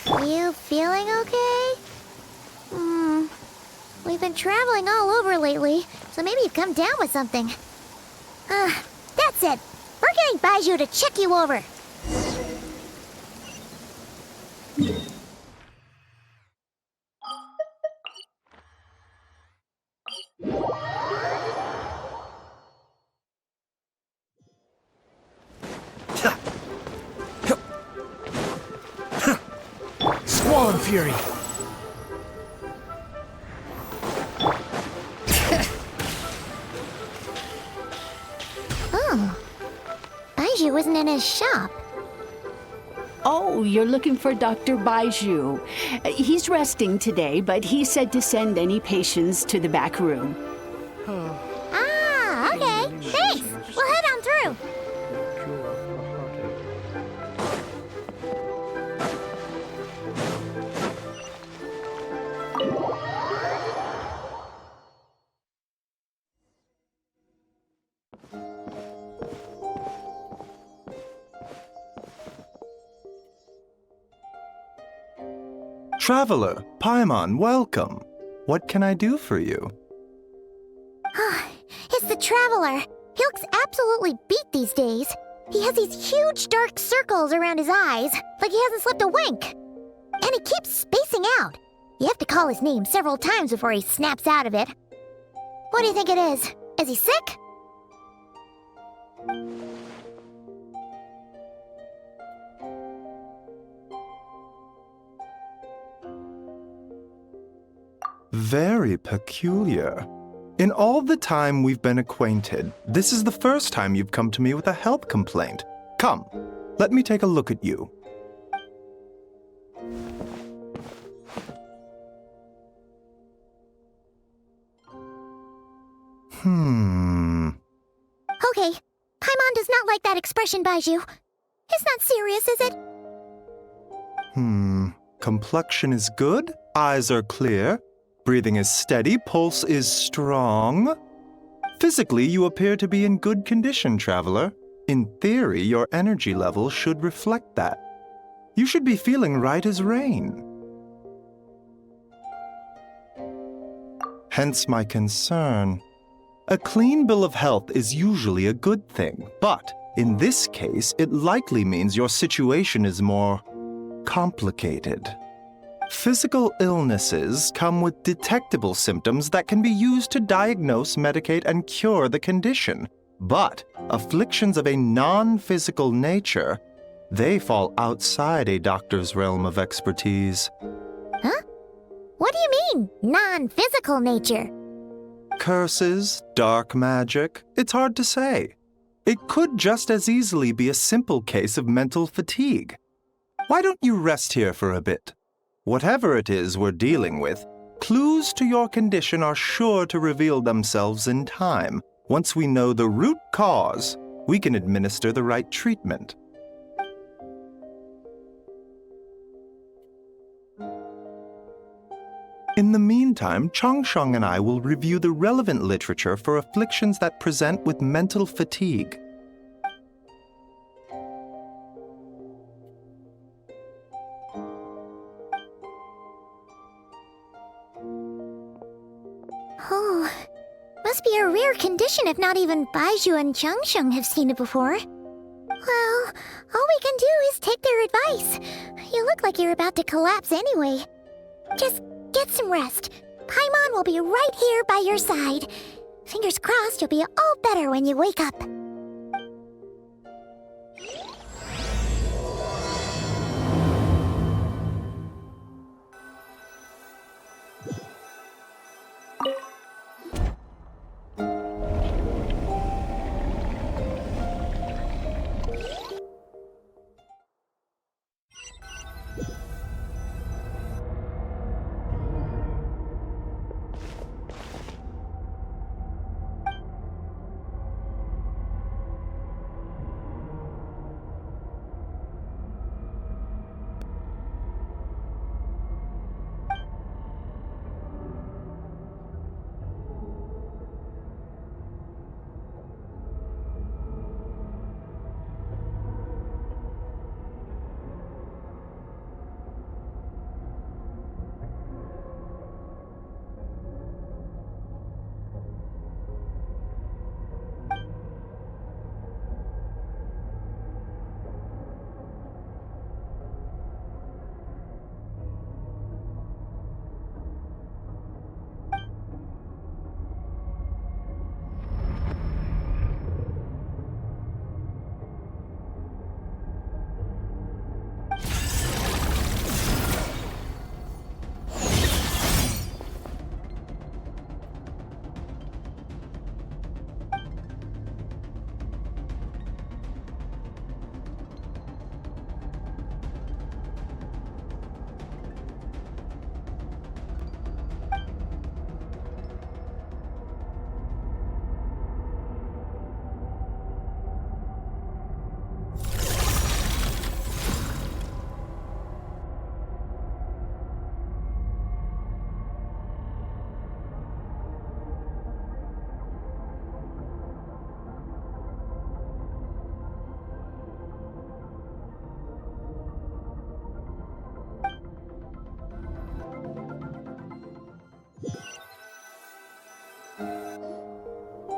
You feeling okay? We've been traveling all over lately, so maybe you've come down with something. That's it. We're getting Baiju to check you over. Squall Fury! Oh. Baiju isn't in his shop. Oh, you're looking for Dr. Baiju. He's resting today, but he said to send any patients to the back room. Ah, okay. Thanks. We'll head on through. Traveler, Paimon, welcome. What can I do for you? It's the Traveler. He looks absolutely beat these days. He has these huge dark circles around his eyes, like he hasn't slept a wink. And he keeps spacing out. You have to call his name several times before he snaps out of it. What do you think it is? Is he sick? Very peculiar. In all the time we've been acquainted, this is the first time you've come to me with a health complaint. Come, let me take a look at you. Okay. Paimon does not like that expression, Baiju. It's not serious, is it? Complexion is good, eyes are clear, breathing is steady, pulse is strong. Physically, you appear to be in good condition, Traveler. In theory, your energy level should reflect that. You should be feeling right as rain. Hence my concern. A clean bill of health is usually a good thing, but in this case, it likely means your situation is more complicated. Physical illnesses come with detectable symptoms that can be used to diagnose, medicate, and cure the condition. But afflictions of a non-physical nature, they fall outside a doctor's realm of expertise. Huh? What do you mean, non-physical nature? Curses, dark magic, it's hard to say. It could just as easily be a simple case of mental fatigue. Why don't you rest here for a bit? Whatever it is we're dealing with, clues to your condition are sure to reveal themselves in time. Once we know the root cause, we can administer the right treatment. In the meantime, Changsheng and I will review the relevant literature for afflictions that present with mental fatigue. Oh, must be a rare condition if not even Baiju and Changsheng have seen it before. Well, all we can do is take their advice. You look like you're about to collapse anyway. Just get some rest. Paimon will be right here by your side. Fingers crossed you'll be all better when you wake up.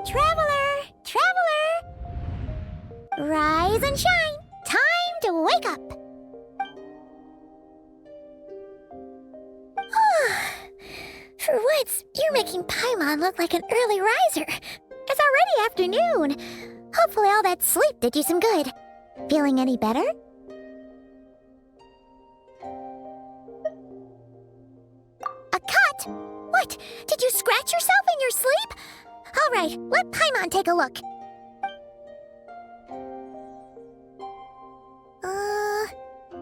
Traveler! Traveler! Rise and shine! Time to wake up! For once, you're making Paimon look like an early riser. It's already afternoon. Hopefully all that sleep did you some good. Feeling any better? A cut? What? Did you scratch yourself in your sleep? All right, let Paimon take a look.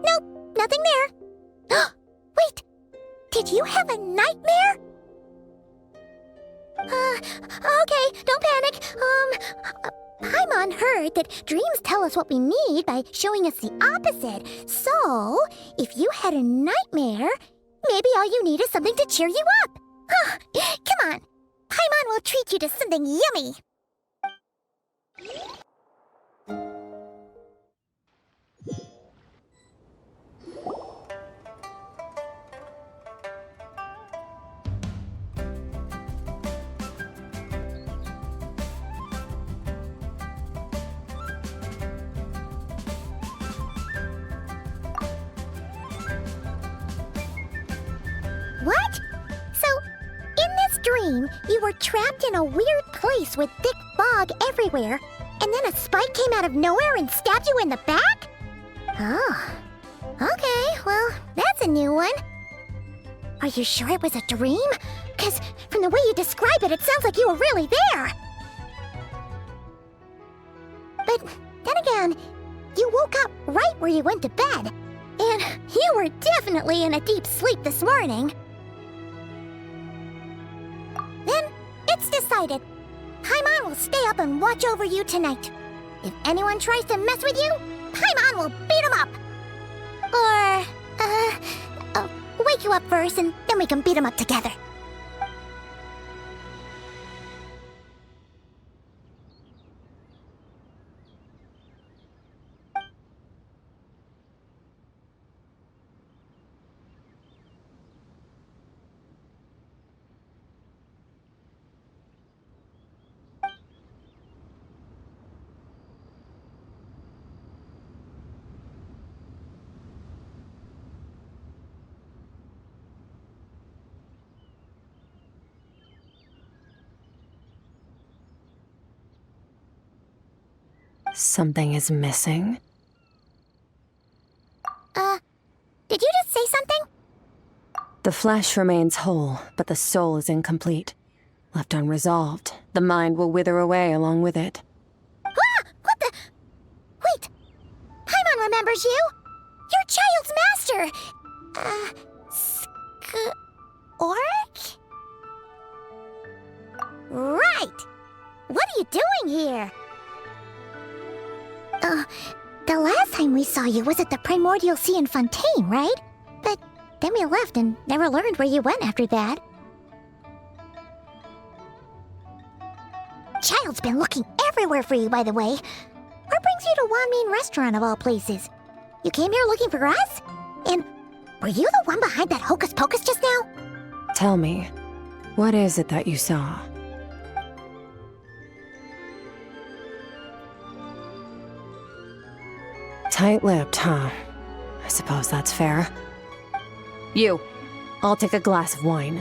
Nope, nothing there. Wait, did you have a nightmare? Okay, don't panic. Paimon heard that dreams tell us what we need by showing us the opposite. So, if you had a nightmare, maybe all you need is something to cheer you up. Come on, Paimon will treat you to something yummy. What? So, in this dream, you were trapped in a weird place with thick fog everywhere, and then a spike came out of nowhere and stabbed you in the back? Oh. Okay, well, that's a new one. Are you sure it was a dream? 'Cause from the way you describe it, it sounds like you were really there. But then again, you woke up right where you went to bed. And you were definitely in a deep sleep this morning. Then, it's decided. Paimon will stay up and watch over you tonight. If anyone tries to mess with you, Paimon will beat him up. Or, wake you up first and then we can beat him up together. Something is missing? Did you just say something? The flesh remains whole, but the soul is incomplete. Left unresolved, the mind will wither away along with it. Ah! What the? Wait! Paimon remembers you! You're Child's master! Skirk? Right! What are you doing here? The last time we saw you was at the Primordial Sea in Fontaine, right? But then we left and never learned where you went after that. Child's been looking everywhere for you, by the way. What brings you to Wanmin Restaurant of all places? You came here looking for us? And were you the one behind that hocus pocus just now? Tell me, what is it that you saw? Tight-lipped, huh? I suppose that's fair. You, I'll take a glass of wine.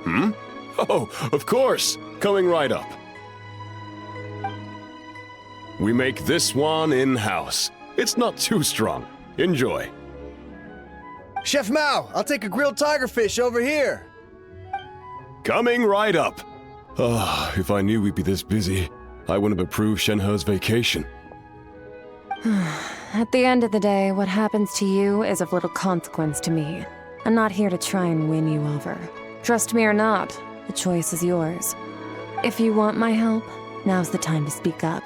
Hmm? Oh, of course. Coming right up. We make this one in-house. It's not too strong. Enjoy. Chef Mao, I'll take a grilled tigerfish over here. Coming right up. Ah, if I knew we'd be this busy, I wouldn't have approved Shenhe's vacation. At the end of the day, what happens to you is of little consequence to me. I'm not here to try and win you over. Trust me or not, the choice is yours. If you want my help, now's the time to speak up.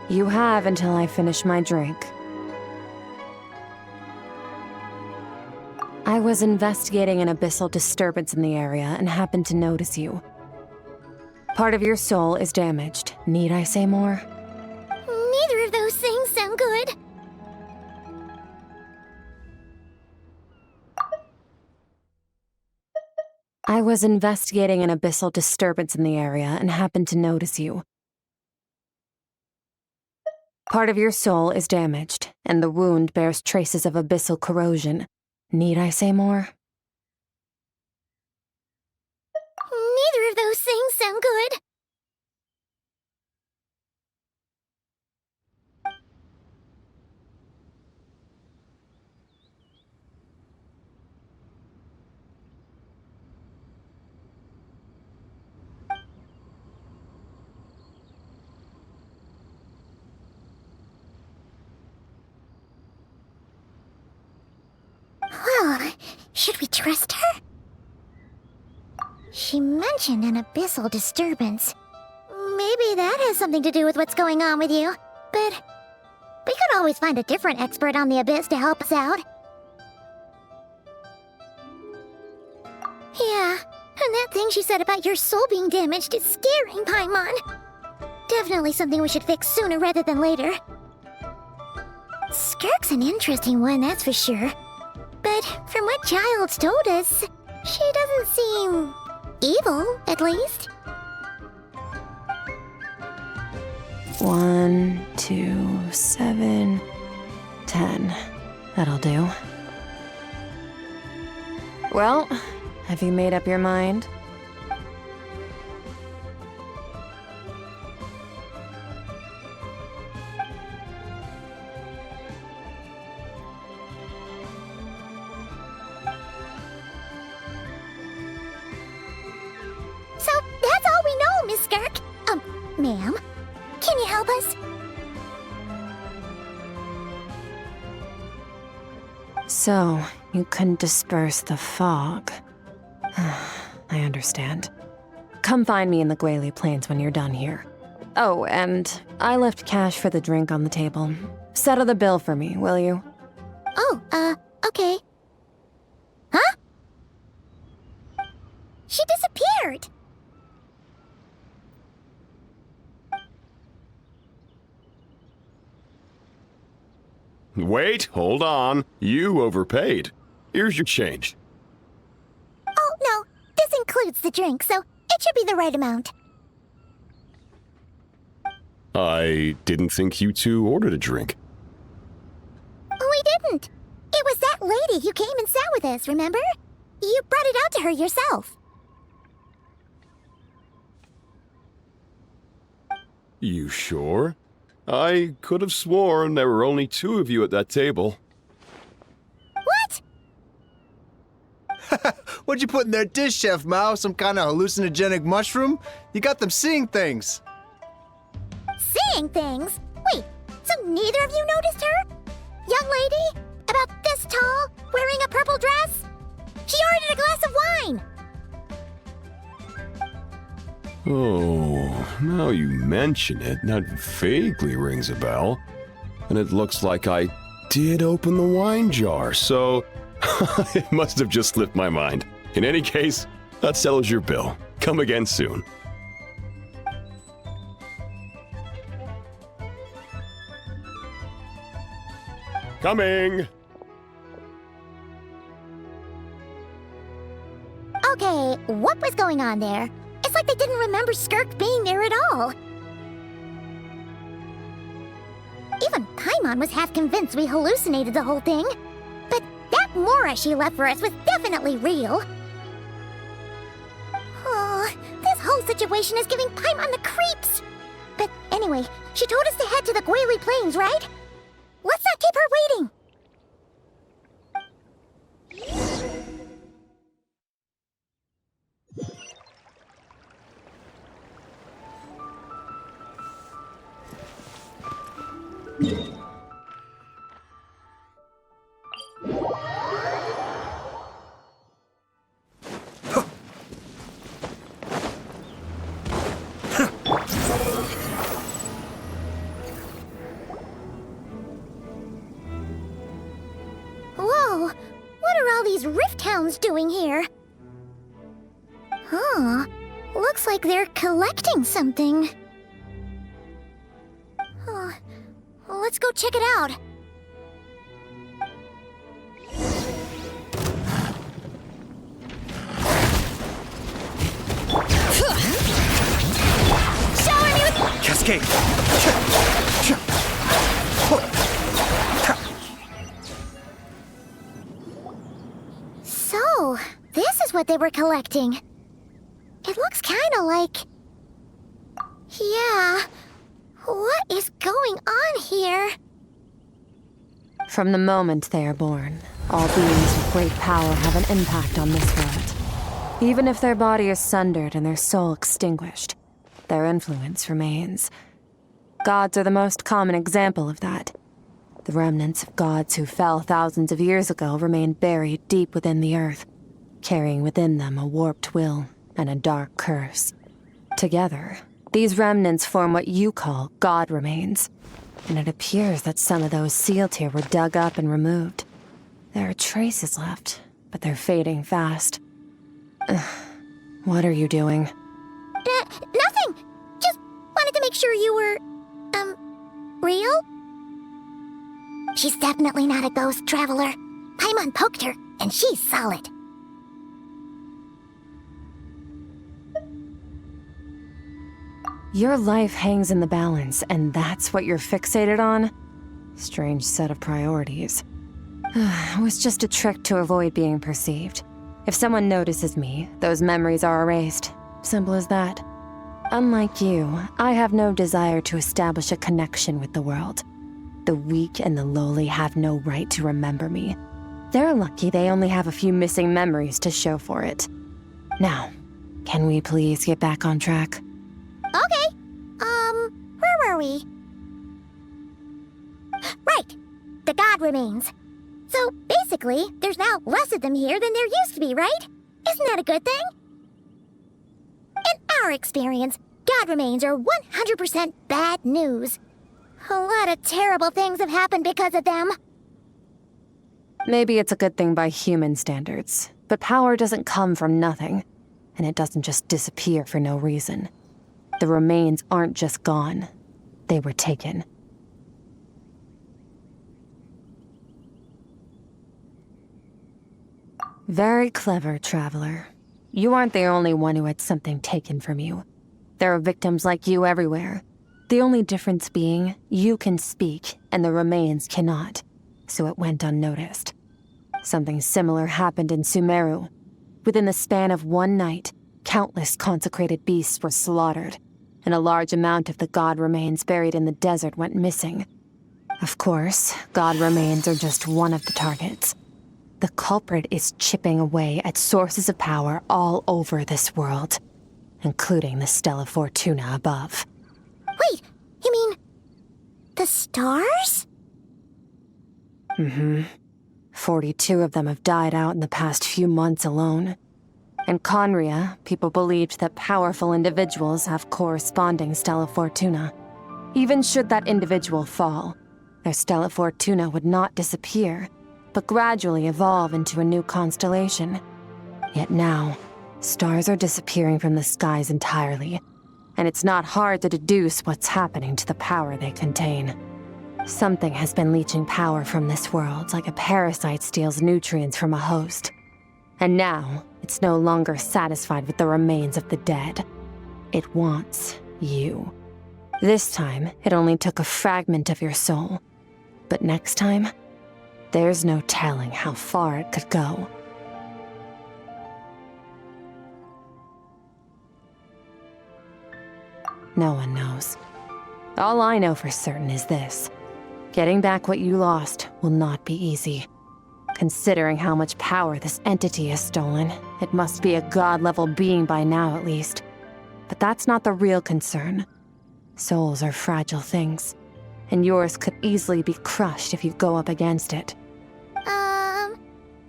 You have until I finish my drink. I was investigating an abyssal disturbance in the area and happened to notice you. Part of your soul is damaged. Need I say more? Neither of those things sound good. I was investigating an abyssal disturbance in the area and happened to notice you. Part of your soul is damaged, and the wound bears traces of abyssal corrosion. Need I say more? Neither of those things sound good. Well, should we trust her? She mentioned an abyssal disturbance. Maybe that has something to do with what's going on with you. But we could always find a different expert on the abyss to help us out. Yeah, and that thing she said about your soul being damaged is scaring, Paimon. Definitely something we should fix sooner rather than later. Skirk's an interesting one, that's for sure. But from what Child's told us, she doesn't seem evil, at least. 1, 2, 7, 10. That'll do. Well, have you made up your mind? So that's all we know, Miss Skirk. Ma'am, can you help us? So, you couldn't disperse the fog. I understand. Come find me in the Guili Plains when you're done here. Oh, and I left cash for the drink on the table. Settle the bill for me, will you? Oh, okay. Huh? She disappeared! Wait, hold on. You overpaid. Here's your change. Oh, no. This includes the drink, so it should be the right amount. I didn't think you two ordered a drink. We didn't. It was that lady who came and sat with us, remember? You brought it out to her yourself. You sure? I could have sworn there were only 2 of you at that table. What? What'd you put in their dish, Chef Mao? Some kind of hallucinogenic mushroom? You got them seeing things. Seeing things? Wait, so neither of you noticed her? Young lady? About this tall? Wearing a purple dress? She ordered a glass of wine! Oh, now you mention it, that vaguely rings a bell. And it looks like I did open the wine jar, so it must have just slipped my mind. In any case, that settles your bill. Come again soon. Coming! Okay, what was going on there? It's like they didn't remember Skirk being there at all. Even Paimon was half convinced we hallucinated the whole thing. But that Mora she left for us was definitely real. Oh, this whole situation is giving Paimon the creeps. But anyway, she told us to head to the Guili Plains, right? Let's not keep her waiting. Whoa, what are all these rift hounds doing here? Huh, looks like they're collecting something. Oh, let's go check it out. escape. So, this is what they were collecting. It looks kinda like... Yeah. What is going on here? From the moment they are born, all beings with great power have an impact on this world. Even if their body is sundered and their soul extinguished, their influence remains. Gods are the most common example of that. The remnants of gods who fell thousands of years ago remain buried deep within the earth, carrying within them a warped will and a dark curse. Together, these remnants form what you call god remains, and it appears that some of those sealed here were dug up and removed. There are traces left, but they're fading fast. What are you doing? Nothing! Just wanted to make sure you were, real? She's definitely not a ghost traveler. Paimon poked her, and she's solid. Your life hangs in the balance, and that's what you're fixated on? Strange set of priorities. It was just a trick to avoid being perceived. If someone notices me, those memories are erased. Simple as that. Unlike you, I have no desire to establish a connection with the world. The weak and the lowly have no right to remember me. They're lucky they only have a few missing memories to show for it. Now, can we please get back on track? Okay. Where were we? Right. The god remains. So, basically, there's now less of them here than there used to be, right? Isn't that a good thing? In our experience, god remains are 100% bad news. A lot of terrible things have happened because of them. Maybe it's a good thing by human standards, but power doesn't come from nothing, and it doesn't just disappear for no reason. The remains aren't just gone. They were taken. Very clever, traveler. You aren't the only one who had something taken from you. There are victims like you everywhere. The only difference being, you can speak, and the remains cannot, so it went unnoticed. Something similar happened in Sumeru. Within the span of one night, countless consecrated beasts were slaughtered, and a large amount of the god remains buried in the desert went missing. Of course, god remains are just one of the targets. The culprit is chipping away at sources of power all over this world, including the Stella Fortuna above. Wait, you mean... the stars? 42 of them have died out in the past few months alone. In Conria, people believed that powerful individuals have corresponding Stella Fortuna. Even should that individual fall, their Stella Fortuna would not disappear, but gradually evolve into a new constellation. Yet now, stars are disappearing from the skies entirely, and it's not hard to deduce what's happening to the power they contain. Something has been leeching power from this world like a parasite steals nutrients from a host. And now, it's no longer satisfied with the remains of the dead. It wants you. This time, it only took a fragment of your soul. But next time, there's no telling how far it could go. No one knows. All I know for certain is this. Getting back what you lost will not be easy. Considering how much power this entity has stolen, it must be a god-level being by now at least. But that's not the real concern. Souls are fragile things, and yours could easily be crushed if you go up against it.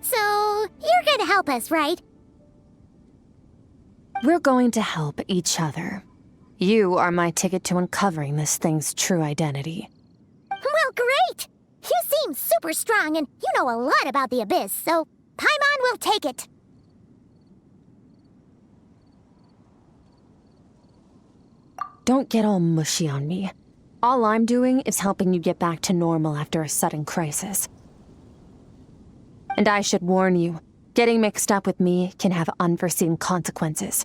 So you're gonna help us, right? We're going to help each other. You are my ticket to uncovering this thing's true identity. Well, great! You seem super strong and you know a lot about the Abyss, so Paimon will take it. Don't get all mushy on me. All I'm doing is helping you get back to normal after a sudden crisis. And I should warn you, getting mixed up with me can have unforeseen consequences.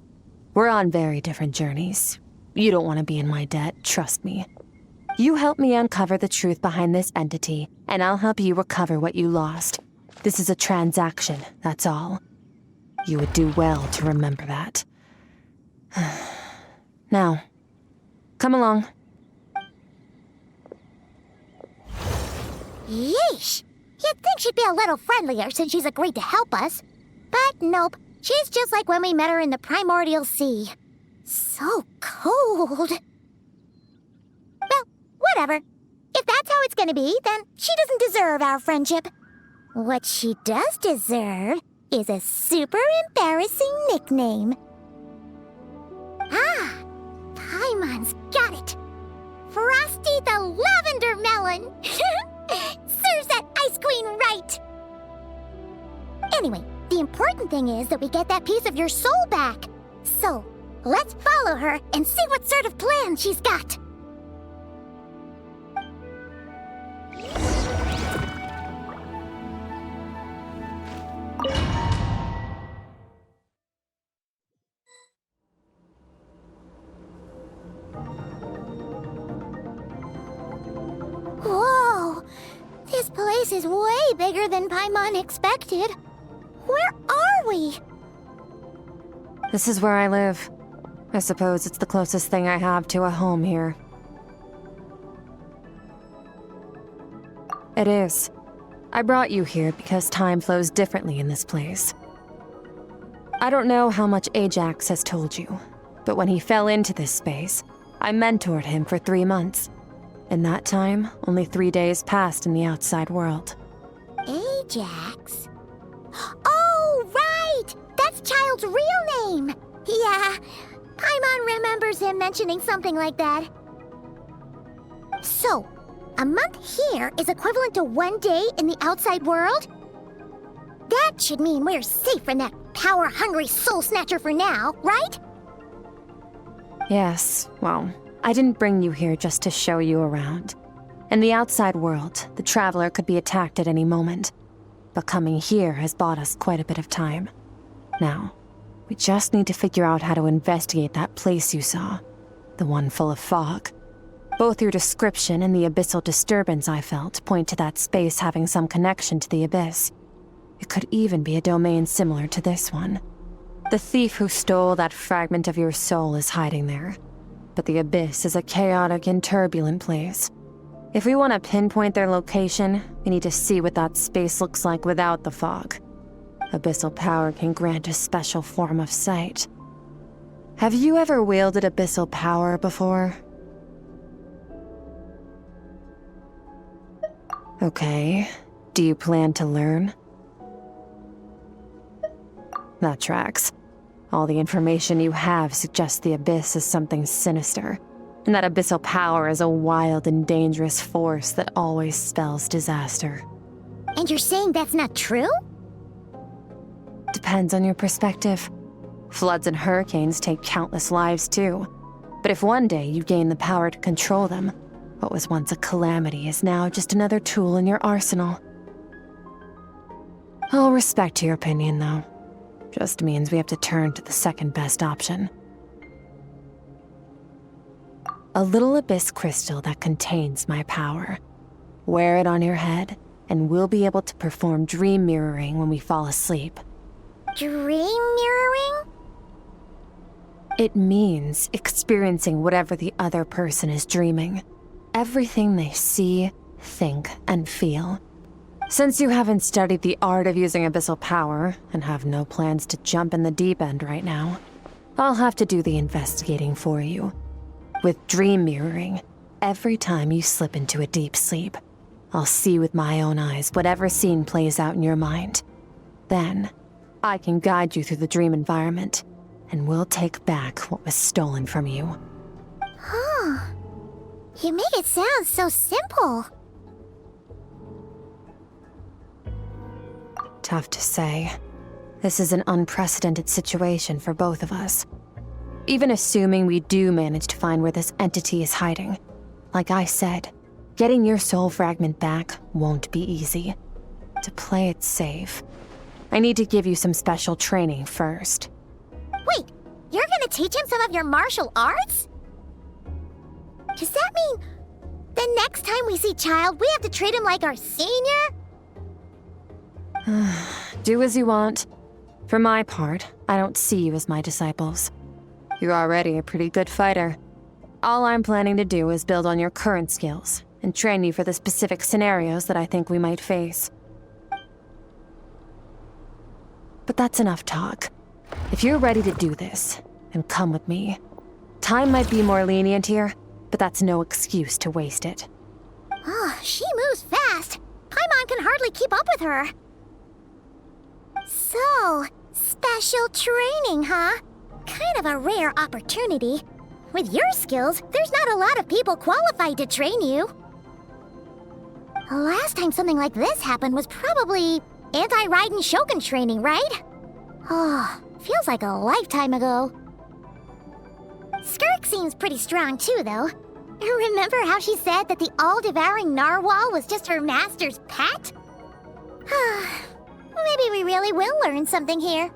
We're on very different journeys. You don't want to be in my debt, trust me. You help me uncover the truth behind this entity, and I'll help you recover what you lost. This is a transaction, that's all. You would do well to remember that. Now, come along. Yeesh! You'd think she'd be a little friendlier since she's agreed to help us. But nope, she's just like when we met her in the primordial sea. So cold. Well, whatever. If that's how it's gonna be, then she doesn't deserve our friendship. What she does deserve is a super embarrassing nickname. Ah, Paimon's got it. Frosty the Lavender Melon. Serves that ice queen right. Anyway, the important thing is that we get that piece of your soul back. So, let's follow her and see what sort of plan she's got. Whoa! This place is way bigger than Paimon expected. Where are we? This is where I live. I suppose it's the closest thing I have to a home here. It is. I brought you here because time flows differently in this place. I don't know how much Ajax has told you, but when he fell into this space, I mentored him for 3 months. In that time, only 3 days passed in the outside world. Ajax? Oh, right! That's Child's real name! Yeah, Paimon remembers him mentioning something like that. So, a month here is equivalent to 1 day in the outside world? That should mean we're safe from that power-hungry soul snatcher for now, right? Yes, well, I didn't bring you here just to show you around. In the outside world, the Traveler could be attacked at any moment. But coming here has bought us quite a bit of time. Now, we just need to figure out how to investigate that place you saw. The one full of fog. Both your description and the abyssal disturbance I felt point to that space having some connection to the abyss. It could even be a domain similar to this one. The thief who stole that fragment of your soul is hiding there. But the abyss is a chaotic and turbulent place. If we want to pinpoint their location, we need to see what that space looks like without the fog. Abyssal power can grant a special form of sight. Have you ever wielded abyssal power before? Okay. Do you plan to learn? That tracks. All the information you have suggests the abyss is something sinister, and that abyssal power is a wild and dangerous force that always spells disaster. And you're saying that's not true? Depends on your perspective. Floods and hurricanes take countless lives too. But if one day you gain the power to control them, what was once a calamity is now just another tool in your arsenal. I'll respect your opinion, though. Just means we have to turn to the second best option. A little abyss crystal that contains my power. Wear it on your head, and we'll be able to perform dream mirroring when we fall asleep. Dream mirroring? It means experiencing whatever the other person is dreaming. Everything they see, think, and feel. Since you haven't studied the art of using abyssal power, and have no plans to jump in the deep end right now, I'll have to do the investigating for you. With dream mirroring, every time you slip into a deep sleep, I'll see with my own eyes whatever scene plays out in your mind. Then, I can guide you through the dream environment, and we'll take back what was stolen from you. Huh. You make it sound so simple. Tough to say. This is an unprecedented situation for both of us. Even assuming we do manage to find where this entity is hiding, like I said, getting your soul fragment back won't be easy. To play it safe, I need to give you some special training first. Wait, you're gonna teach him some of your martial arts? Does that mean the next time we see Child, we have to treat him like our senior? Do as you want. For my part, I don't see you as my disciples. You're already a pretty good fighter. All I'm planning to do is build on your current skills and train you for the specific scenarios that I think we might face. But that's enough talk. If you're ready to do this, then come with me. Time might be more lenient here, but that's no excuse to waste it. Oh, she moves fast. Paimon can hardly keep up with her. So, special training, huh? Kind of a rare opportunity. With your skills, there's not a lot of people qualified to train you. The last time something like this happened was probably anti-Raiden Shogun training, right? Oh, feels like a lifetime ago. Skirk seems pretty strong too, though. Remember how she said that the all-devouring narwhal was just her master's pet? Maybe we really will learn something here.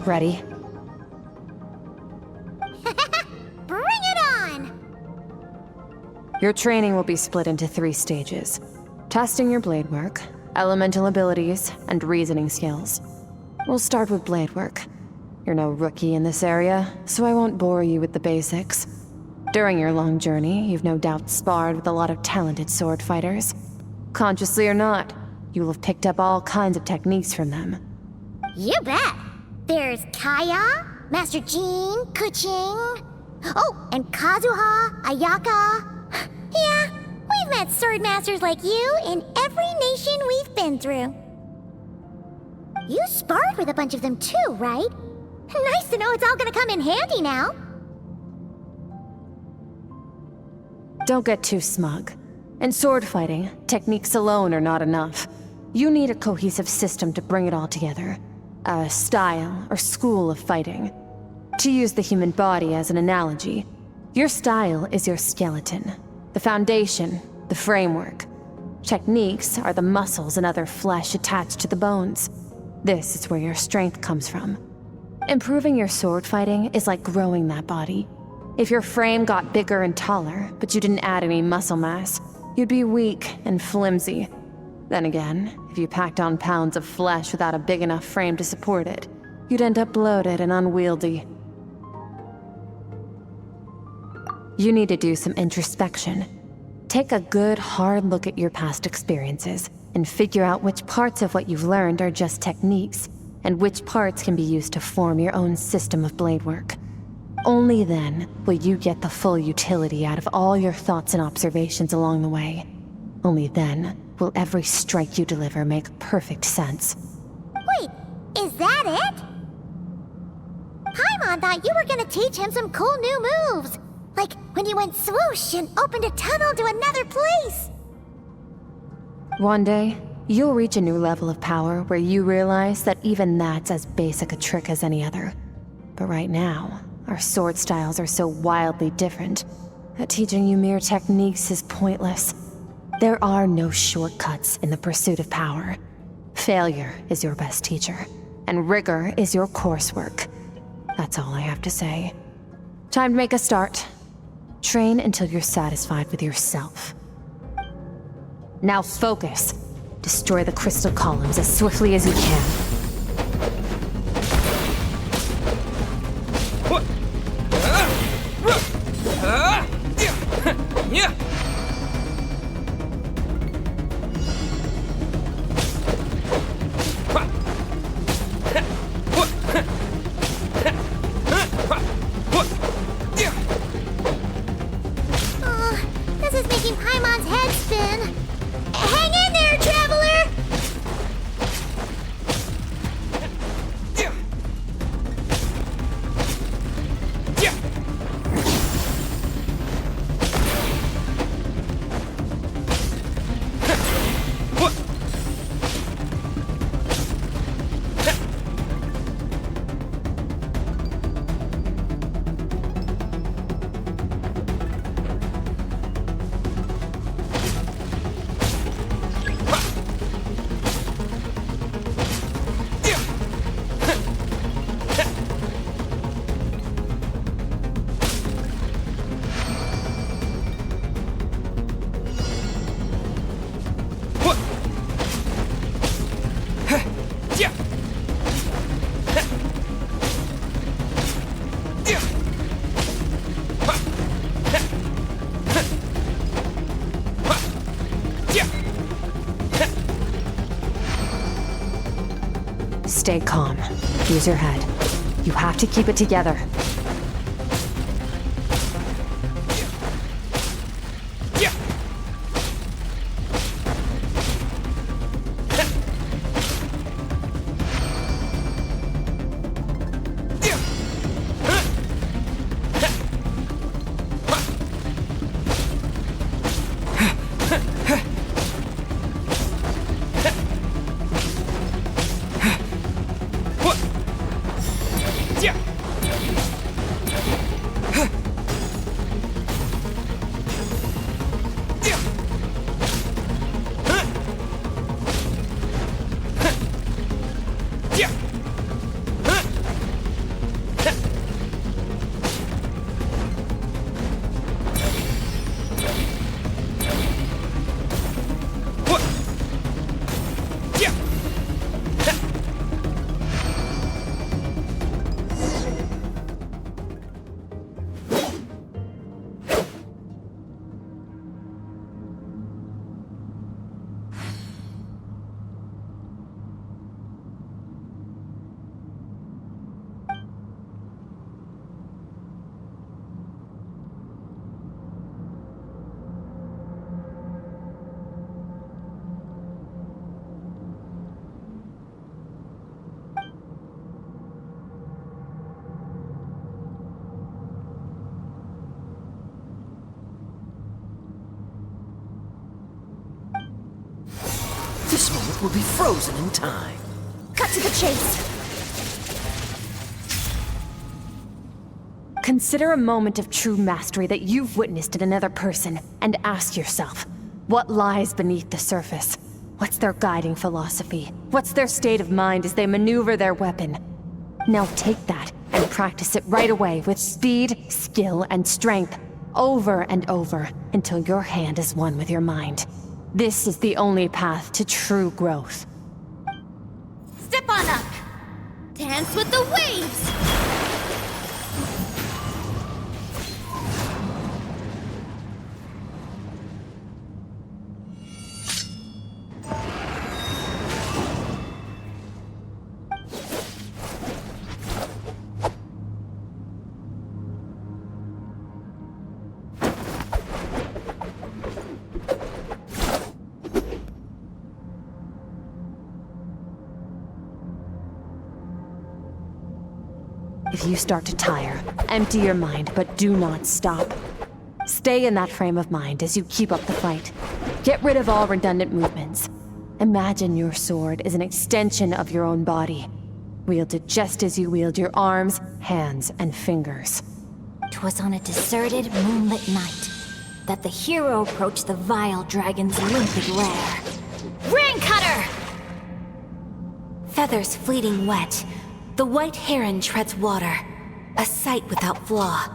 Ready? Bring it on! Your training will be split into 3 stages. Testing your blade work, elemental abilities, and reasoning skills. We'll start with blade work. You're no rookie in this area, so I won't bore you with the basics. During your long journey, you've no doubt sparred with a lot of talented sword fighters. Consciously or not, you'll have picked up all kinds of techniques from them. You bet! There's Kaya, Master Jean, Kuching. Oh, and Kazuha, Ayaka. Yeah, we've met sword masters like you in every nation we've been through. You sparred with a bunch of them too, right? Nice to know it's all gonna come in handy now. Don't get too smug. In sword fighting, techniques alone are not enough. You need a cohesive system to bring it all together. A style or school of fighting. To use the human body as an analogy, your style is your skeleton, the foundation, the framework. Techniques are the muscles and other flesh attached to the bones. This is where your strength comes from. Improving your sword fighting is like growing that body. If your frame got bigger and taller, but you didn't add any muscle mass, you'd be weak and flimsy. Then again, if you packed on pounds of flesh without a big enough frame to support it, you'd end up bloated and unwieldy. You need to do some introspection. Take a good, hard look at your past experiences and figure out which parts of what you've learned are just techniques, and which parts can be used to form your own system of blade work. Only then will you get the full utility out of all your thoughts and observations along the way. Only then will every strike you deliver make perfect sense. Wait, is that it? Paimon thought you were gonna teach him some cool new moves. Like when you went swoosh and opened a tunnel to another place. One day, you'll reach a new level of power where you realize that even that's as basic a trick as any other. But right now, our sword styles are so wildly different that teaching you mere techniques is pointless. There are no shortcuts in the pursuit of power. Failure is your best teacher, and rigor is your coursework. That's all I have to say. Time to make a start. Train until you're satisfied with yourself. Now focus. Destroy the crystal columns as swiftly as you can. This is making Paimon's head spin. Hang in there, traveler! Stay calm. Use your head. You have to keep it together. This moment will be frozen in time. Cut to the chase. Consider a moment of true mastery that you've witnessed in another person, and ask yourself, what lies beneath the surface? What's their guiding philosophy? What's their state of mind as they maneuver their weapon? Now take that and practice it right away with speed, skill, and strength, over and over, until your hand is one with your mind. This is the only path to true growth. Step on up. Dance with the waves. If you start to tire, empty your mind, but do not stop. Stay in that frame of mind as you keep up the fight. Get rid of all redundant movements. Imagine your sword is an extension of your own body. Wield it just as you wield your arms, hands, and fingers. 'Twas on a deserted, moonlit night that the hero approached the vile dragon's limpid lair. Ring cutter! Feathers fleeting wet, the white heron treads water, a sight without flaw.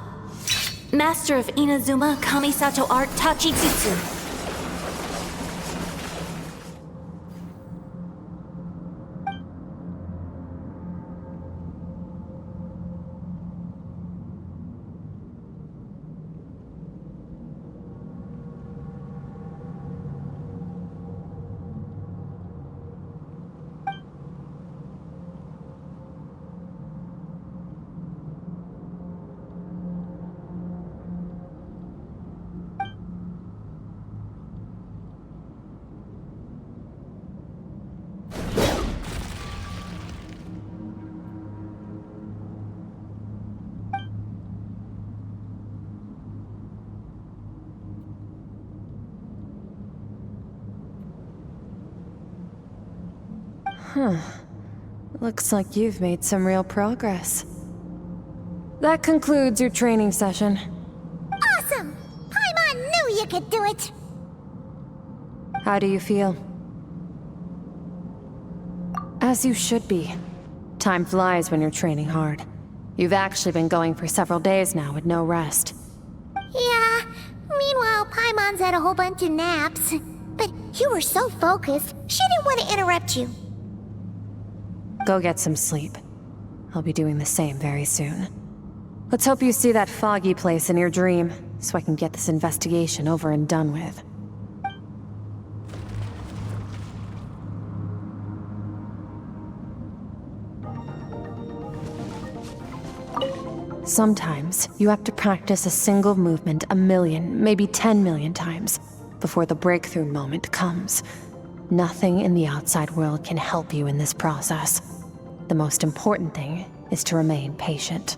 Master of Inazuma Kamisato art Tachijutsu. Looks like you've made some real progress. That concludes your training session. Awesome! Paimon knew you could do it! How do you feel? As you should be. Time flies when you're training hard. You've actually been going for several days now with no rest. Yeah, meanwhile Paimon's had a whole bunch of naps. But you were so focused, she didn't want to interrupt you. Go get some sleep. I'll be doing the same very soon. Let's hope you see that foggy place in your dream, so I can get this investigation over and done with. Sometimes you have to practice a single movement 1 million, maybe 10 million times before the breakthrough moment comes. Nothing in the outside world can help you in this process. The most important thing is to remain patient.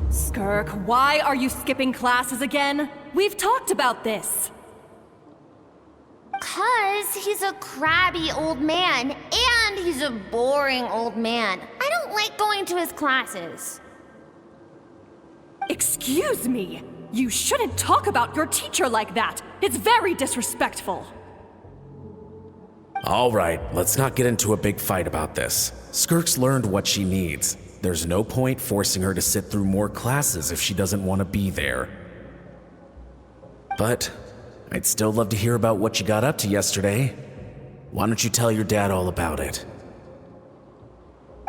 Skirk, why are you skipping classes again? We've talked about this. 'Cause he's a crabby old man, and he's a boring old man. I don't like going to his classes. Excuse me? You shouldn't talk about your teacher like that. It's very disrespectful. All right, let's not get into a big fight about this. Skirk's learned what she needs. There's no point forcing her to sit through more classes if she doesn't want to be there. But I'd still love to hear about what you got up to yesterday. Why don't you tell your dad all about it?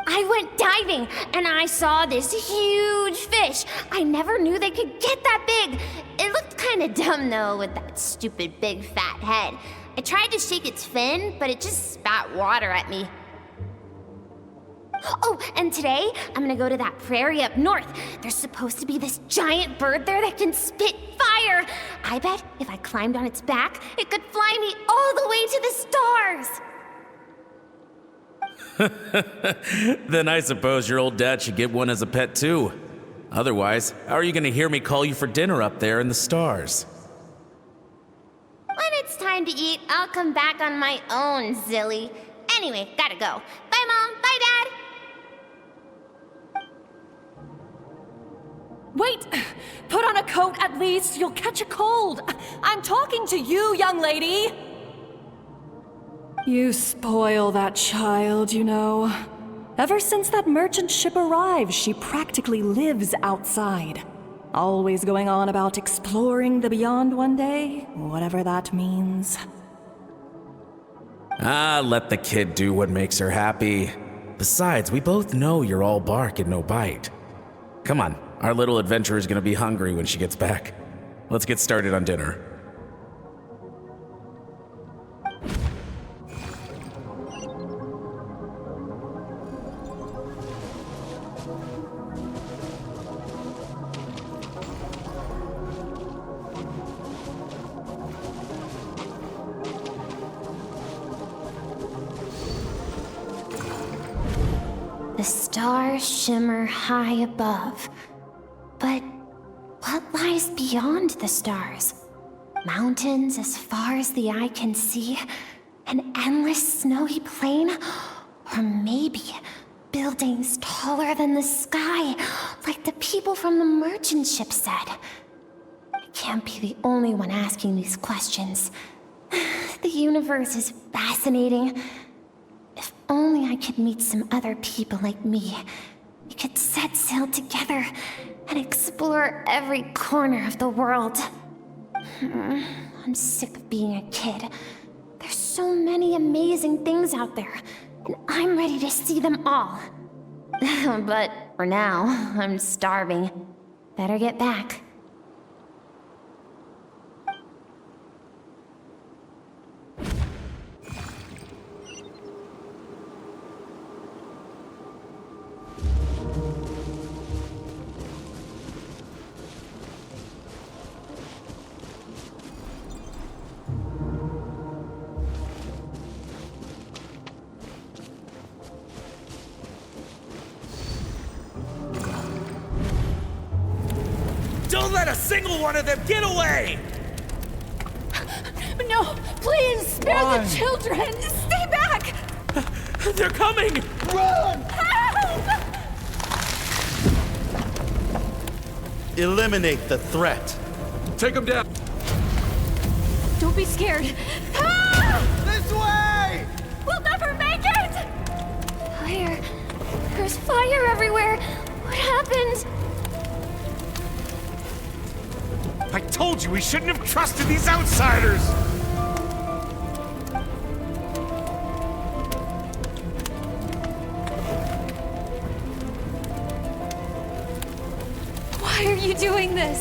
I went diving, and I saw this huge fish. I never knew they could get that big. It looked kinda dumb, though, with that stupid big fat head. I tried to shake its fin, but it just spat water at me. Oh, and today, I'm gonna go to that prairie up north. There's supposed to be this giant bird there that can spit fire. I bet if I climbed on its back, it could fly me all the way to the stars. Then I suppose your old dad should get one as a pet too. Otherwise, how are you gonna hear me call you for dinner up there in the stars? When it's time to eat, I'll come back on my own, Zilly. Anyway, gotta go. Bye, Mom. Bye, Dad. Wait! Put on a coat at least. You'll catch a cold. I'm talking to you, young lady. You spoil that child, you know. Ever since that merchant ship arrived, she practically lives outside. Always going on about exploring the beyond one day, whatever that means. Let the kid do what makes her happy. Besides, we both know you're all bark and no bite. Come on, our little adventurer's gonna be hungry when she gets back. Let's get started on dinner. The stars shimmer high above. But what lies beyond the stars? Mountains as far as the eye can see? An endless snowy plain? Or maybe buildings taller than the sky, like the people from the merchant ship said. I can't be the only one asking these questions. The universe is fascinating. If only I could meet some other people like me. We could set sail together and explore every corner of the world. I'm sick of being a kid. There's so many amazing things out there, and I'm ready to see them all. But for now, I'm starving. Better get back. Don't let a single one of them get away! No, please, spare the children! Stay back! They're coming! Run! Help! Eliminate the threat. Take him down. Don't be scared. Help! This way! We'll never make it! Where? There's fire everywhere. What happened? I told you we shouldn't have trusted these outsiders! Why are you doing this?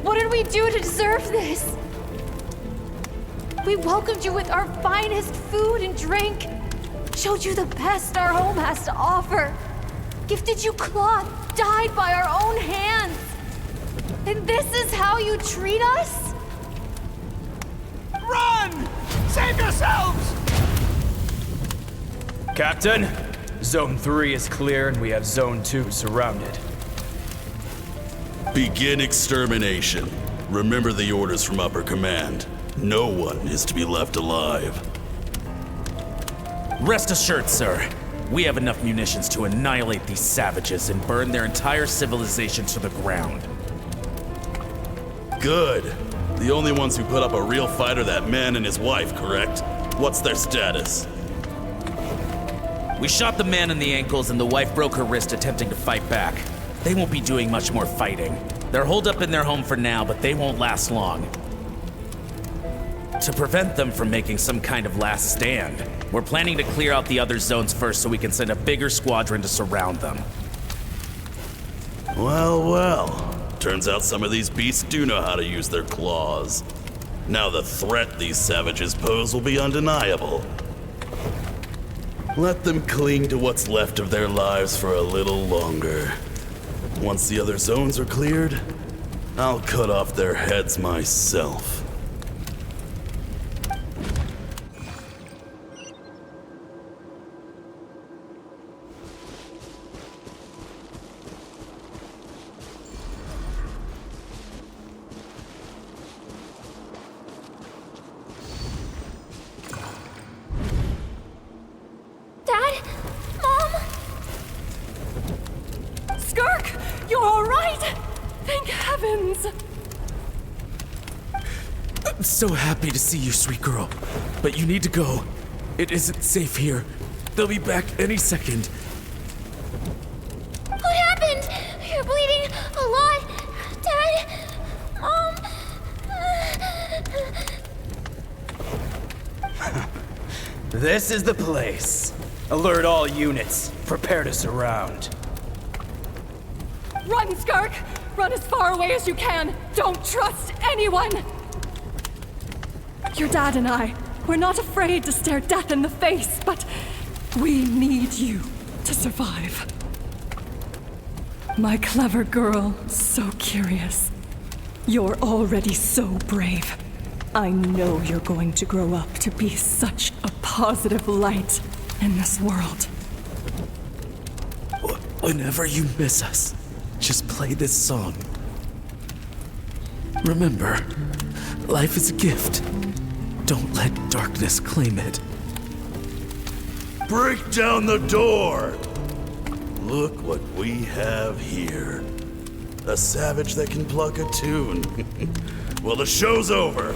What did we do to deserve this? We welcomed you with our finest food and drink, showed you the best our home has to offer, gifted you cloth dyed by our own hands. And this is how you treat us? Run! Save yourselves! Captain, Zone 3 is clear and we have Zone 2 surrounded. Begin extermination. Remember the orders from upper command. No one is to be left alive. Rest assured, sir. We have enough munitions to annihilate these savages and burn their entire civilization to the ground. Good. The only ones who put up a real fight are that man and his wife, correct? What's their status? We shot the man in the ankles and the wife broke her wrist attempting to fight back. They won't be doing much more fighting. They're holed up in their home for now, but they won't last long. To prevent them from making some kind of last stand, we're planning to clear out the other zones first so we can send a bigger squadron to surround them. Well, well. Turns out some of these beasts do know how to use their claws. Now the threat these savages pose will be undeniable. Let them cling to what's left of their lives for a little longer. Once the other zones are cleared, I'll cut off their heads myself. Dad? Mom? Skirk, you're all right! Thank heavens! I'm so happy to see you, sweet girl. But you need to go. It isn't safe here. They'll be back any second. What happened? You're bleeding a lot. Dad? Mom? This is the place. Alert all units. Prepare to surround. Run, Skirk! Run as far away as you can! Don't trust anyone! Your dad and I, we're not afraid to stare death in the face, but we need you to survive. My clever girl, so curious. You're already so brave. I know you're going to grow up to be such a positive light in this world. Whenever you miss us, just play this song. Remember, life is a gift. Don't let darkness claim it. Break down the door! Look what we have here. A savage that can pluck a tune. Well, the show's over.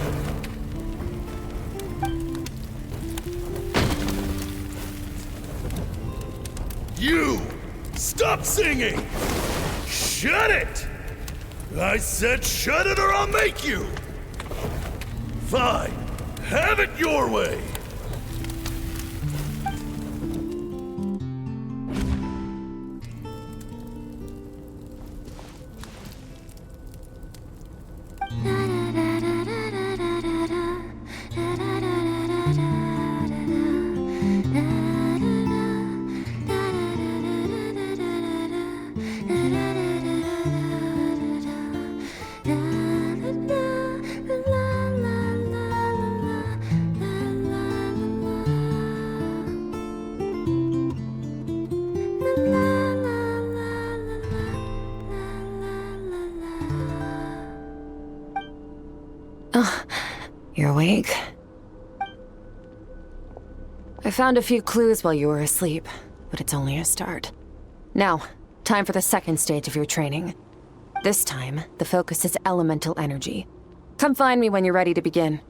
You! Stop singing! Shut it! I said shut it or I'll make you! Fine. Have it your way! You're awake. I found a few clues while you were asleep, but it's only a start. Now, time for the second stage of your training. This time, the focus is elemental energy. Come find me when you're ready to begin.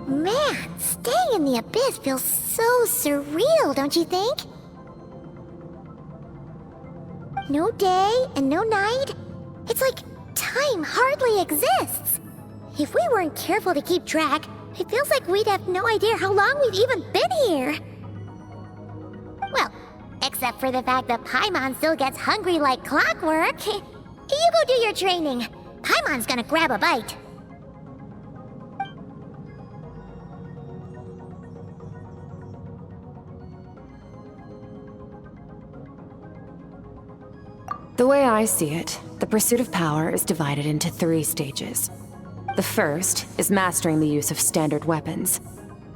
Man, staying in the abyss feels so surreal, don't you think? No day and no night. It's like time hardly exists. If we weren't careful to keep track, it feels like we'd have no idea how long we've even been here. Well, except for the fact that Paimon still gets hungry like clockwork. You go do your training. Paimon's gonna grab a bite. The way I see it, the pursuit of power is divided into 3 stages. The first is mastering the use of standard weapons.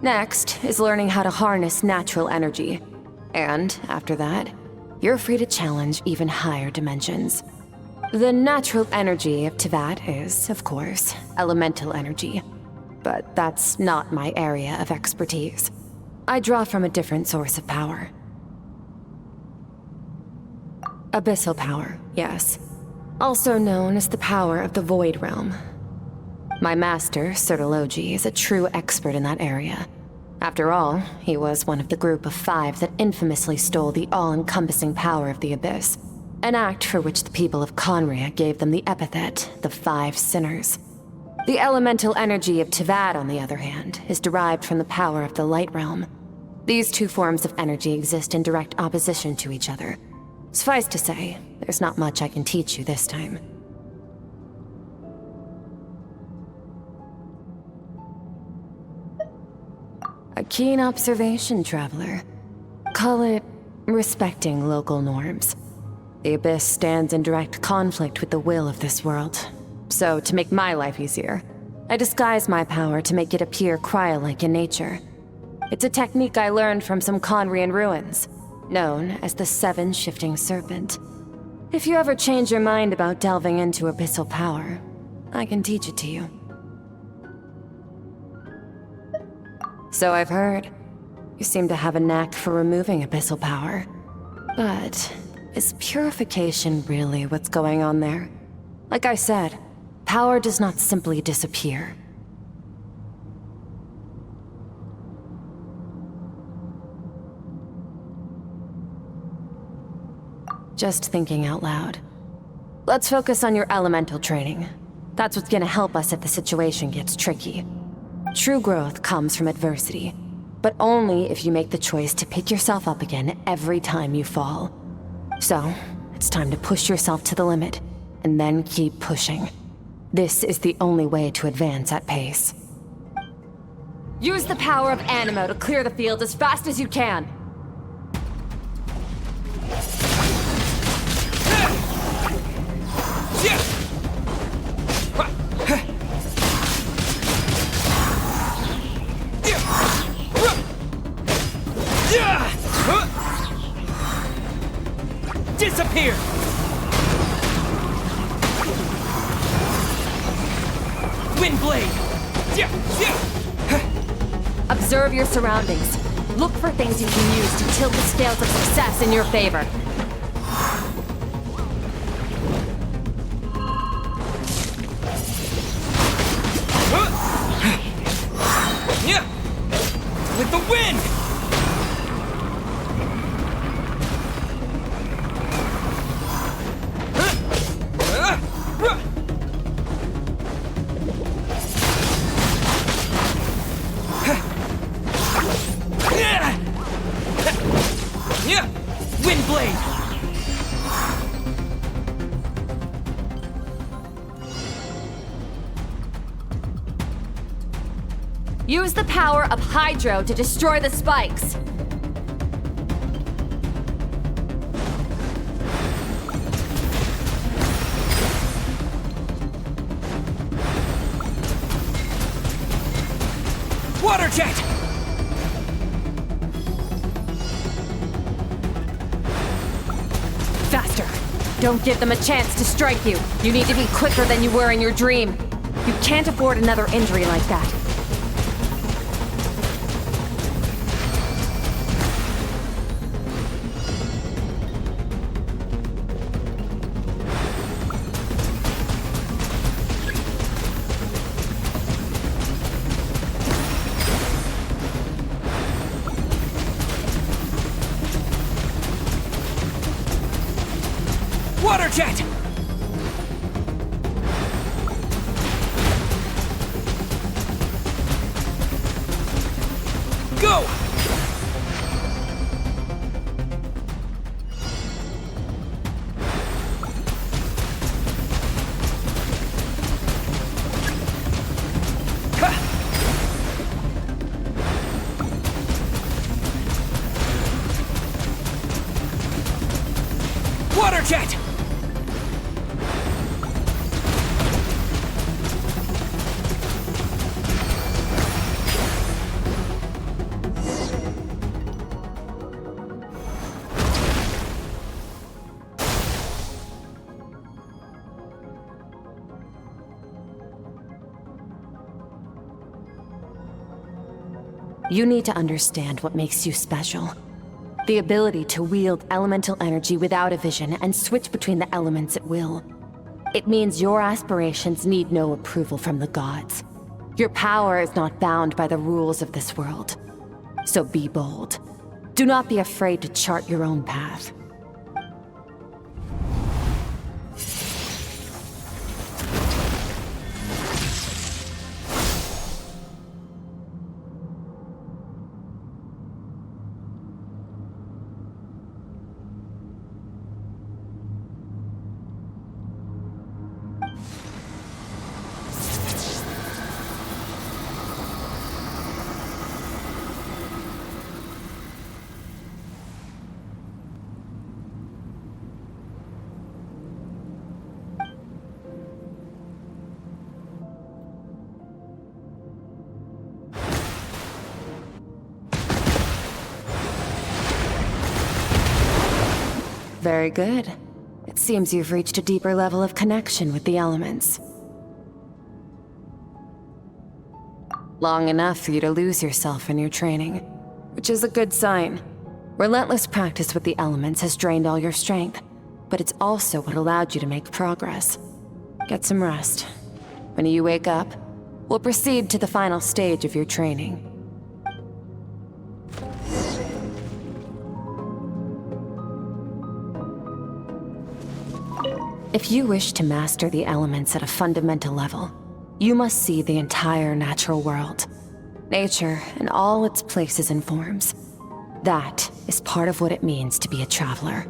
Next is learning how to harness natural energy. And after that, you're free to challenge even higher dimensions. The natural energy of Teyvat is, of course, elemental energy. But that's not my area of expertise. I draw from a different source of power. Abyssal power, yes. Also known as the power of the Void Realm. My master, Sertologi, is a true expert in that area. After all, he was one of the group of 5 that infamously stole the all-encompassing power of the Abyss, an act for which the people of Conria gave them the epithet, the 5 Sinners. The elemental energy of Teyvat, on the other hand, is derived from the power of the Light Realm. These 2 forms of energy exist in direct opposition to each other. Suffice to say, there's not much I can teach you this time. A keen observation, traveler. Call it respecting local norms. The Abyss stands in direct conflict with the will of this world. So, to make my life easier, I disguise my power to make it appear cryo-like in nature. It's a technique I learned from some Conrian ruins, known as the 7 Shifting Serpent. If you ever change your mind about delving into abyssal power, I can teach it to you. So I've heard. You seem to have a knack for removing abyssal power. But is purification really what's going on there? Like I said, power does not simply disappear. Just thinking out loud. Let's focus on your elemental training. That's what's gonna help us if the situation gets tricky. True growth comes from adversity, but only if you make the choice to pick yourself up again every time you fall. So, it's time to push yourself to the limit, and then keep pushing. This is the only way to advance at pace. Use the power of Animo to clear the field as fast as you can! Yeah! Disappear! Windblade! Observe your surroundings. Look for things you can use to tilt the scales of success in your favor. With the wind! Windblade! Use the power of Hydro to destroy the spikes. Water jet! Faster! Don't give them a chance to strike you. You need to be quicker than you were in your dream. You can't afford another injury like that. Water jet! Go! Water jet! You need to understand what makes you special. The ability to wield elemental energy without a vision and switch between the elements at will. It means your aspirations need no approval from the gods. Your power is not bound by the rules of this world. So be bold. Do not be afraid to chart your own path. Very good. It seems you've reached a deeper level of connection with the elements. Long enough for you to lose yourself in your training, which is a good sign. Relentless practice with the elements has drained all your strength, but it's also what allowed you to make progress. Get some rest. When you wake up, we'll proceed to the final stage of your training. If you wish to master the elements at a fundamental level, you must see the entire natural world. Nature and all its places and forms. That is part of what it means to be a traveler.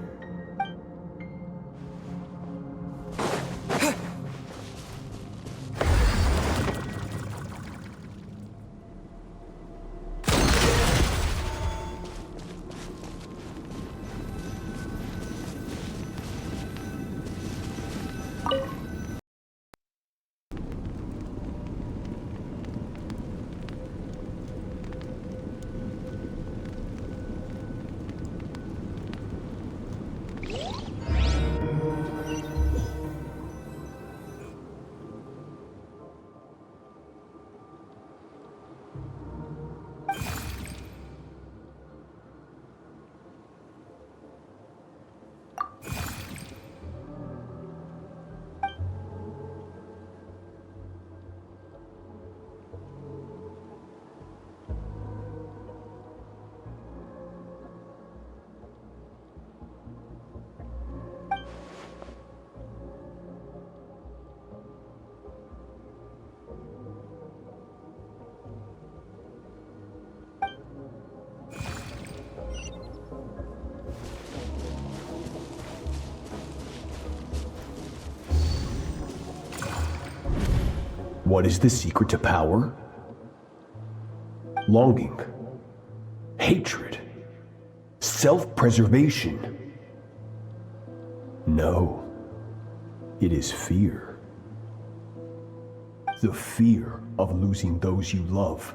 What is the secret to power? Longing, hatred, self-preservation. No, it is fear. The fear of losing those you love.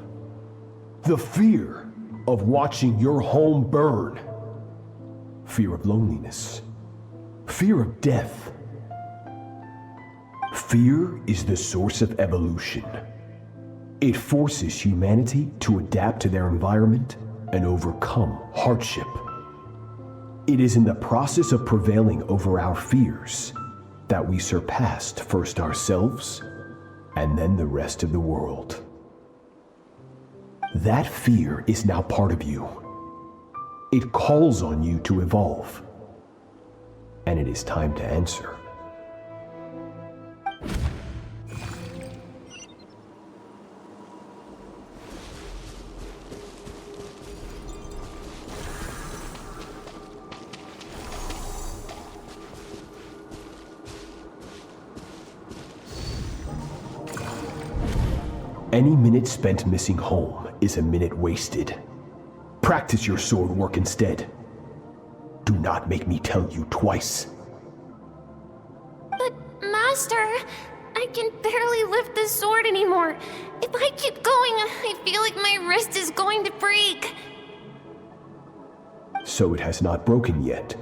The fear of watching your home burn. Fear of loneliness. Fear of death. Fear is the source of evolution. It forces humanity to adapt to their environment and overcome hardship. It is in the process of prevailing over our fears that we surpassed first ourselves and then the rest of the world. That fear is now part of you. It calls on you to evolve. And it is time to answer. Any minute spent missing home is a minute wasted. Practice your sword work instead. Do not make me tell you twice. But, Master, I can barely lift the sword anymore. If I keep going, I feel like my wrist is going to break. So it has not broken yet.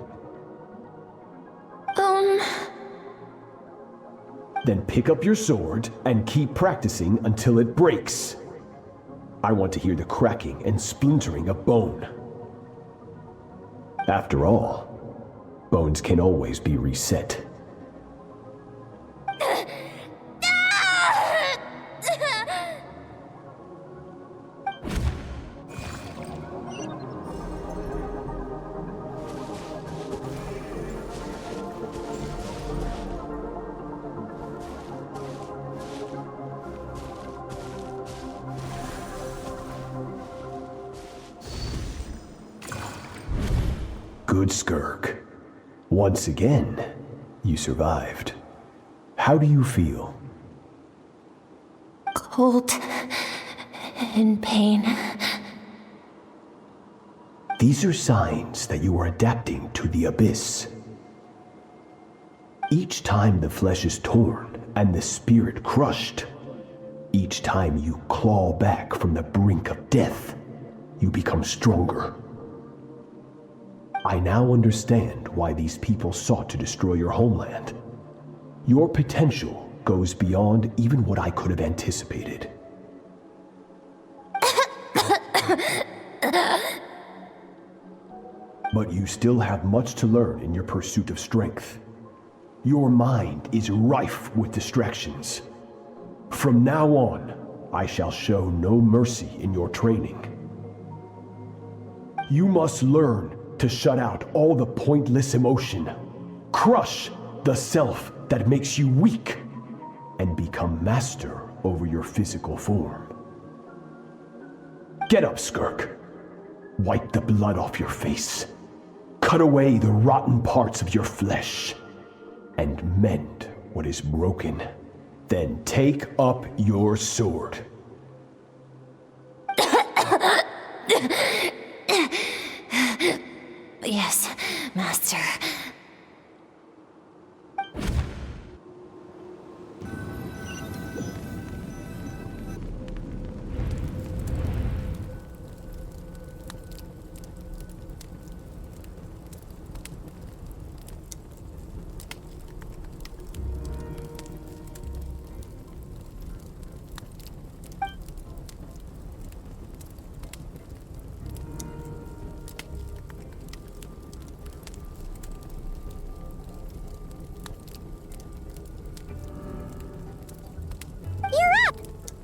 Then pick up your sword and keep practicing until it breaks. I want to hear the cracking and splintering of bone. After all, bones can always be reset. Good, Skirk. Once again, you survived. How do you feel? Cold and pain. These are signs that you are adapting to the abyss. Each time the flesh is torn and the spirit crushed, each time you claw back from the brink of death, you become stronger. I now understand why these people sought to destroy your homeland. Your potential goes beyond even what I could have anticipated. But you still have much to learn in your pursuit of strength. Your mind is rife with distractions. From now on, I shall show no mercy in your training. You must learn to shut out all the pointless emotion, crush the self that makes you weak, and become master over your physical form. Get up, Skirk. Wipe the blood off your face. Cut away the rotten parts of your flesh, and mend what is broken. Then take up your sword. Yes, Master.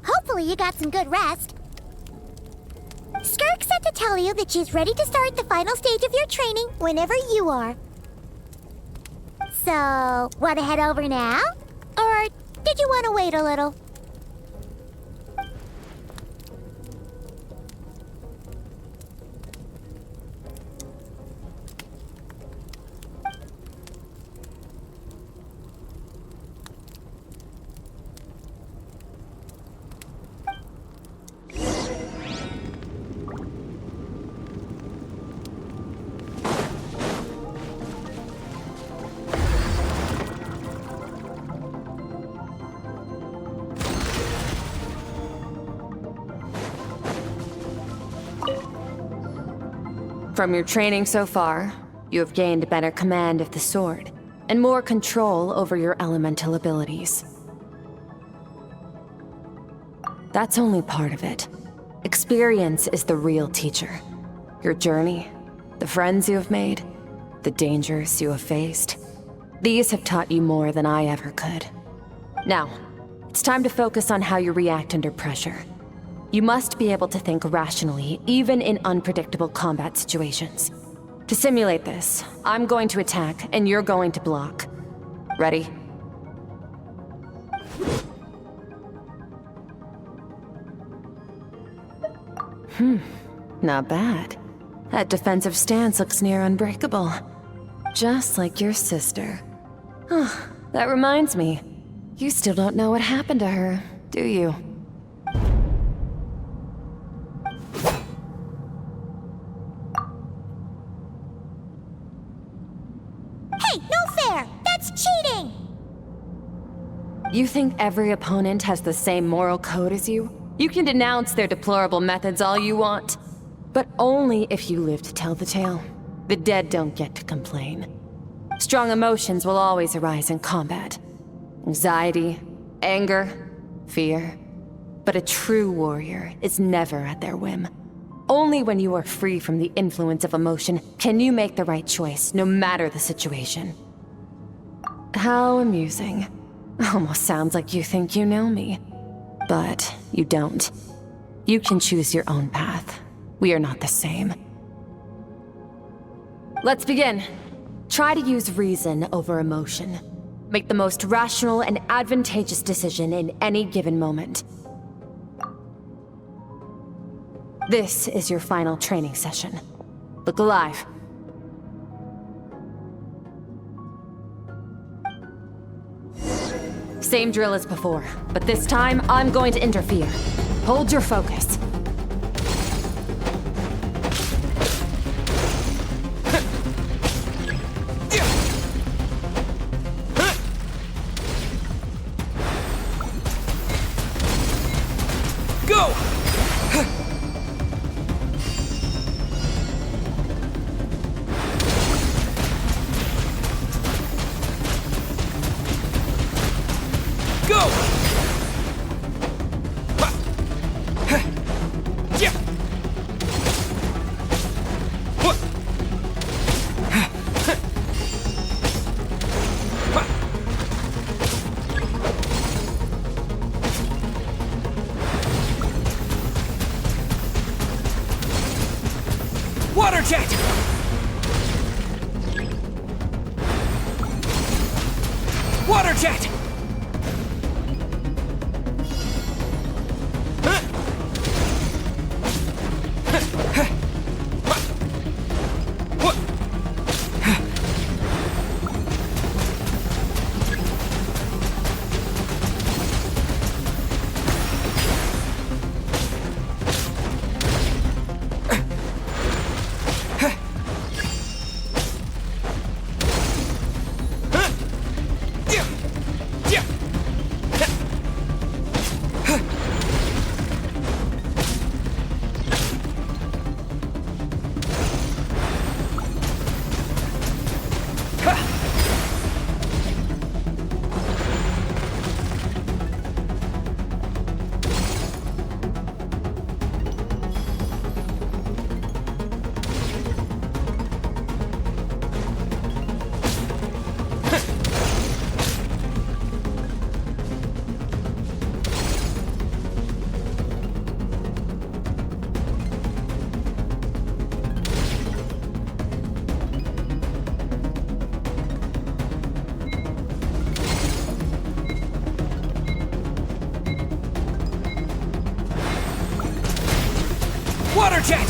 Hopefully you got some good rest. Skirk said to tell you that she's ready to start the final stage of your training whenever you are. So, want to head over now? Or did you want to wait a little? From your training so far, you have gained better command of the sword, and more control over your elemental abilities. That's only part of it. Experience is the real teacher. Your journey, the friends you have made, the dangers you have faced. These have taught you more than I ever could. Now, it's time to focus on how you react under pressure. You must be able to think rationally, even in unpredictable combat situations. To simulate this, I'm going to attack, and you're going to block. Ready? Not bad. That defensive stance looks near unbreakable. Just like your sister. Oh, that reminds me. You still don't know what happened to her, do you? Hey, no fair! That's cheating! You think every opponent has the same moral code as you? You can denounce their deplorable methods all you want, but only if you live to tell the tale. The dead don't get to complain. Strong emotions will always arise in combat. Anxiety, anger, fear. But a true warrior is never at their whim. Only when you are free from the influence of emotion can you make the right choice, no matter the situation. How amusing. Almost sounds like you think you know me. But you don't. You can choose your own path. We are not the same. Let's begin. Try to use reason over emotion. Make the most rational and advantageous decision in any given moment. This is your final training session. Look alive. Same drill as before, but this time I'm going to interfere. Hold your focus. Go! Go! Water jet! Water jet! Water jet!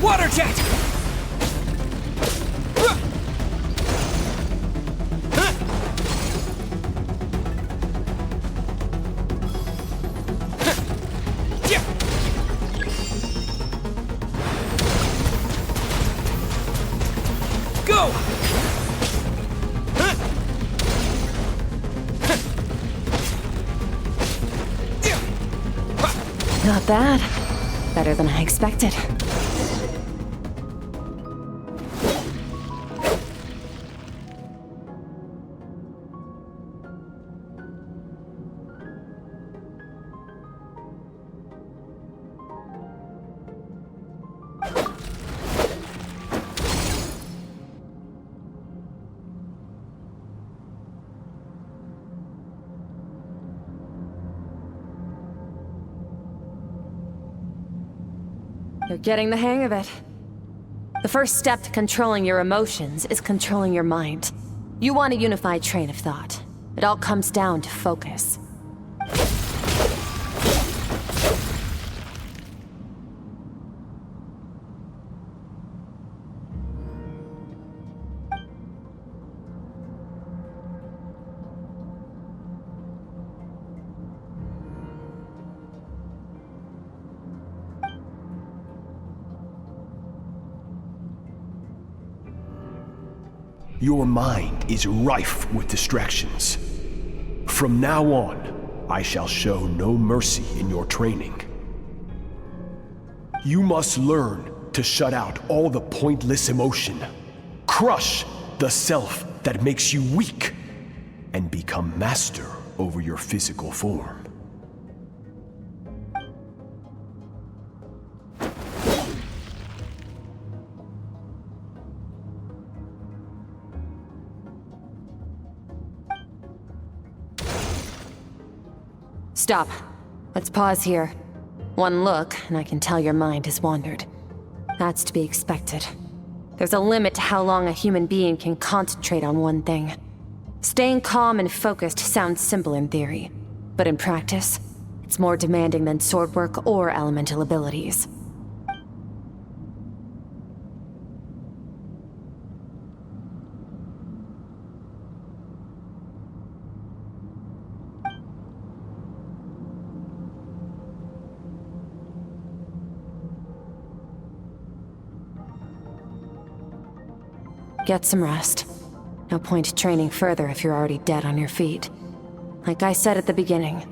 Water jet! Not bad. Better than I expected. You're getting the hang of it. The first step to controlling your emotions is controlling your mind. You want a unified train of thought. It all comes down to focus. Your mind is rife with distractions. From now on, I shall show no mercy in your training. You must learn to shut out all the pointless emotion, crush the self that makes you weak, and become master over your physical form. Stop. Let's pause here. One look, and I can tell your mind has wandered. That's to be expected. There's a limit to how long a human being can concentrate on one thing. Staying calm and focused sounds simple in theory, but in practice, it's more demanding than sword work or elemental abilities. Get some rest. No point training further if you're already dead on your feet. Like I said at the beginning,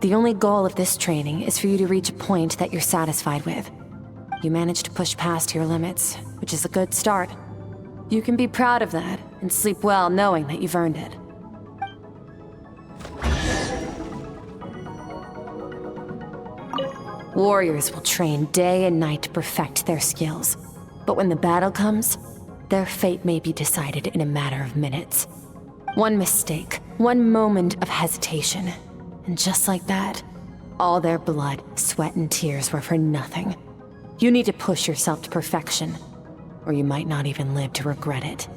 the only goal of this training is for you to reach a point that you're satisfied with. You managed to push past your limits, which is a good start. You can be proud of that and sleep well knowing that you've earned it. Warriors will train day and night to perfect their skills. But when the battle comes, their fate may be decided in a matter of minutes. One mistake, one moment of hesitation, and just like that, all their blood, sweat, and tears were for nothing. You need to push yourself to perfection, or you might not even live to regret it.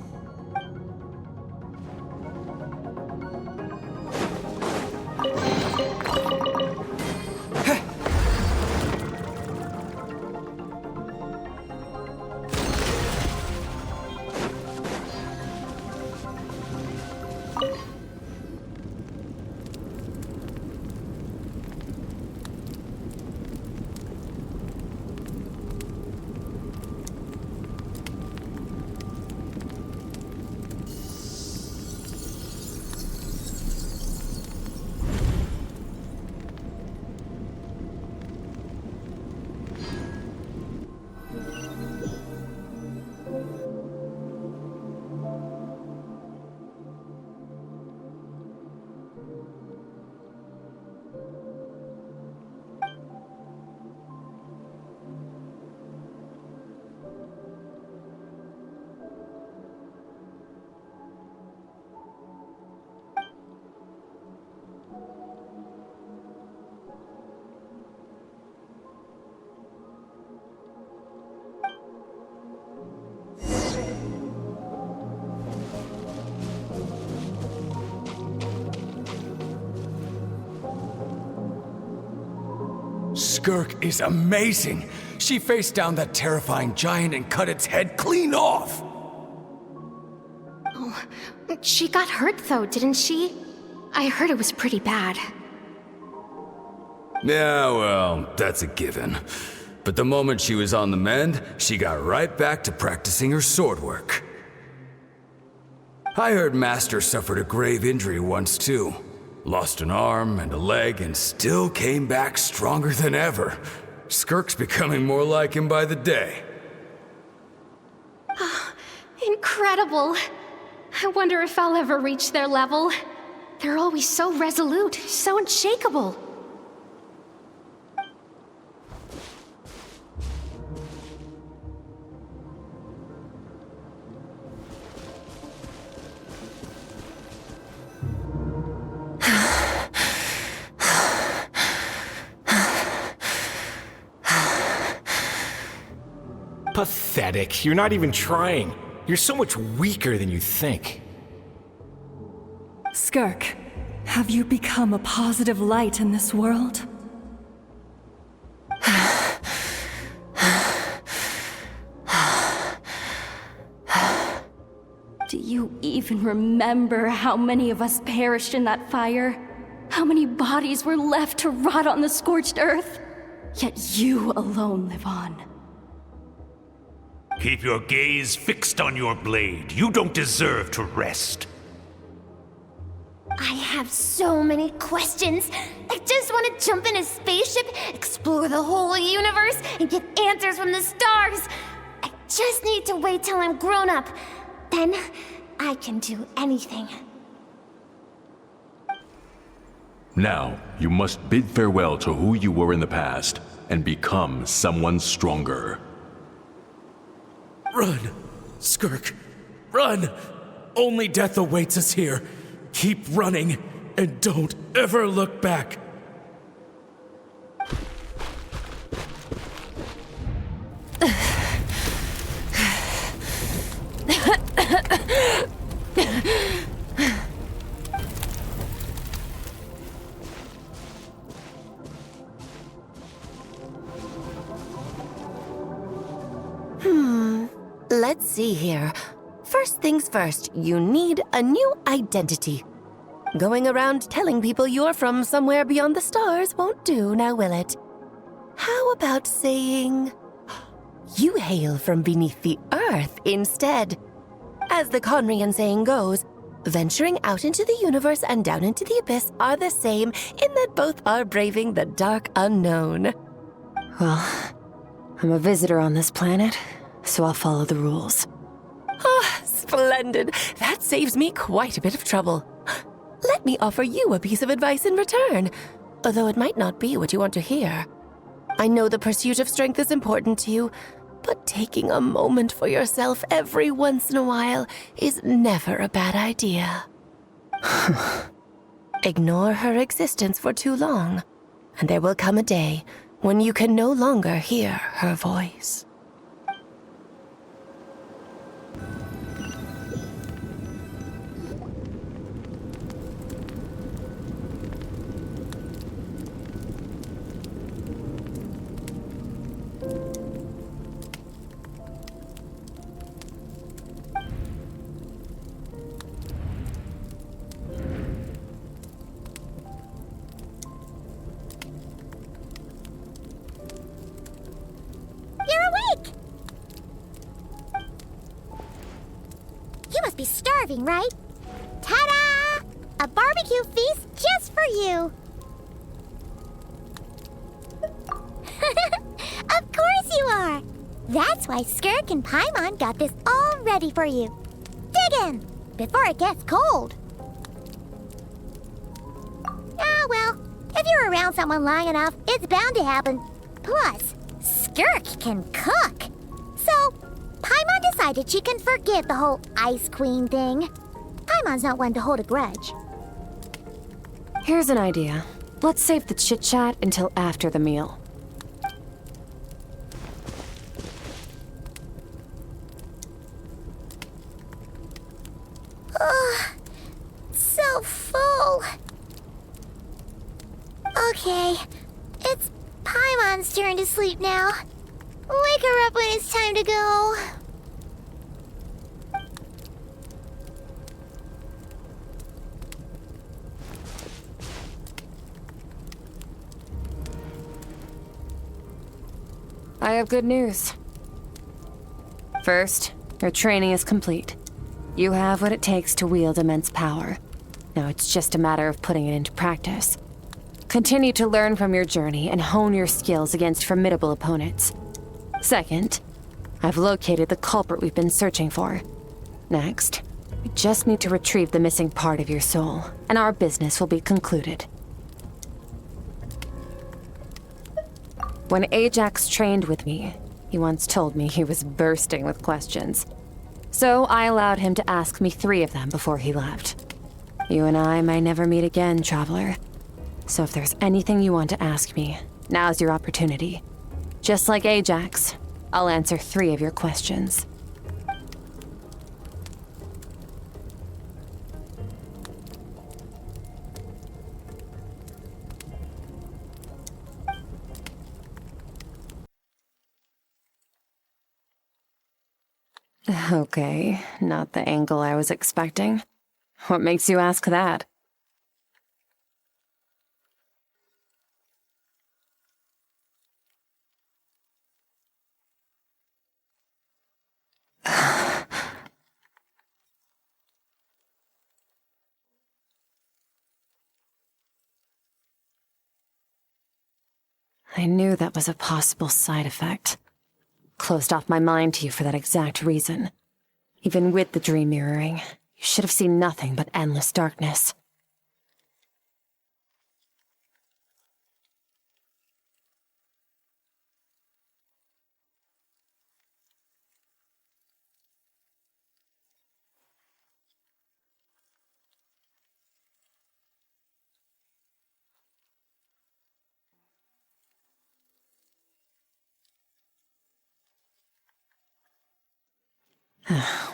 Skirk is amazing. She faced down that terrifying giant and cut its head clean off. Oh, she got hurt though, didn't she? I heard it was pretty bad. Yeah, well, that's a given. But the moment she was on the mend, she got right back to practicing her sword work. I heard Master suffered a grave injury once too. Lost an arm and a leg and still came back stronger than ever. Skirk's becoming more like him by the day. Incredible. I wonder if I'll ever reach their level. They're always so resolute, so unshakable. Pathetic. You're not even trying. You're so much weaker than you think. Skirk, have you become a positive light in this world? Do you even remember how many of us perished in that fire? How many bodies were left to rot on the scorched earth? Yet you alone live on. Keep your gaze fixed on your blade. You don't deserve to rest. I have so many questions. I just want to jump in a spaceship, explore the whole universe, and get answers from the stars. I just need to wait till I'm grown up. Then I can do anything. Now, you must bid farewell to who you were in the past and become someone stronger. Run, Skirk, run! Only death awaits us here. Keep running, and don't ever look back. Let's see here. First things first, you need a new identity. Going around telling people you're from somewhere beyond the stars won't do, now will it? How about saying you hail from beneath the earth instead? As the Conrian saying goes, venturing out into the universe and down into the abyss are the same in that both are braving the dark unknown. Well, I'm a visitor on this planet, so I'll follow the rules. Ah, splendid. That saves me quite a bit of trouble. Let me offer you a piece of advice in return, although it might not be what you want to hear. I know the pursuit of strength is important to you, but taking a moment for yourself every once in a while is never a bad idea. Ignore her existence for too long, and there will come a day when you can no longer hear her voice. You must be starving, right? Ta-da! A barbecue feast just for you! Of course you are! That's why Skirk and Paimon got this all ready for you. Dig in, before it gets cold. Ah, well, if you're around someone long enough, it's bound to happen. Plus, Skirk can cook. So, Paimon decided she can forget the whole Ice Queen thing. Paimon's not one to hold a grudge. Here's an idea. Let's save the chit-chat until after the meal. Ugh, so full. Okay, it's Paimon's turn to sleep now. Wake her up when it's time to go. I have good news. First, your training is complete. You have what it takes to wield immense power. Now it's just a matter of putting it into practice. Continue to learn from your journey and hone your skills against formidable opponents. Second, I've located the culprit we've been searching for. Next, we just need to retrieve the missing part of your soul, and our business will be concluded. When Ajax trained with me, he once told me he was bursting with questions. So I allowed him to ask me 3 of them before he left. You and I may never meet again, Traveler. So if there's anything you want to ask me, now's your opportunity. Just like Ajax, I'll answer 3 of your questions. Okay, not the angle I was expecting. What makes you ask that? I knew that was a possible side effect. Closed off my mind to you for that exact reason. Even with the dream mirroring, you should have seen nothing but endless darkness.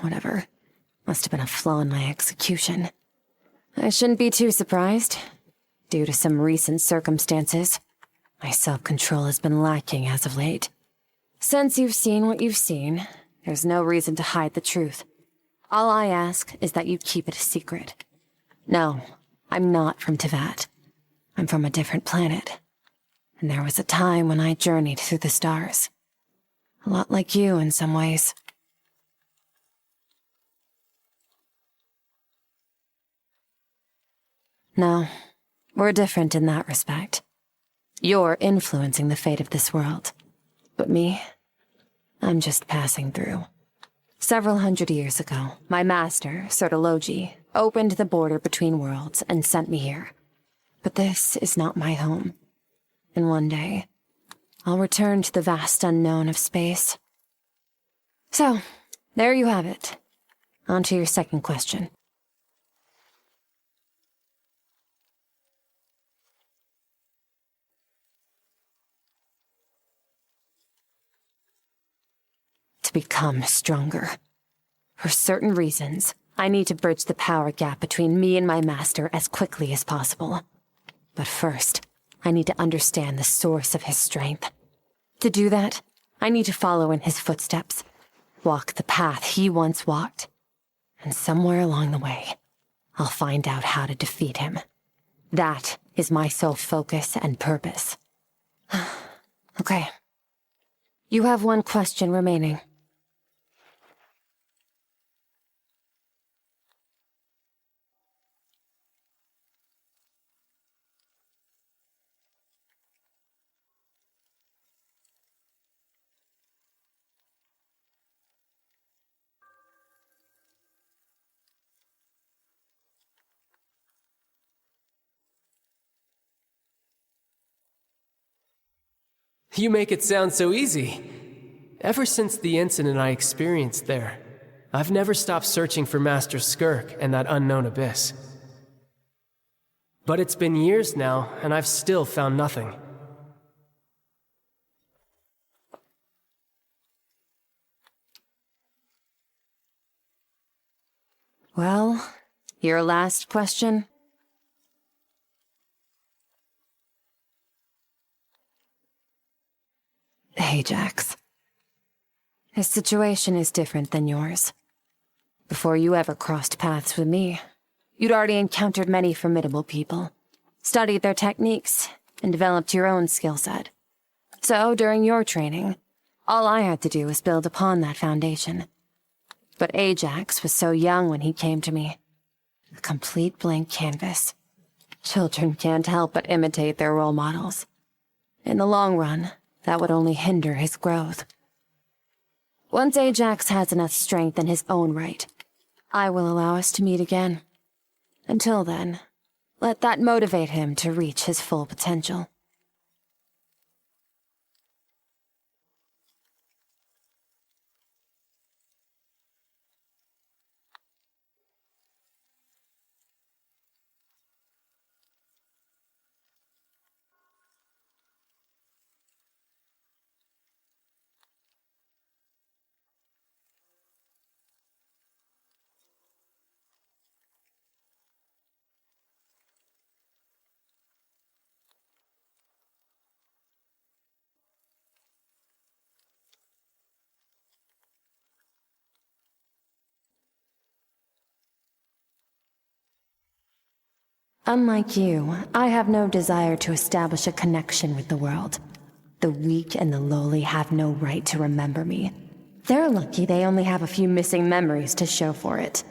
Whatever. Must have been a flaw in my execution. I shouldn't be too surprised. Due to some recent circumstances, my self-control has been lacking as of late. Since you've seen what you've seen, there's no reason to hide the truth. All I ask is that you keep it a secret. No, I'm not from Teyvat. I'm from a different planet. And there was a time when I journeyed through the stars. A lot like you in some ways. No, we're different in that respect. You're influencing the fate of this world. But me, I'm just passing through. Several hundred years ago, my master, Sertologi, opened the border between worlds and sent me here. But this is not my home. And one day, I'll return to the vast unknown of space. So, there you have it. On to your second question. To become stronger. For certain reasons, I need to bridge the power gap between me and my master as quickly as possible. But first, I need to understand the source of his strength. To do that, I need to follow in his footsteps, walk the path he once walked, and somewhere along the way, I'll find out how to defeat him. That is my sole focus and purpose. Okay. You have one question remaining. You make it sound so easy. Ever since the incident I experienced there, I've never stopped searching for Master Skirk and that unknown abyss. But it's been years now, and I've still found nothing. Well, your last question? Ajax. His situation is different than yours. Before you ever crossed paths with me, you'd already encountered many formidable people, studied their techniques, and developed your own skill set. So, during your training, all I had to do was build upon that foundation. But Ajax was so young when he came to me. A complete blank canvas. Children can't help but imitate their role models. In the long run, that would only hinder his growth. Once Ajax has enough strength in his own right, I will allow us to meet again. Until then, let that motivate him to reach his full potential. Unlike you, I have no desire to establish a connection with the world. The weak and the lowly have no right to remember me. They're lucky they only have a few missing memories to show for it.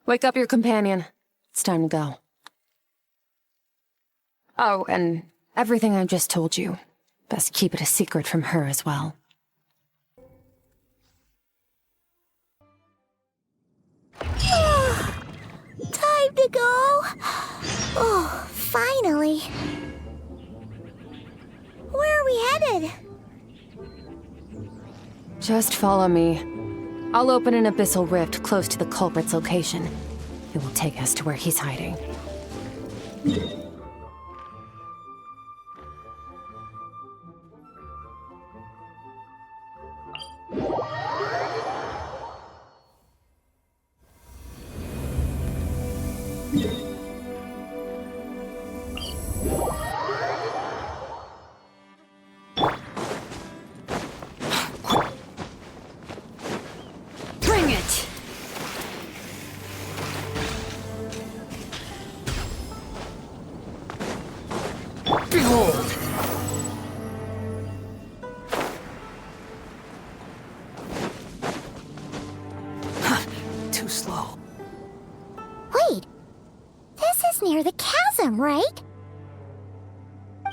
Wake up your companion. It's time to go. Oh, and everything I just told you, best keep it a secret from her as well. Time to go. Oh, finally. Where are we headed? Just follow me. I'll open an abyssal rift close to the culprit's location. It will take us to where he's hiding. Too slow. Wait. This is near the chasm, right?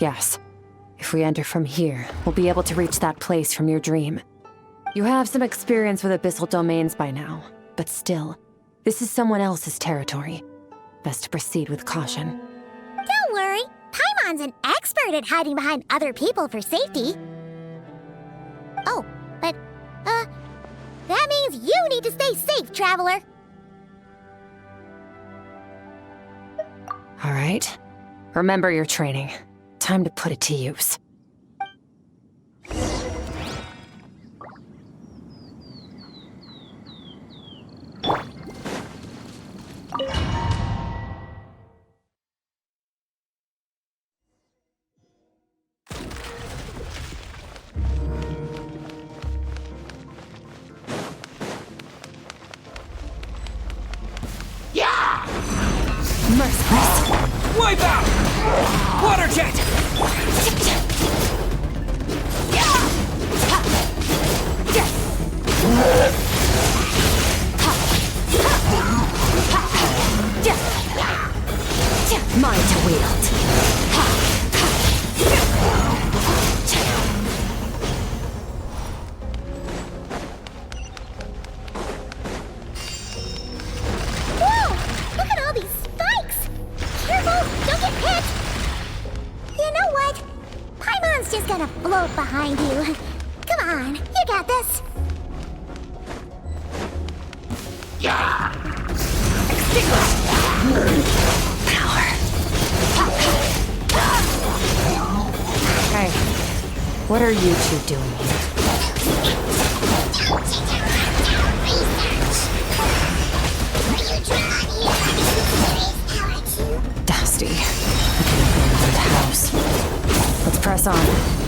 Yes. If we enter from here, we'll be able to reach that place from your dream. You have some experience with abyssal domains by now, but still, this is someone else's territory. Best to proceed with caution. Don't worry. Paimon's an expert at hiding behind other people for safety. Oh, but, that means you need to stay safe, traveler. All right. Remember your training. Time to put it to use. Merciless. Wipe out! Water jet! Mine to wield. Just gonna float behind you. Come on, you got this. Yeah! Power. Hey, what are you two doing here? Dusty. The house. on.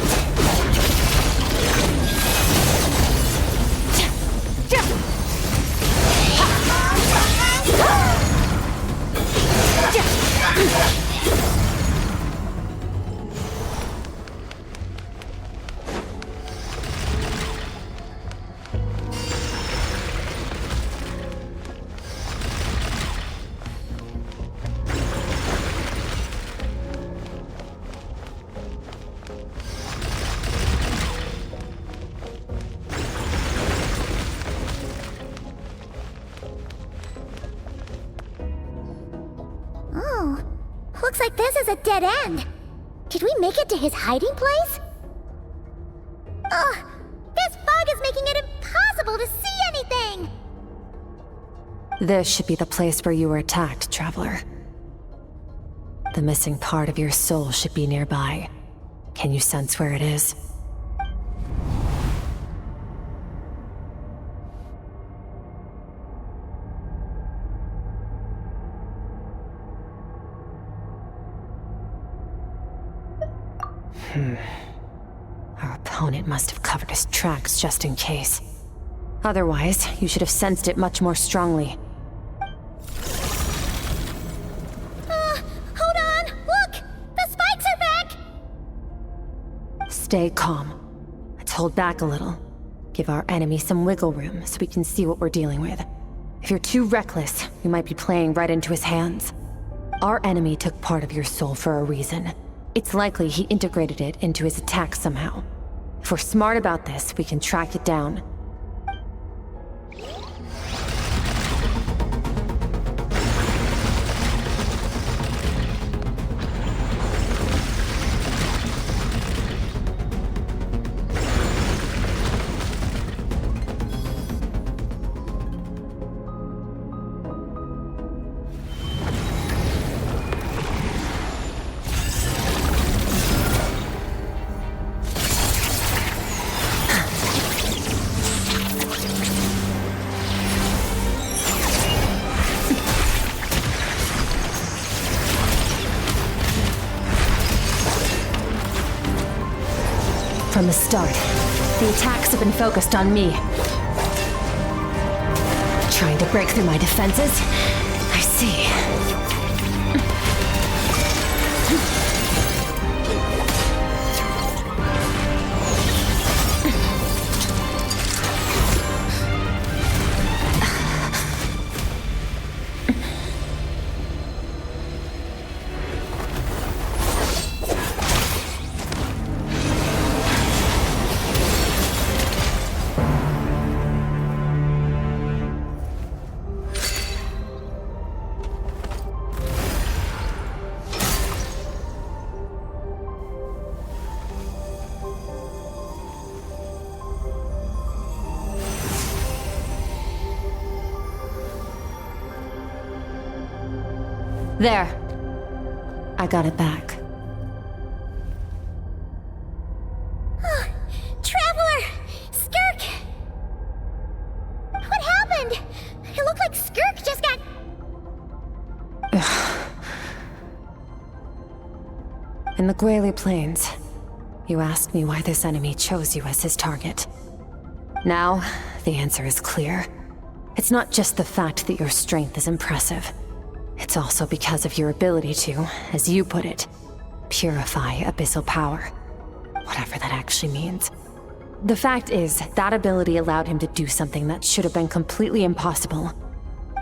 Oh, looks like this is a dead end. Did we make it to his hiding place? Ugh, this fog is making it impossible to see anything! This should be the place where you were attacked, Traveler. The missing part of your soul should be nearby. Can you sense where it is? Our opponent must have covered his tracks just in case. Otherwise, you should have sensed it much more strongly. Hold on! Look! The spikes are back! Stay calm. Let's hold back a little. Give our enemy some wiggle room so we can see what we're dealing with. If you're too reckless, you might be playing right into his hands. Our enemy took part of your soul for a reason. It's likely he integrated it into his attack somehow. If we're smart about this, we can track it down. From the start, the attacks have been focused on me. Trying to break through my defenses? I see. There. I got it back. Traveler! Skirk! What happened? It looked like Skirk just got... In the Guili Plains, you asked me why this enemy chose you as his target. Now, the answer is clear. It's not just the fact that your strength is impressive. It's also because of your ability to, as you put it, purify abyssal power. Whatever that actually means. The fact is, that ability allowed him to do something that should have been completely impossible.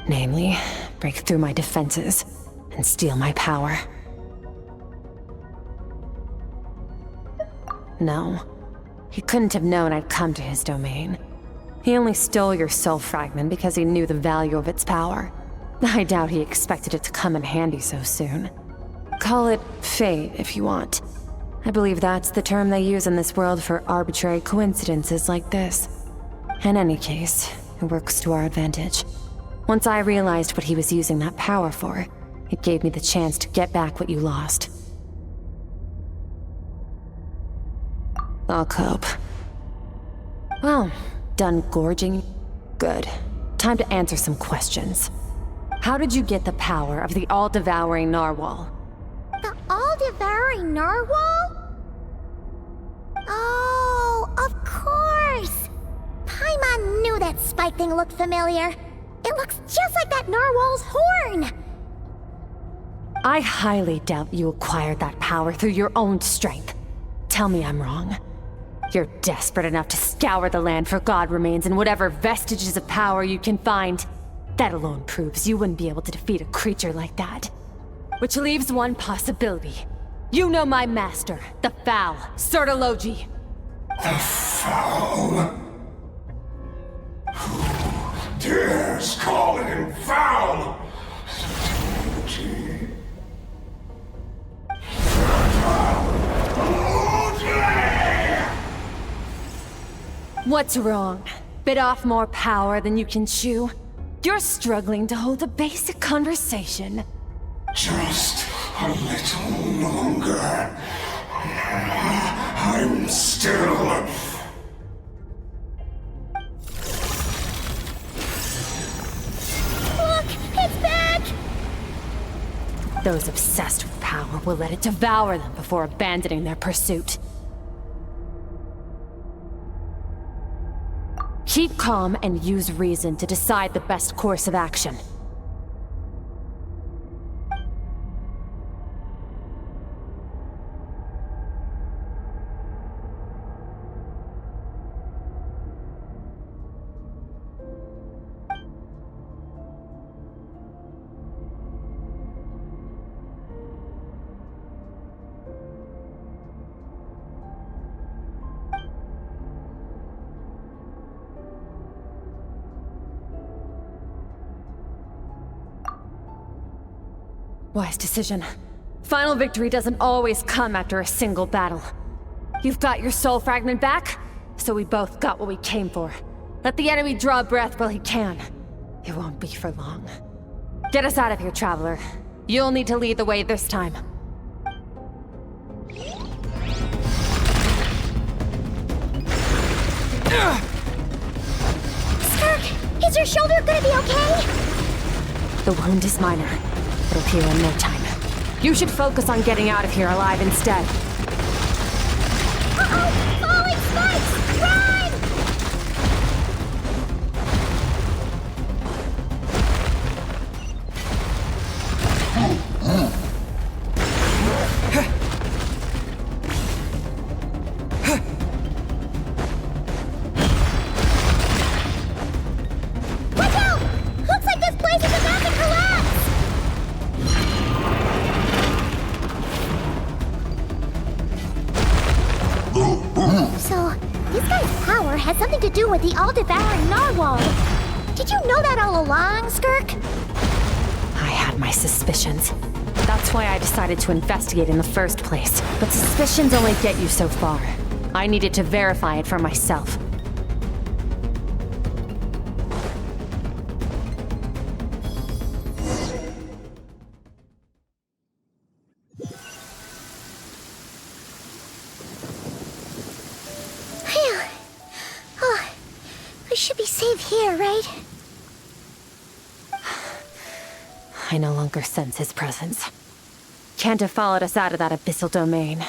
Namely, break through my defenses and steal my power. No, he couldn't have known I'd come to his domain. He only stole your soul fragment because he knew the value of its power. I doubt he expected it to come in handy so soon. Call it fate, if you want. I believe that's the term they use in this world for arbitrary coincidences like this. In any case, it works to our advantage. Once I realized what he was using that power for, it gave me the chance to get back what you lost. I'll cope. Well, done gorging? Good. Time to answer some questions. How did you get the power of the all-devouring narwhal? The all-devouring narwhal? that spike thing look familiar? It looks just like that narwhal's horn! I highly doubt you acquired that power through your own strength. Tell me I'm wrong. You're desperate enough to scour the land for god remains and whatever vestiges of power you can find. That alone proves you wouldn't be able to defeat a creature like that. Which leaves one possibility. You know my master, the Foul, Sertologi. The Foul? Who dares call him foul? What's wrong? Bit off more power than you can chew? You're struggling to hold a basic conversation. Just a little longer. I'm still... Look! It's back! Those obsessed with power will let it devour them before abandoning their pursuit. Keep calm and use reason to decide the best course of action. Wise decision. Final victory doesn't always come after a single battle. You've got your soul fragment back, so we both got what we came for. Let the enemy draw breath while he can. It won't be for long. Get us out of here, Traveler. You'll need to lead the way this time. Skirk, is your shoulder gonna be okay? The wound is minor. It'll heal in no time. You should focus on getting out of here alive instead. Uh-oh! Falling spikes! Run! Watch out! Looks like this place is about to collapse! So, this guy's power has something to do with the all-devouring narwhal. Did you know that all along, Skirk? I had my suspicions. That's why I decided to investigate in the first place. But suspicions only get you so far. I needed to verify it for myself. Phew. Oh, we should be safe here, right? I no longer sense his presence. Can't have followed us out of that abyssal domain.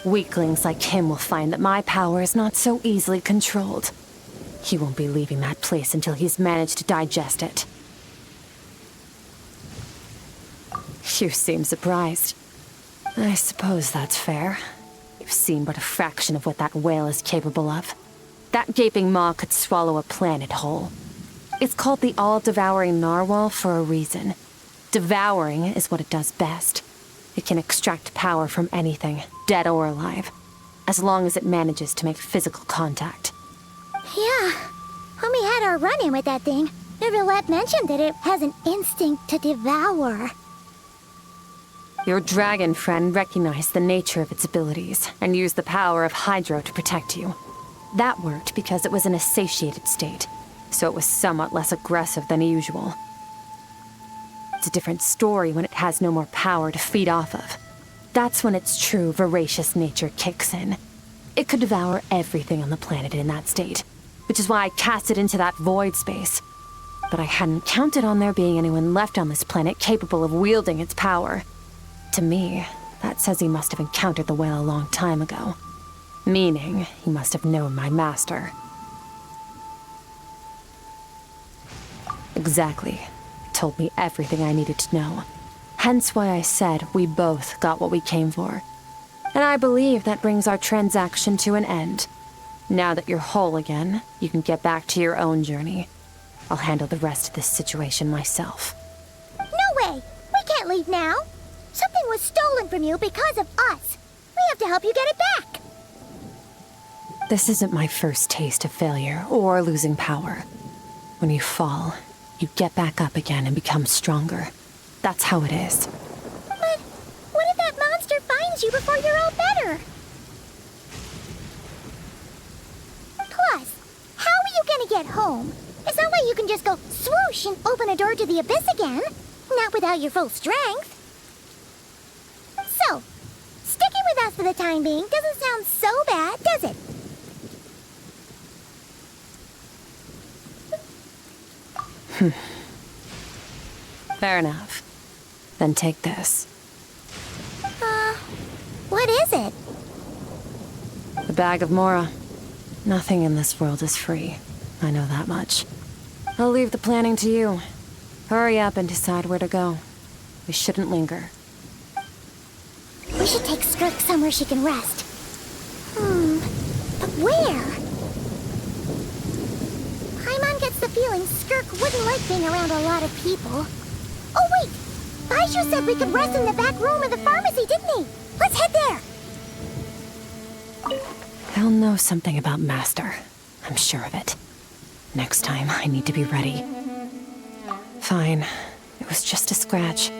Weaklings like him will find that my power is not so easily controlled. He won't be leaving that place until he's managed to digest it. You seem surprised. I suppose that's fair. You've seen but a fraction of what that whale is capable of. That gaping maw could swallow a planet whole. It's called the all-devouring narwhal for a reason. Devouring is what it does best. It can extract power from anything, dead or alive, as long as it manages to make physical contact. Yeah. When we had our run-in with that thing, Neverlet mentioned that it has an instinct to devour. Your dragon friend recognized the nature of its abilities and used the power of Hydro to protect you. That worked because it was in a satiated state, so it was somewhat less aggressive than usual. It's a different story when it has no more power to feed off of. That's when its true voracious nature kicks in. It could devour everything on the planet in that state, which is why I cast it into that void space. But I hadn't counted on there being anyone left on this planet capable of wielding its power. To me, that says he must have encountered the whale a long time ago. Meaning, he must have known my master. Exactly. Told me everything I needed to know. Hence why I said we both got what we came for. And I believe that brings our transaction to an end. Now that you're whole again, you can get back to your own journey. I'll handle the rest of this situation myself. No way! We can't leave now! Something was stolen from you because of us! We have to help you get it back! This isn't my first taste of failure or losing power. When you fall, you get back up again and become stronger. That's how it is. But what if that monster finds you before you're all better? Plus, how are you gonna get home? It's not like you can just go swoosh and open a door to the abyss again. Not without your full strength. So, sticking with us for the time being doesn't sound so bad, does it? Fair enough. Then take this. What is it? The bag of Mora. Nothing in this world is free. I know that much. I'll leave the planning to you. Hurry up and decide where to go. We shouldn't linger. We should take Skirk somewhere she can rest. But where? Paimon gets the feeling Skirk wouldn't like being around a lot of people. Oh wait! Baizhu said we could rest in the back room of the pharmacy, didn't he? Let's head there! They'll know something about Master. I'm sure of it. Next time, I need to be ready. Fine. It was just a scratch.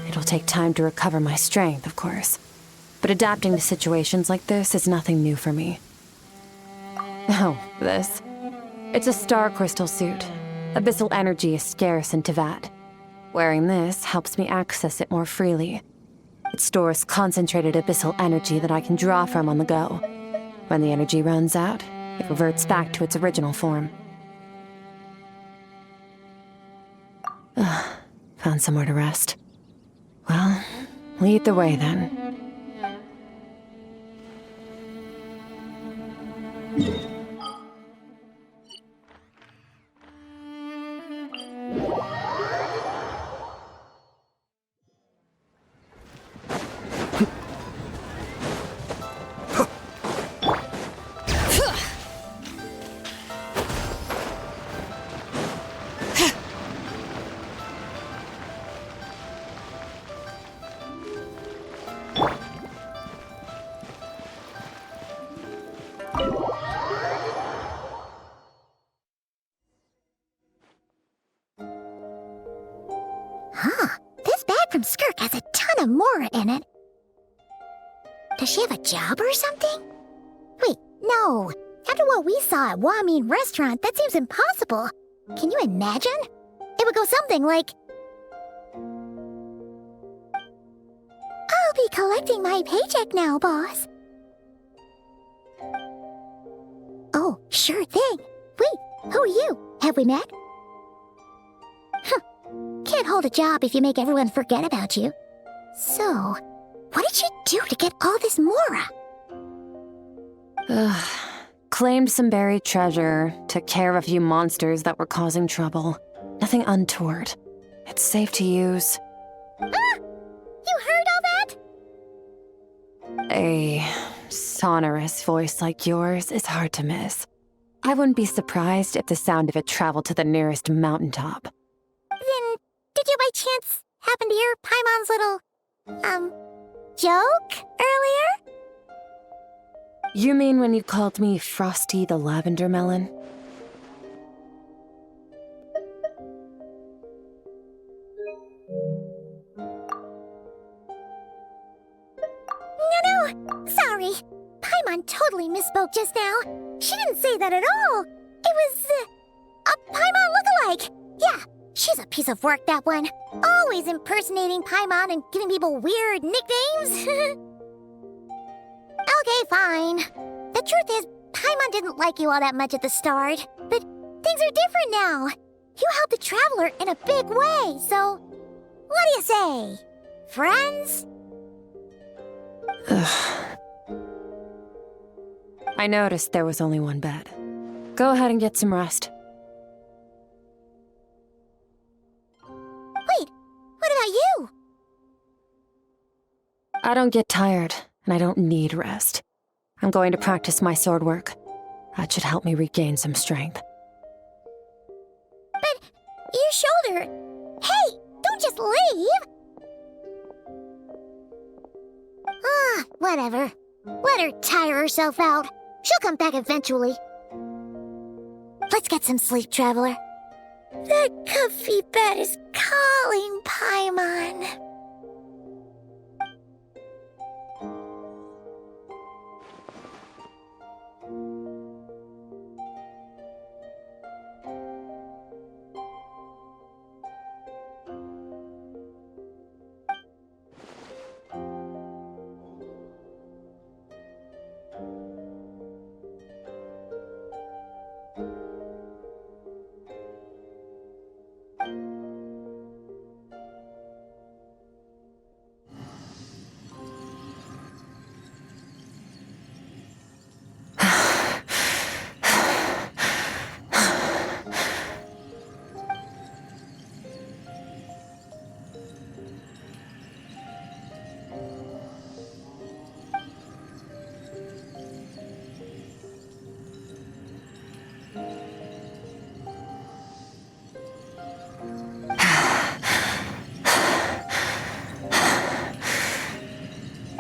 It'll take time to recover my strength, of course. But adapting to situations like this is nothing new for me. Oh, this. It's a star crystal suit. Abyssal energy is scarce in Tevat. Wearing this helps me access it more freely. It stores concentrated abyssal energy that I can draw from on the go. When the energy runs out, it reverts back to its original form. Found somewhere to rest. Well, lead the way then. This bag from Skirk has a ton of Mora in it. Does she have a job or something? Wait, no. After what we saw at Wamin Restaurant, that seems impossible. Can you imagine? It would go something like... I'll be collecting my paycheck now, boss. Oh, sure thing. Wait, who are you? Have we met? Can't hold a job if you make everyone forget about you. So, what did she do to get all this Mora? Claimed some buried treasure, took care of a few monsters that were causing trouble. Nothing untoward. It's safe to use. You heard all that? A sonorous voice like yours is hard to miss. I wouldn't be surprised if the sound of it traveled to the nearest mountaintop. Then, did you by chance happen to hear Paimon's little, joke earlier? You mean when you called me Frosty the Lavender Melon? No, sorry. Paimon totally misspoke just now. She didn't say that at all. It was, a Paimon lookalike. Yeah, she's a piece of work, that one. Always impersonating Paimon and giving people weird nicknames. Okay, fine. The truth is, Paimon didn't like you all that much at the start. But things are different now. You helped the Traveler in a big way, so... What do you say? Friends? I noticed there was only one bed. Go ahead and get some rest. What about you? I don't get tired, and I don't need rest. I'm going to practice my sword work. That should help me regain some strength. But your shoulder... Hey, don't just leave! Whatever. Let her tire herself out. She'll come back eventually. Let's get some sleep, Traveler. That comfy bed is calling, Paimon.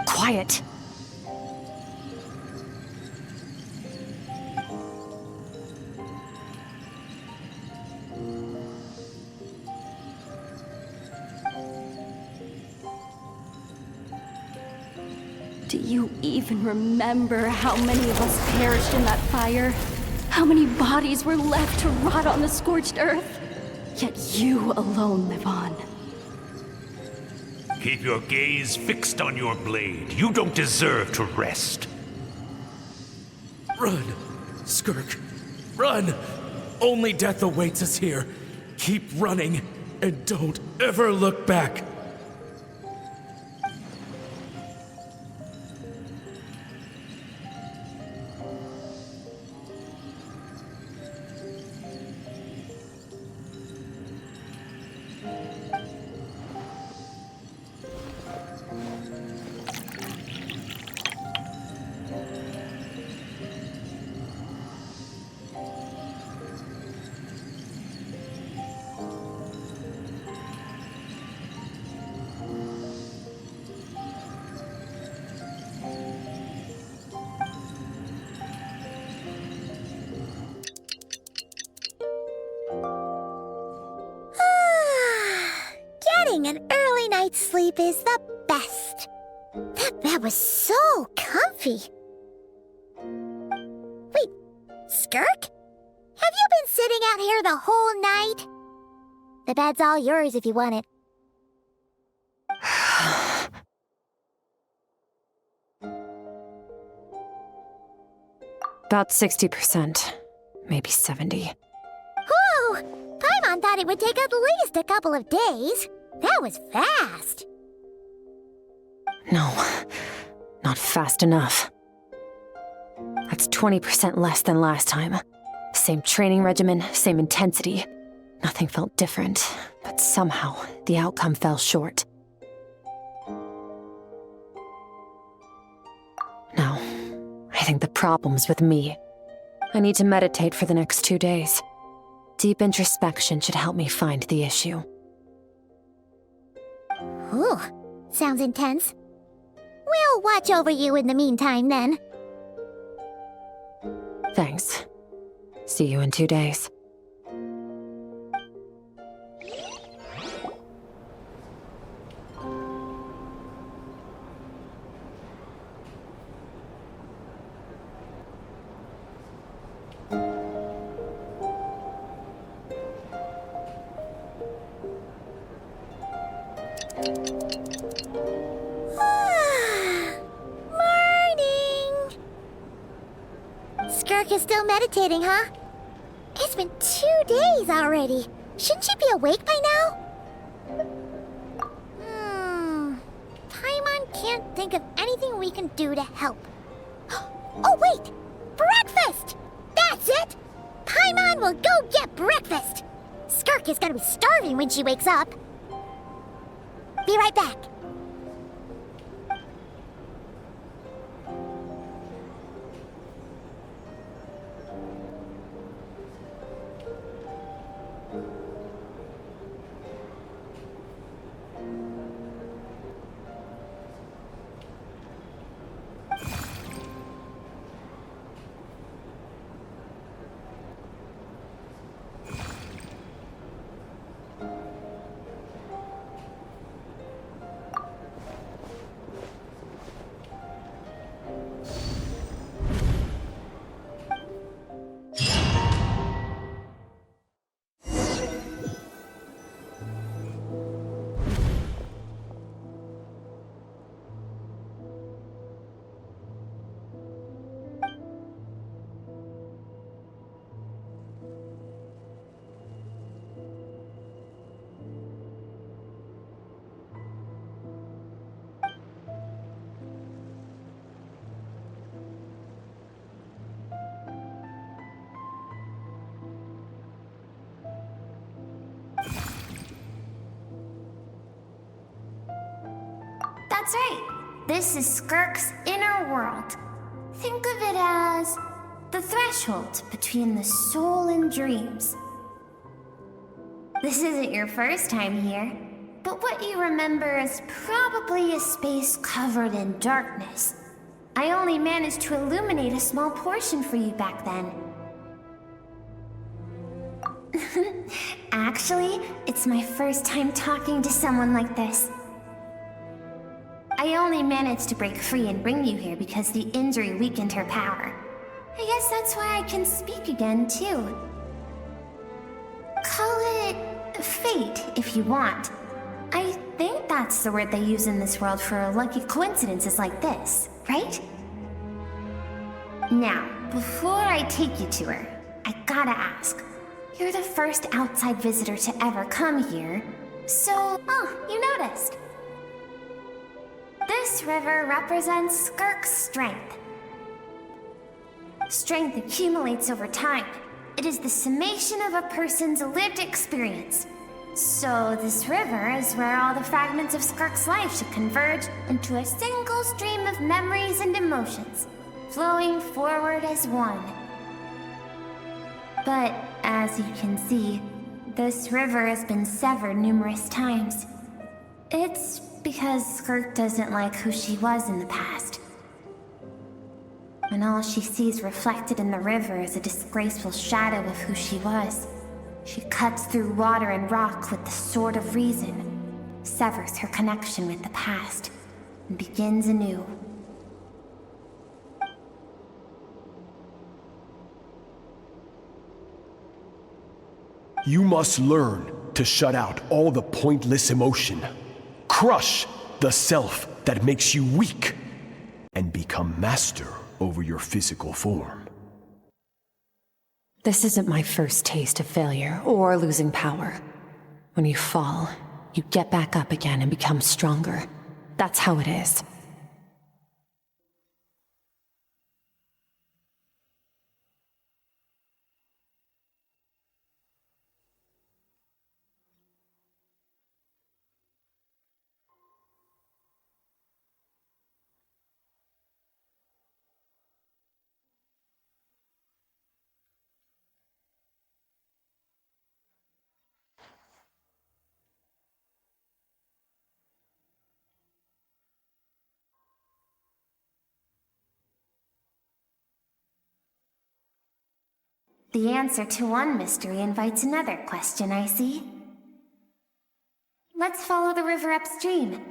Quiet. Do you even remember how many of us perished in that fire? How many bodies were left to rot on the scorched earth? Yet you alone live on. Keep your gaze fixed on your blade. You don't deserve to rest. Run, Skirk. Run! Only death awaits us here. Keep running, and don't ever look back. Getting an early night's sleep is the best. That bed was so comfy. Wait, Skirk? Have you been sitting out here the whole night? The bed's all yours if you want it. About 60%, maybe 70. Whew! Paimon thought it would take at least a couple of days. That was fast. No, not fast enough. That's 20% less than last time. Same training regimen, same intensity. Nothing felt different, but somehow the outcome fell short. No, I think the problem's with me. I need to meditate for the next 2 days. Deep introspection should help me find the issue. Ooh, sounds intense. We'll watch over you in the meantime, then. Thanks. See you in 2 days. Morning! Skirk is still meditating, huh? It's been 2 days already. Shouldn't she be awake by now? Paimon can't think of anything we can do to help. Oh, wait! Breakfast! That's it! Paimon will go get breakfast! Skirk is gonna be starving when she wakes up. Be right back. That's right. This is Skirk's inner world. Think of it as the threshold between the soul and dreams. This isn't your first time here, but what you remember is probably a space covered in darkness. I only managed to illuminate a small portion for you back then. Actually, it's my first time talking to someone like this. I only managed to break free and bring you here because the injury weakened her power. I guess that's why I can speak again, too. Call it fate, if you want. I think that's the word they use in this world for lucky coincidences like this, right? Now, before I take you to her, I gotta ask. You're the first outside visitor to ever come here, so... Oh, you noticed. This river represents Skirk's strength. Strength accumulates over time. It is the summation of a person's lived experience. So this river is where all the fragments of Skirk's life should converge into a single stream of memories and emotions, flowing forward as one. But as you can see, this river has been severed numerous times. It's because Skirk doesn't like who she was in the past. And all she sees reflected in the river is a disgraceful shadow of who she was. She cuts through water and rock with the sword of reason, severs her connection with the past, and begins anew. You must learn to shut out all the pointless emotion. Crush the self that makes you weak, and become master over your physical form. This isn't my first taste of failure or losing power. When you fall, you get back up again and become stronger. That's how it is. The answer to one mystery invites another question, I see. Let's follow the river upstream.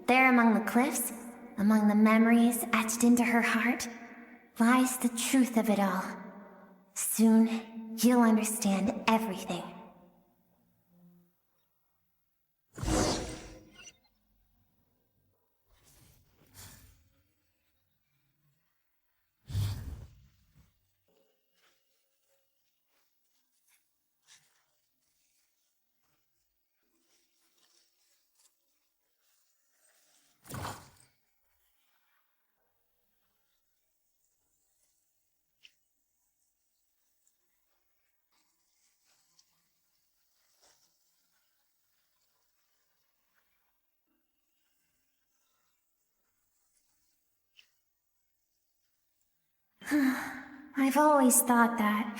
There among the cliffs, among the memories etched into her heart, lies the truth of it all. Soon, you'll understand everything. I've always thought that,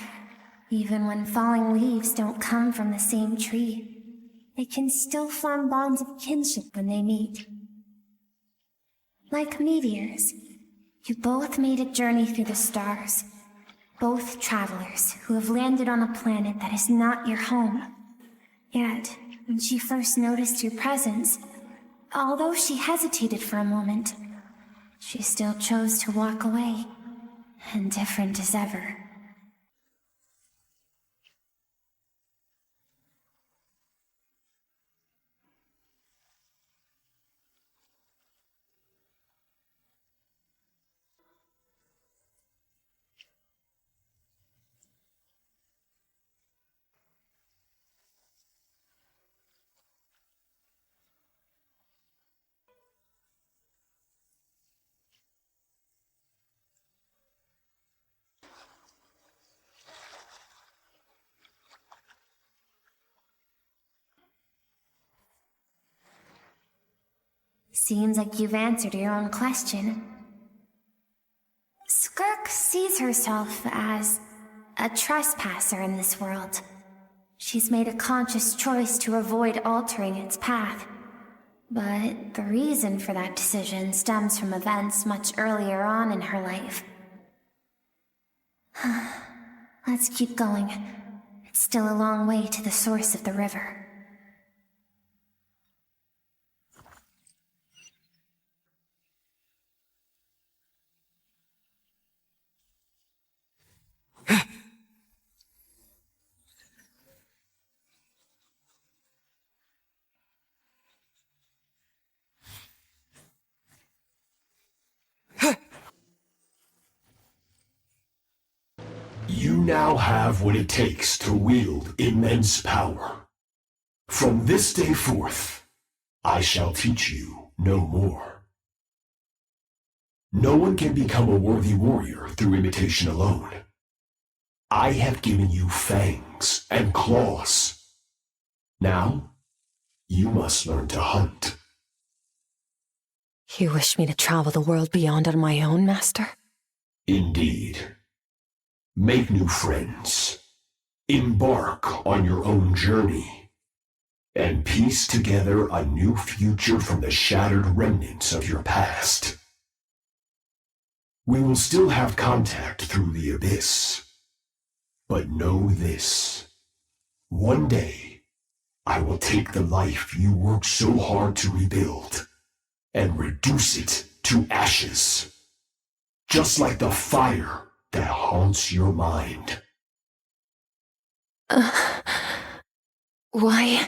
even when falling leaves don't come from the same tree, they can still form bonds of kinship when they meet. Like meteors, you both made a journey through the stars. Both travelers who have landed on a planet that is not your home. Yet, when she first noticed your presence, although she hesitated for a moment, she still chose to walk away, indifferent as ever. Seems like you've answered your own question. Skirk sees herself as a trespasser in this world. She's made a conscious choice to avoid altering its path. But the reason for that decision stems from events much earlier on in her life. Let's keep going. It's still a long way to the source of the river. You now have what it takes to wield immense power. From this day forth, I shall teach you no more. No one can become a worthy warrior through imitation alone. I have given you fangs and claws. Now, you must learn to hunt. You wish me to travel the world beyond on my own, Master? Indeed. Make new friends. Embark on your own journey. And piece together a new future from the shattered remnants of your past. We will still have contact through the abyss. But know this. One day, I will take the life you worked so hard to rebuild and reduce it to ashes. Just like the fire that haunts your mind. Why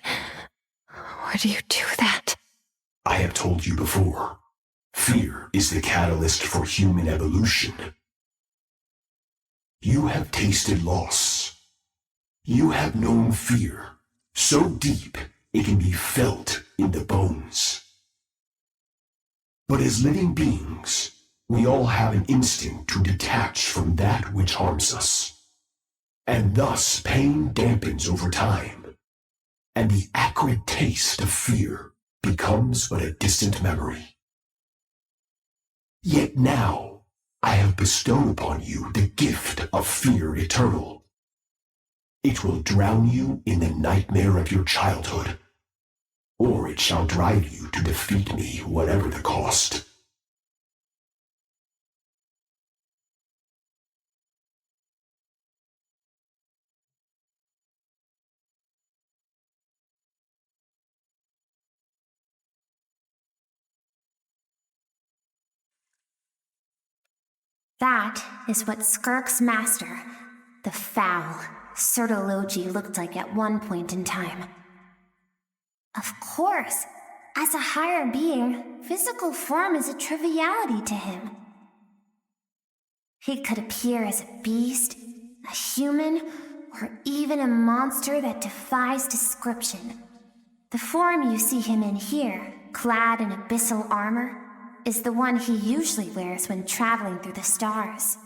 do you do that? I have told you before, fear is the catalyst for human evolution. You have tasted loss. You have known fear, so deep it can be felt in the bones. But as living beings, we all have an instinct to detach from that which harms us. And thus pain dampens over time, and the acrid taste of fear becomes but a distant memory. Yet now, I have bestowed upon you the gift of fear eternal. It will drown you in the nightmare of your childhood, or it shall drive you to defeat me whatever the cost. That is what Skirk's master, the foul Sertologi, looked like at one point in time. Of course, as a higher being, physical form is a triviality to him. He could appear as a beast, a human, or even a monster that defies description. The form you see him in here, clad in abyssal armor, is the one he usually wears when traveling through the stars.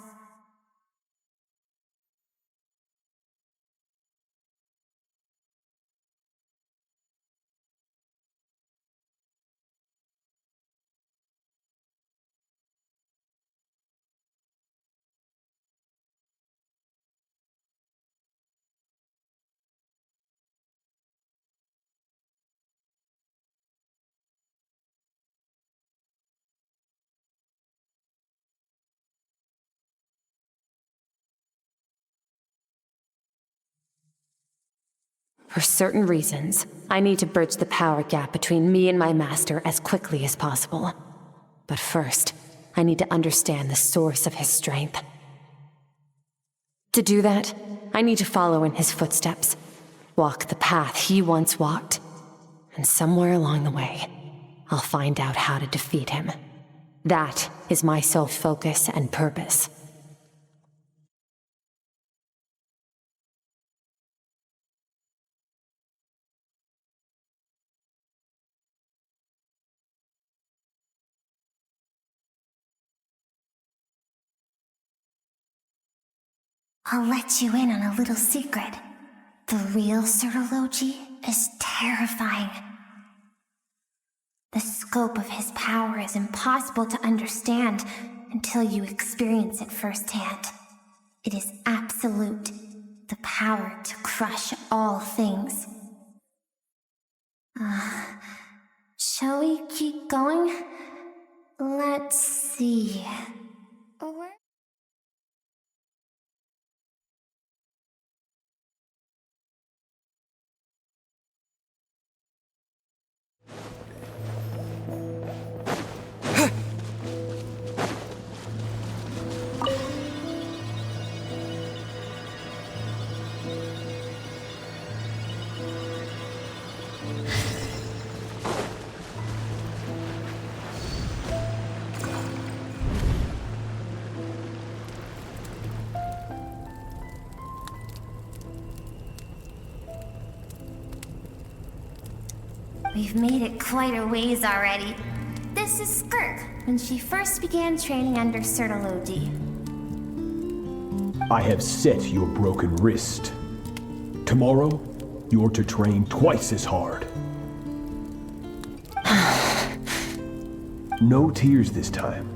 For certain reasons, I need to bridge the power gap between me and my master as quickly as possible. But first, I need to understand the source of his strength. To do that, I need to follow in his footsteps, walk the path he once walked, and somewhere along the way, I'll find out how to defeat him. That is my sole focus and purpose. I'll let you in on a little secret. The real Certology is terrifying. The scope of his power is impossible to understand until you experience it firsthand. It is absolute, the power to crush all things. Shall we keep going? Let's see. We've made it quite a ways already. This is Skirk, when she first began training under Certology. I have set your broken wrist. Tomorrow, you're to train twice as hard. No tears this time.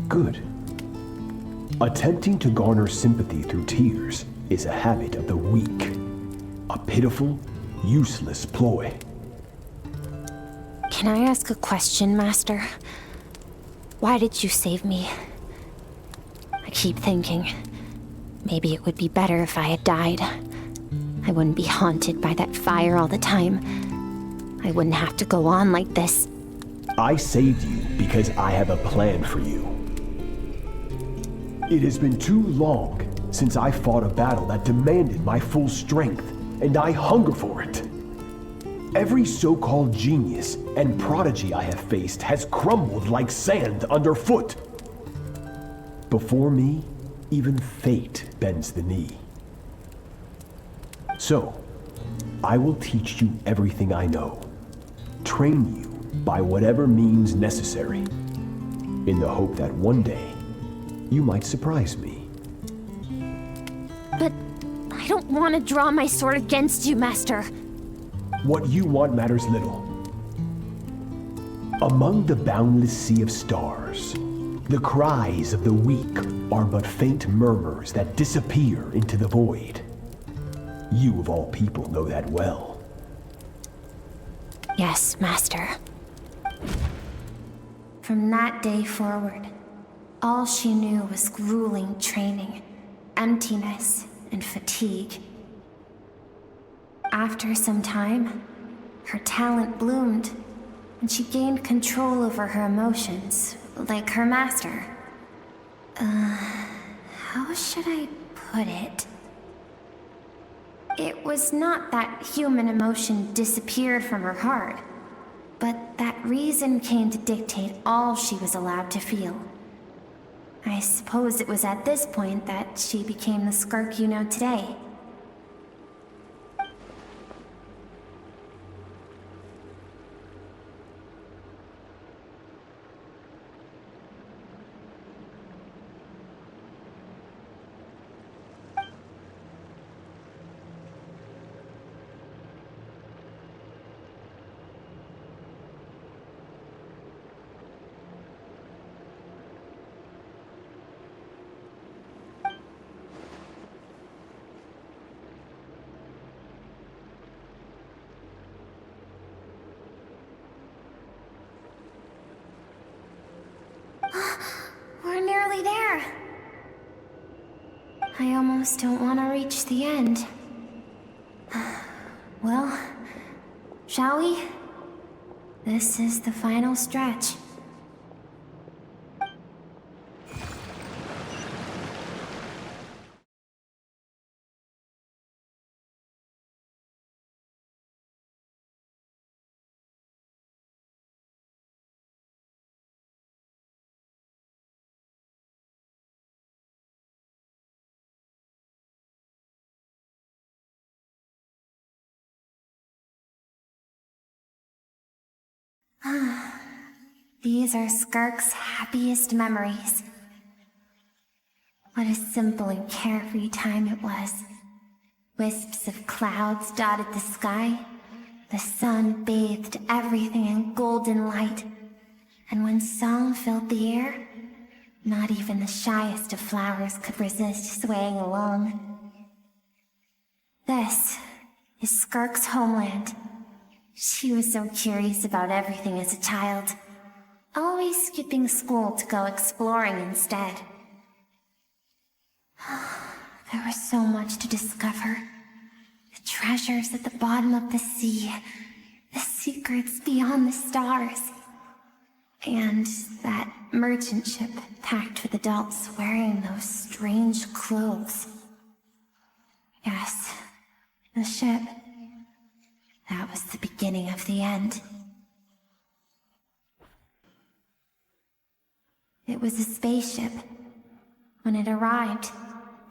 Good. Attempting to garner sympathy through tears is a habit of the weak. A pitiful, useless ploy. Can I ask a question, Master? Why did you save me? I keep thinking, maybe it would be better if I had died. I wouldn't be haunted by that fire all the time. I wouldn't have to go on like this. I saved you because I have a plan for you. It has been too long since I fought a battle that demanded my full strength, and I hunger for it. Every so-called genius and prodigy I have faced has crumbled like sand underfoot. Before me, even fate bends the knee. So, I will teach you everything I know. Train you by whatever means necessary, in the hope that one day, you might surprise me. But I don't want to draw my sword against you, Master. What you want matters little. Among the boundless sea of stars, the cries of the weak are but faint murmurs that disappear into the void. You of all people know that well. Yes, Master. From that day forward, all she knew was grueling training, emptiness, and fatigue. After some time, her talent bloomed, and she gained control over her emotions, like her master. How should I put it? It was not that human emotion disappeared from her heart, but that reason came to dictate all she was allowed to feel. I suppose it was at this point that she became the Skirk you know today. We're nearly there. I almost don't want to reach the end. Well, shall we? This is the final stretch. These are Skirk's happiest memories. What a simple and carefree time it was. Wisps of clouds dotted the sky. The sun bathed everything in golden light. And when song filled the air, not even the shyest of flowers could resist swaying along. This is Skirk's homeland. She was so curious about everything as a child, always skipping school to go exploring instead. There was so much to discover. The treasures at the bottom of the sea, the secrets beyond the stars, and that merchant ship packed with adults wearing those strange clothes. Yes, the ship. That was the beginning of the end. It was a spaceship. When it arrived,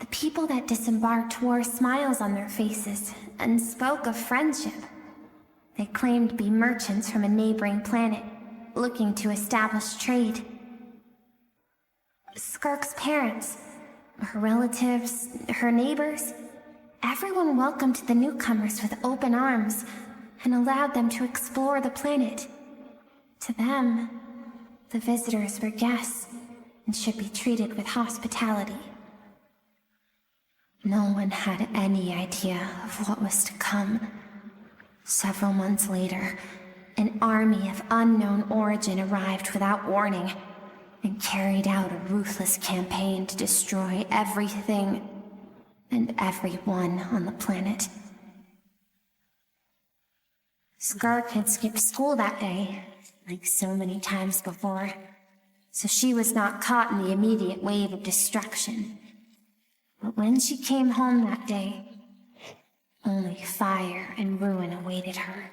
the people that disembarked wore smiles on their faces and spoke of friendship. They claimed to be merchants from a neighboring planet, looking to establish trade. Skirk's parents, her relatives, her neighbors, everyone welcomed the newcomers with open arms and allowed them to explore the planet. To them, the visitors were guests and should be treated with hospitality. No one had any idea of what was to come. Several months later, an army of unknown origin arrived without warning and carried out a ruthless campaign to destroy everything and everyone on the planet. Skirk had skipped school that day, like so many times before, so she was not caught in the immediate wave of destruction. But when she came home that day, only fire and ruin awaited her.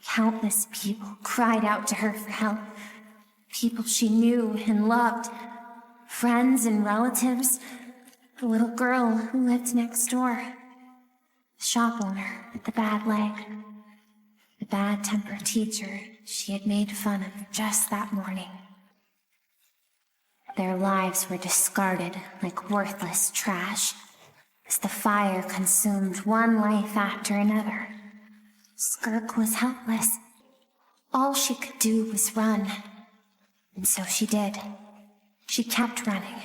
Countless people cried out to her for help. People she knew and loved, friends and relatives, the little girl who lived next door, the shop owner with the bad leg, the bad-tempered teacher she had made fun of just that morning. Their lives were discarded like worthless trash as the fire consumed one life after another. Skirk was helpless. All she could do was run. And so she did. She kept running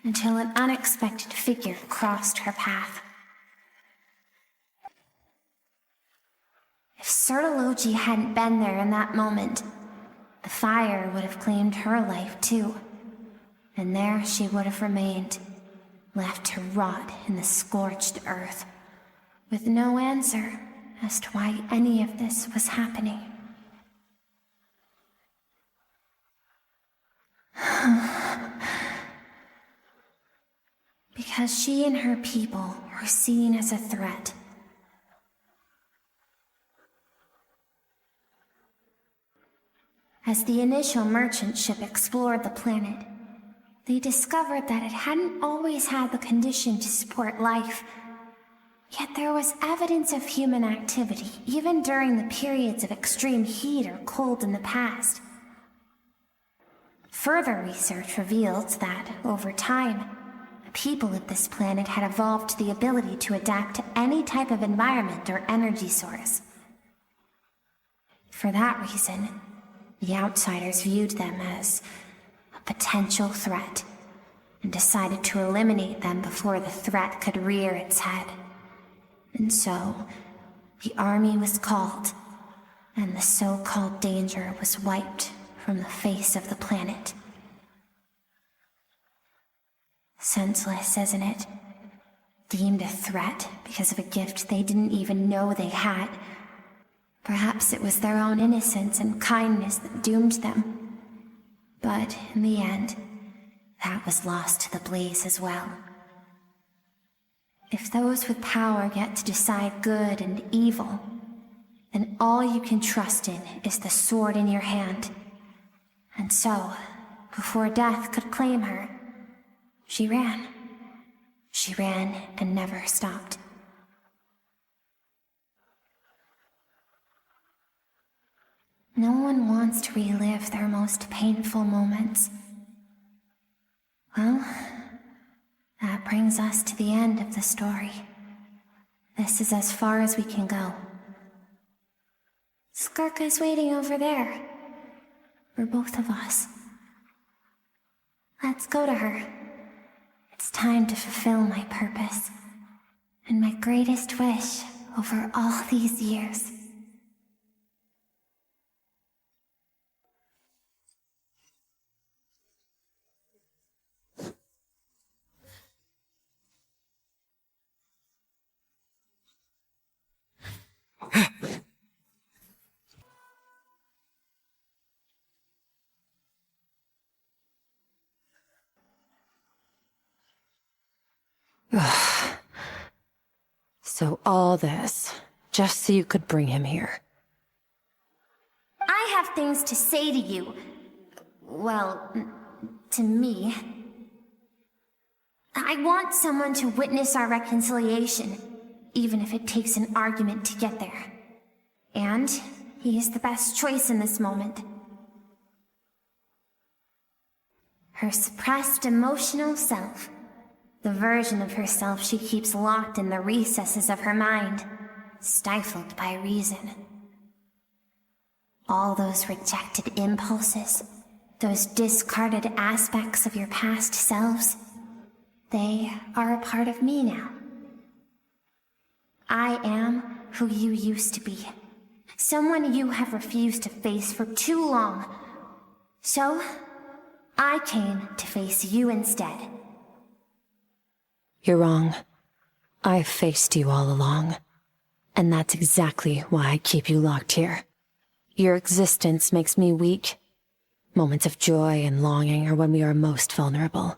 until an unexpected figure crossed her path. If Sertology hadn't been there in that moment, the fire would have claimed her life too. And there she would have remained, left to rot in the scorched earth, with no answer as to why any of this was happening. Because she and her people were seen as a threat. As the initial merchant ship explored the planet, they discovered that it hadn't always had the condition to support life. Yet there was evidence of human activity, even during the periods of extreme heat or cold in the past. Further research revealed that, over time, the people of this planet had evolved the ability to adapt to any type of environment or energy source. For that reason, the outsiders viewed them as a potential threat and decided to eliminate them before the threat could rear its head. And so, the army was called, and the so-called danger was wiped from the face of the planet. Senseless, isn't it? deemed a threat because of a gift they didn't even know they had. Perhaps it was their own innocence and kindness that doomed them. But in the end, that was lost to the blaze as well. If those with power get to decide good and evil, then all you can trust in is the sword in your hand. And so, before death could claim her, she ran. She ran and never stopped. No one wants to relive their most painful moments. Well, that brings us to the end of the story. This is as far as we can go. Skirk is waiting over there. For both of us. Let's go to her. It's time to fulfill my purpose. And my greatest wish over all these years. So all this, just so you could bring him here. I have things to say to you. Well, to me. I want someone to witness our reconciliation, even if it takes an argument to get there. And he is the best choice in this moment. Her suppressed emotional self. The version of herself she keeps locked in the recesses of her mind, stifled by reason. All those rejected impulses, those discarded aspects of your past selves, they are a part of me now. I am who you used to be, someone you have refused to face for too long. So, I came to face you instead. You're wrong. I've faced you all along. And that's exactly why I keep you locked here. Your existence makes me weak. Moments of joy and longing are when we are most vulnerable.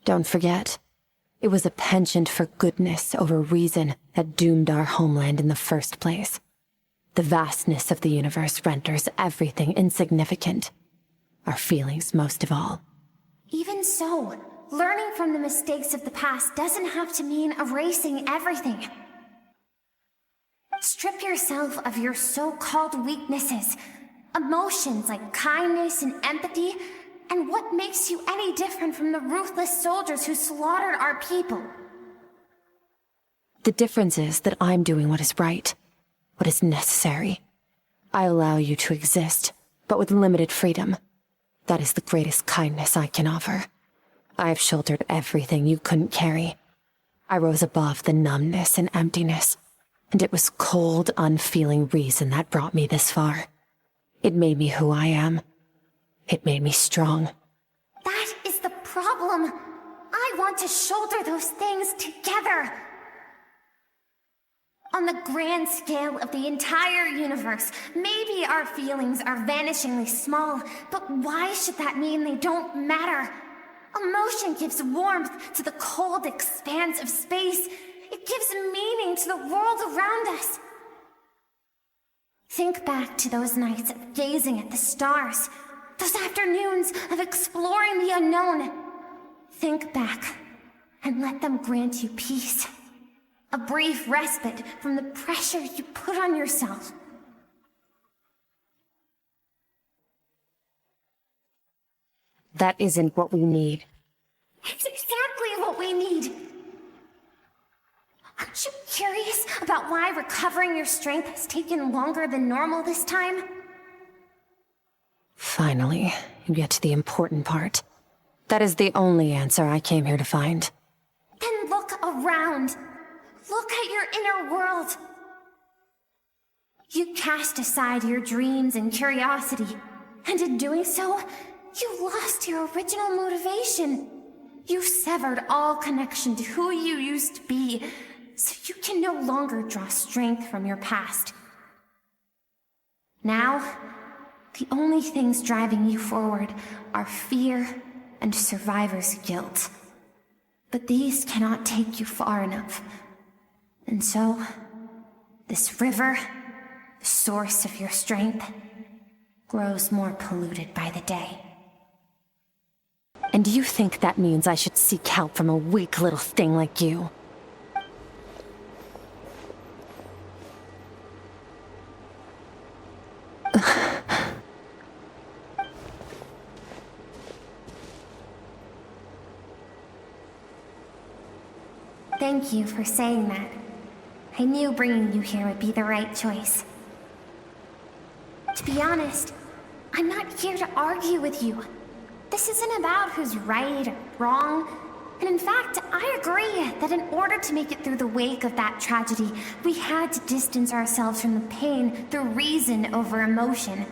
Don't forget, it was a penchant for goodness over reason that doomed our homeland in the first place. The vastness of the universe renders everything insignificant. Our feelings most of all. Even so, learning from the mistakes of the past doesn't have to mean erasing everything. Strip yourself of your so-called weaknesses, emotions like kindness and empathy, and what makes you any different from the ruthless soldiers who slaughtered our people? The difference is that I'm doing what is right, what is necessary. I allow you to exist, but with limited freedom. That is the greatest kindness I can offer. I've shouldered everything you couldn't carry. I rose above the numbness and emptiness, and it was cold, unfeeling reason that brought me this far. It made me who I am. It made me strong. That is the problem. I want to shoulder those things together. On the grand scale of the entire universe, maybe our feelings are vanishingly small, but why should that mean they don't matter? Emotion gives warmth to the cold expanse of space. It gives meaning to the world around us. Think back to those nights of gazing at the stars, those afternoons of exploring the unknown. Think back and let them grant you peace. A brief respite from the pressure you put on yourself. That isn't what we need. It's exactly what we need. Aren't you curious about why recovering your strength has taken longer than normal this time? Finally, you get to the important part. That is the only answer I came here to find. Then look around. Look at your inner world. You cast aside your dreams and curiosity, and in doing so, you lost your original motivation. You severed all connection to who you used to be, so you can no longer draw strength from your past. Now, the only things driving you forward are fear and survivor's guilt. But these cannot take you far enough. And so, this river, the source of your strength, grows more polluted by the day. And you think that means I should seek help from a weak little thing like you? Thank you for saying that. I knew bringing you here would be the right choice. To be honest, I'm not here to argue with you. This isn't about who's right or wrong. And in fact, I agree that in order to make it through the wake of that tragedy, we had to distance ourselves from the pain through reason over emotion.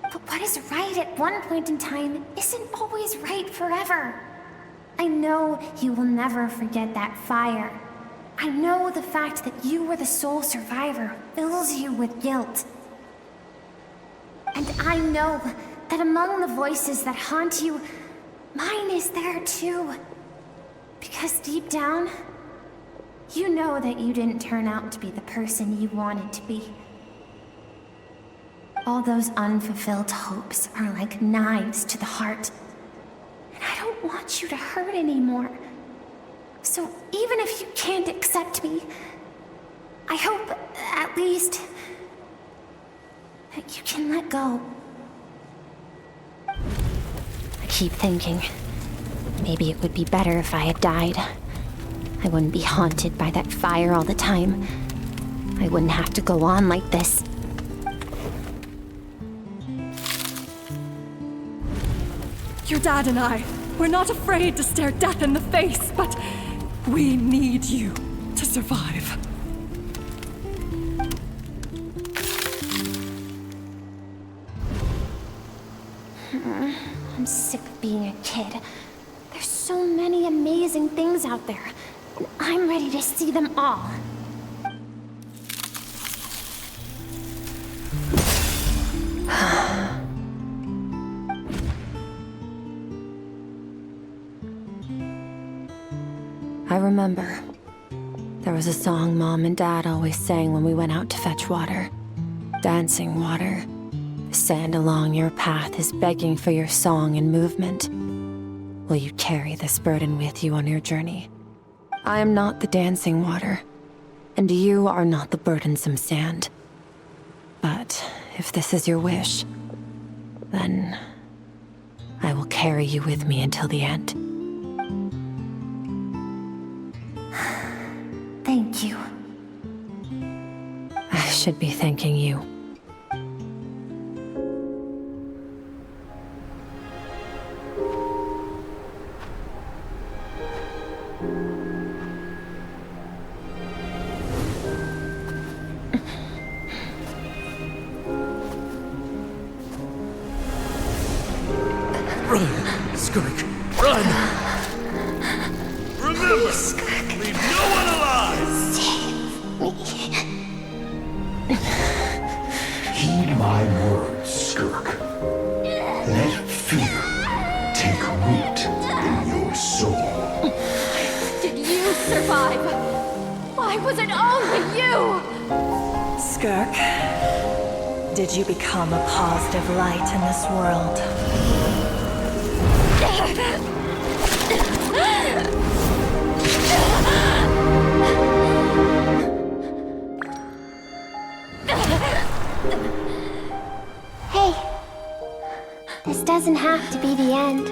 But what is right at one point in time isn't always right forever. I know you will never forget that fire. I know the fact that you were the sole survivor fills you with guilt. And I know that among the voices that haunt you, mine is there too. Because deep down, you know that you didn't turn out to be the person you wanted to be. All those unfulfilled hopes are like knives to the heart. And I don't want you to hurt anymore. So even if you can't accept me, I hope, at least, that you can let go. I keep thinking, maybe it would be better if I had died. I wouldn't be haunted by that fire all the time. I wouldn't have to go on like this. Your dad and I, we're not afraid to stare death in the face, but we need you to survive. I'm sick of being a kid. There's so many amazing things out there, and I'm ready to see them all. I remember. There was a song Mom and Dad always sang when we went out to fetch water. Dancing water. The sand along your path is begging for your song and movement. Will you carry this burden with you on your journey? I am not the dancing water, and you are not the burdensome sand. But if this is your wish, then I will carry you with me until the end. Thank you. I should be thanking you. Run, Skirk, run! Remember, leave no one alive! Heed my words, Skirk. Let fear take root in your soul. Did you survive? Why was it only you? Skirk, did you become a positive light in this world? Hey, this doesn't have to be the end.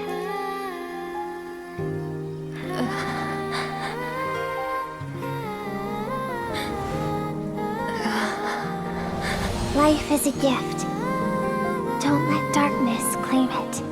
Life is a gift. Don't let darkness claim it.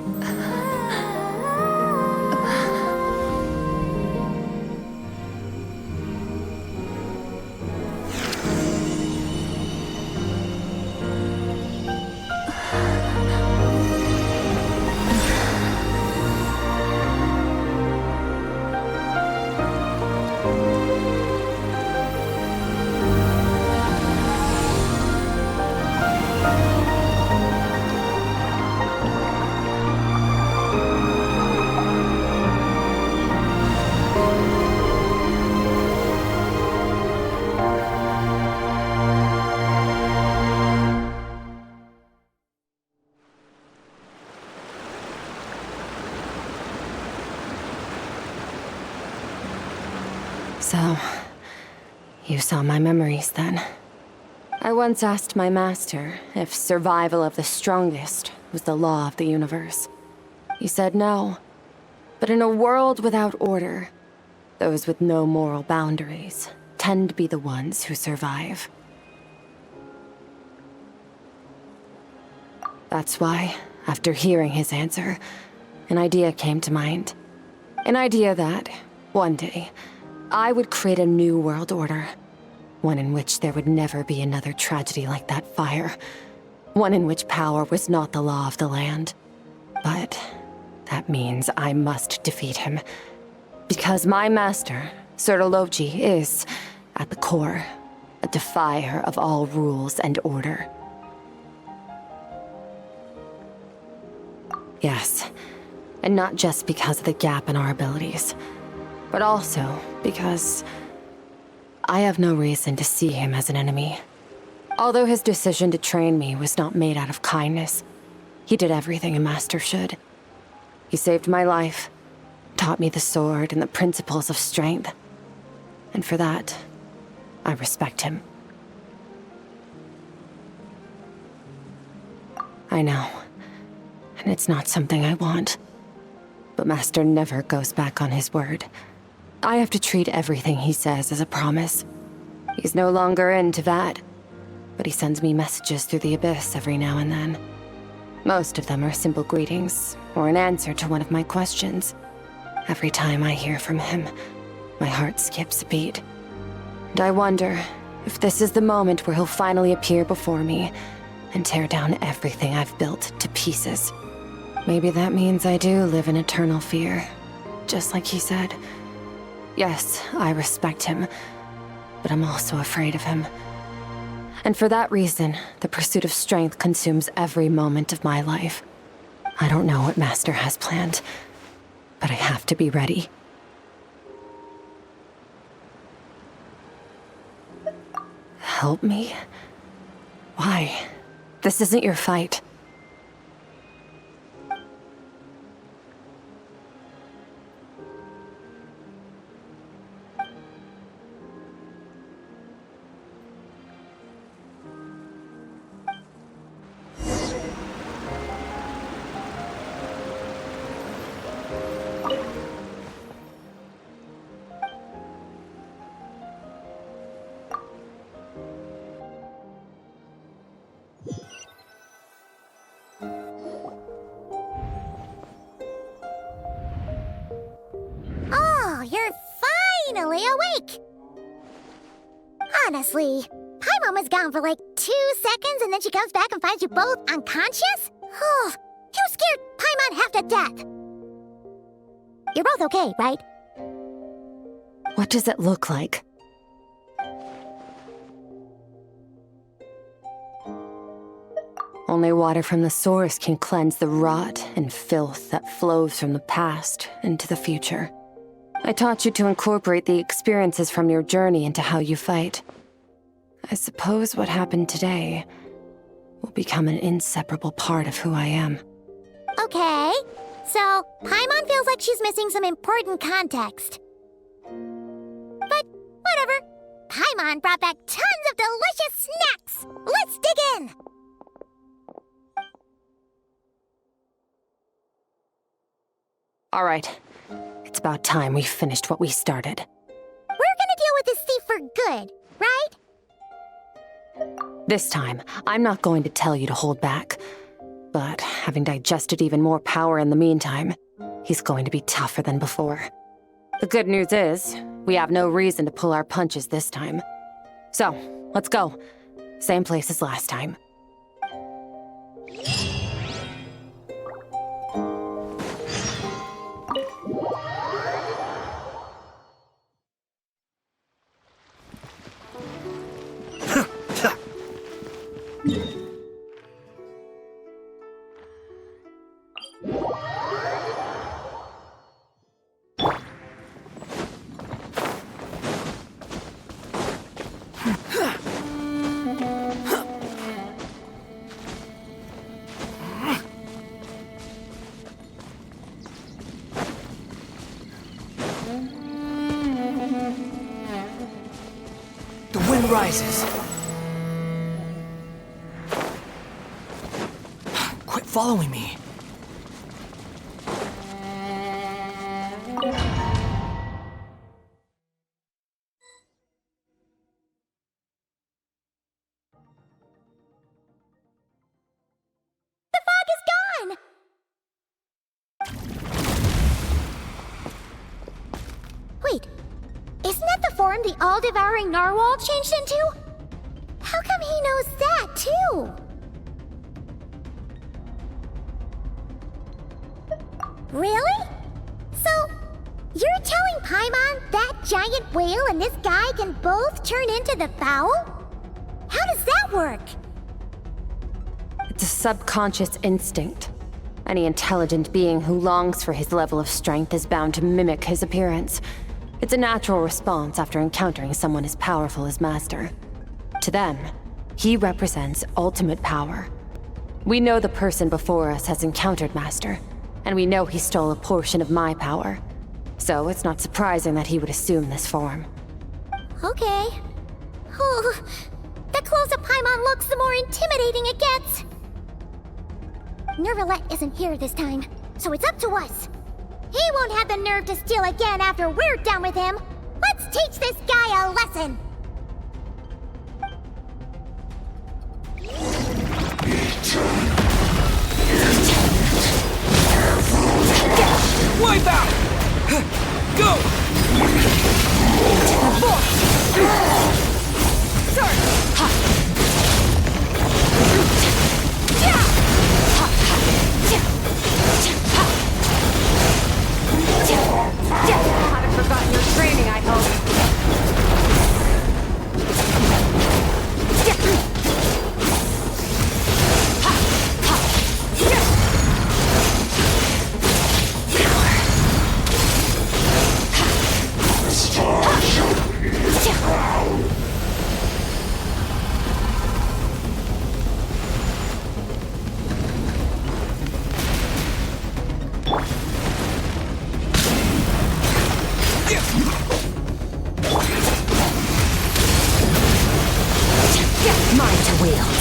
So, you saw my memories then. I once asked my master if survival of the strongest was the law of the universe. He said no. But in a world without order, those with no moral boundaries tend to be the ones who survive. That's why, after hearing his answer, an idea came to mind. An idea that, one day, I would create a new world order. One in which there would never be another tragedy like that fire. One in which power was not the law of the land. But that means I must defeat him. Because my master, Sertologi, is, at the core, a defier of all rules and order. Yes, and not just because of the gap in our abilities, but also because I have no reason to see him as an enemy. Although his decision to train me was not made out of kindness, he did everything a master should. He saved my life, taught me the sword and the principles of strength. And for that, I respect him. I know, and it's not something I want. But Master never goes back on his word. I have to treat everything he says as a promise. He's no longer into that, but he sends me messages through the abyss every now and then. Most of them are simple greetings, or an answer to one of my questions. Every time I hear from him, my heart skips a beat. And I wonder if this is the moment where he'll finally appear before me and tear down everything I've built to pieces. Maybe that means I do live in eternal fear, just like he said. Yes, I respect him, but I'm also afraid of him. And for that reason, the pursuit of strength consumes every moment of my life. I don't know what Master has planned, but I have to be ready. Help me? Why? This isn't your fight. Oh, you're finally awake! Honestly, Paimon was gone for like 2 seconds and then she comes back and finds you both unconscious? Oh, you scared Paimon half to death! You're both okay, right? What does it look like? Only water from the source can cleanse the rot and filth that flows from the past into the future. I taught you to incorporate the experiences from your journey into how you fight. I suppose what happened today will become an inseparable part of who I am. Okay, so Paimon feels like she's missing some important context. But whatever. Paimon brought back tons of delicious snacks! Let's dig in! All right. It's about time we finished what we started. We're gonna deal with this thief for good, right? This time, I'm not going to tell you to hold back. But having digested even more power in the meantime, he's going to be tougher than before. The good news is, we have no reason to pull our punches this time. So, let's go. Same place as last time. moon rises. Quit following me. The fog is gone! Wait, isn't that the form the all-devouring narwhal changed into? How come he knows that, too? Really? So, you're telling Paimon that giant whale and this guy can both turn into the fowl? How does that work? It's a subconscious instinct. Any intelligent being who longs for his level of strength is bound to mimic his appearance. It's a natural response after encountering someone as powerful as Master. To them, he represents ultimate power. We know the person before us has encountered Master, and we know he stole a portion of my power. So it's not surprising that he would assume this form. Okay. Oh, the closer Paimon looks, the more intimidating it gets. Nervalette isn't here this time, so it's up to us. He won't have the nerve to steal again after we're done with him. Let's teach this guy a lesson. Wipe out! Go! Haven't forgotten your training, I hope. Mine to wield.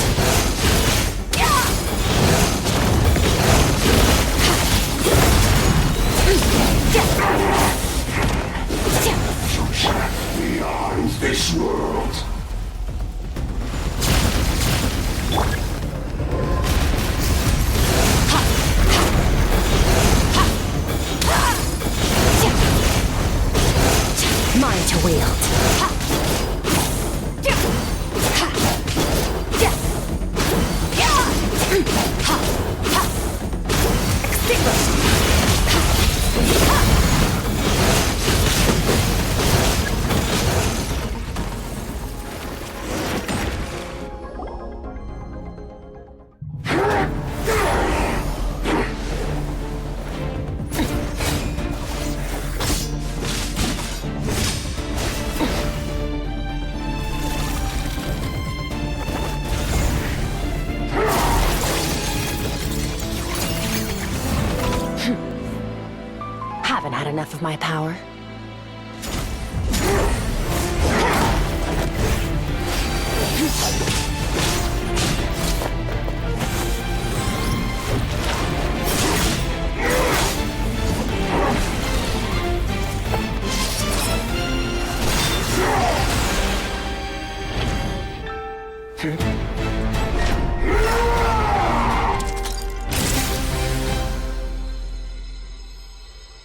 Beyond this world. Mine to wield. Haven't had enough of my power.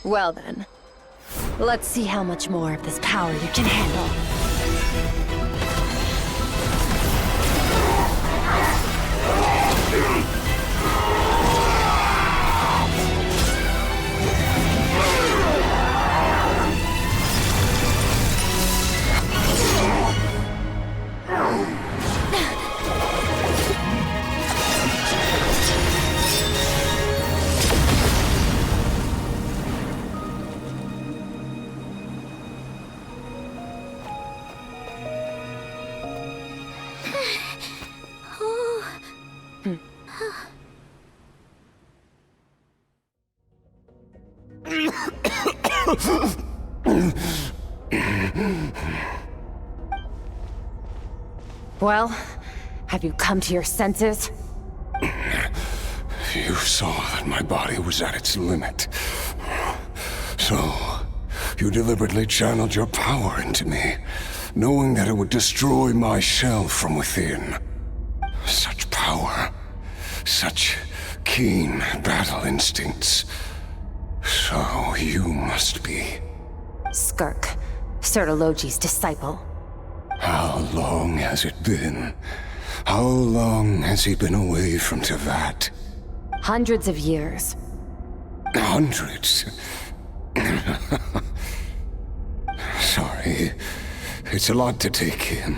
Well then, let's see how much more of this power you can handle. Well, have you come to your senses? You saw that my body was at its limit. So, you deliberately channeled your power into me, knowing that it would destroy my shell from within. Such power, such keen battle instincts. So you must be... Skirk, Sertologi's disciple. How long has it been? How long has he been away from Tevat? Hundreds of years. Hundreds? Sorry, it's a lot to take in.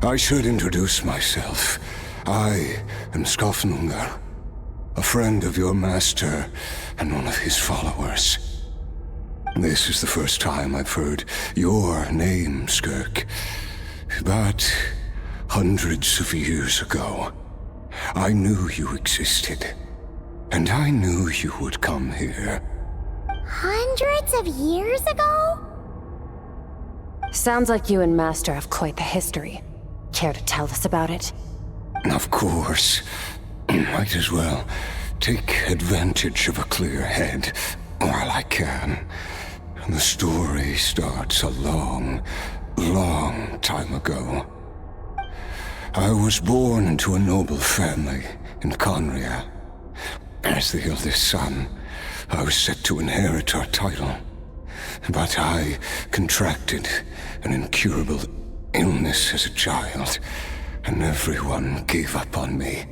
I should introduce myself. I am Skofnungar, a friend of your master and one of his followers. This is the first time I've heard your name, Skirk. But hundreds of years ago, I knew you existed. And I knew you would come here. Hundreds of years ago? Sounds like you and Master have quite the history. Care to tell us about it? Of course. Might as well take advantage of a clear head while I can. The story starts a long, long time ago. I was born into a noble family in Conria. As the eldest son, I was set to inherit our title. But I contracted an incurable illness as a child, and everyone gave up on me.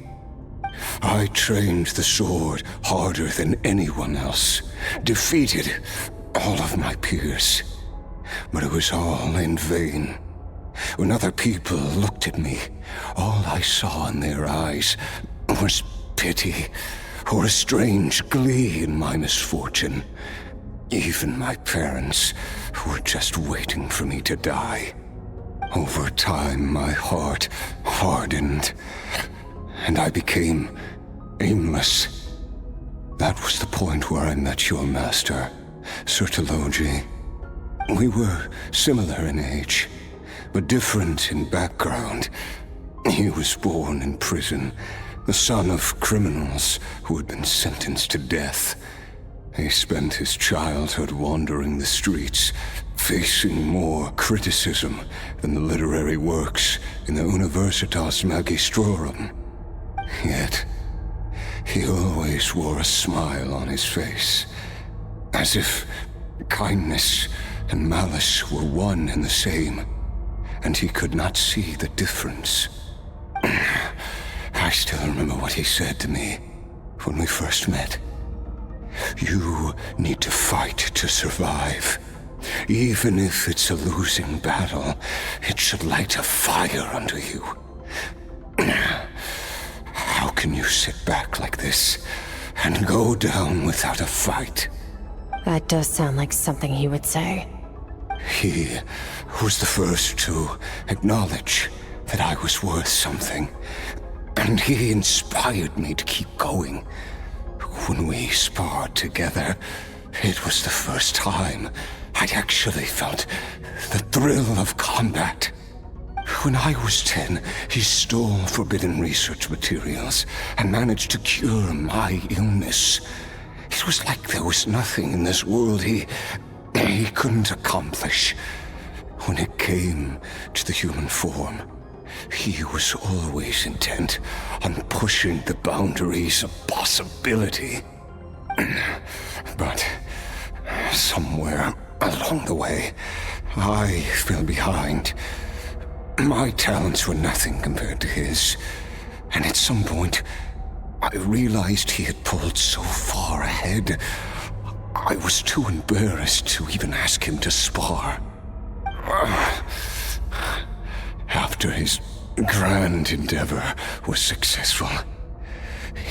I trained the sword harder than anyone else, defeated all of my peers. But it was all in vain. When other people looked at me, all I saw in their eyes was pity, or a strange glee in my misfortune. Even my parents were just waiting for me to die. Over time, my heart hardened, and I became aimless. That was the point where I met your master, Sertologi. We were similar in age, but different in background. He was born in prison, the son of criminals who had been sentenced to death. He spent his childhood wandering the streets, facing more criticism than the literary works in the Universitas Magistrorum. Yet, he always wore a smile on his face, as if kindness and malice were one and the same, and he could not see the difference. I still remember what he said to me when we first met. You need to fight to survive. Even if it's a losing battle, it should light a fire under you. How can you sit back like this and go down without a fight? That does sound like something he would say. He was the first to acknowledge that I was worth something, and he inspired me to keep going. When we sparred together, it was the first time I'd actually felt the thrill of combat. When I was 10, he stole forbidden research materials and managed to cure my illness. It was like there was nothing in this world he couldn't accomplish. When it came to the human form, he was always intent on pushing the boundaries of possibility. But somewhere along the way, I fell behind. My talents were nothing compared to his, and at some point, I realized he had pulled so far ahead, I was too embarrassed to even ask him to spar. After his grand endeavor was successful,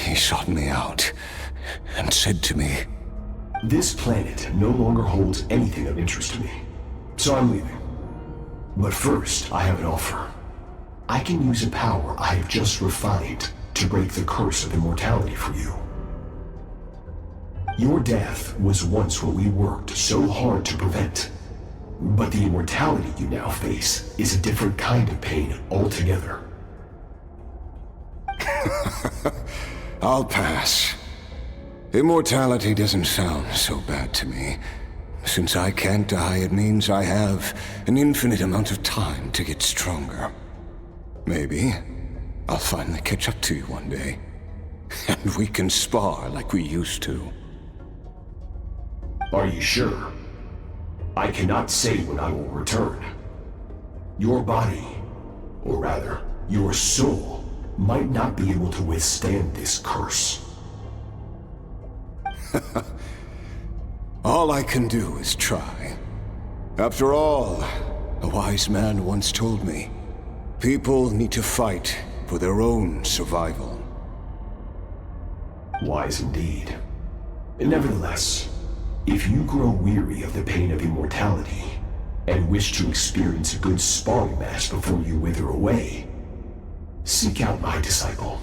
he sought me out and said to me, "This planet no longer holds anything of interest to me, so I'm leaving. But first, I have an offer. I can use a power I have just refined to break the curse of immortality for you. Your death was once what we worked so hard to prevent. But the immortality you now face is a different kind of pain altogether. I'll pass. Immortality doesn't sound so bad to me. Since I can't die, it means I have an infinite amount of time to get stronger. Maybe I'll finally catch up to you one day, and we can spar like we used to. Are you sure? I cannot say when I will return. Your body, or rather, your soul, might not be able to withstand this curse. All I can do is try. After all, a wise man once told me, people need to fight for their own survival. Wise indeed. Nevertheless, if you grow weary of the pain of immortality, and wish to experience a good sparring match before you wither away, seek out my disciple.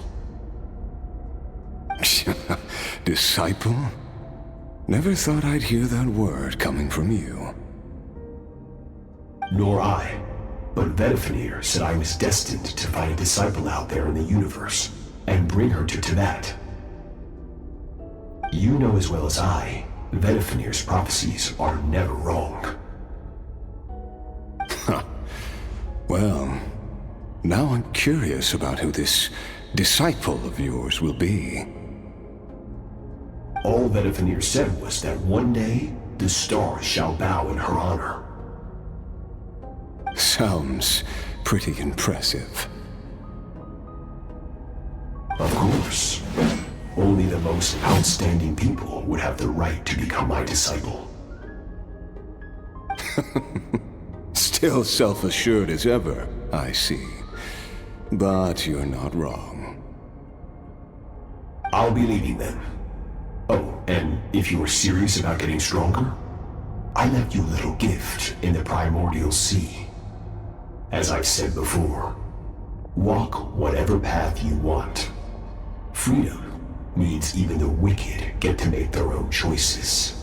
Disciple? Never thought I'd hear that word coming from you. Nor I, but Vedifenir said I was destined to find a disciple out there in the universe, and bring her to Tibet. You know as well as I, Vedifenir's prophecies are never wrong. Well, now I'm curious about who this disciple of yours will be. All Vedifenir said was that one day, the stars shall bow in her honor. Sounds pretty impressive. Of course. Only the most outstanding people would have the right to become my disciple. Still self-assured as ever, I see. But you're not wrong. I'll be leaving then. Oh, and if you are serious about getting stronger, I left you a little gift in the primordial sea. As I've said before, walk whatever path you want. Freedom means even the wicked get to make their own choices.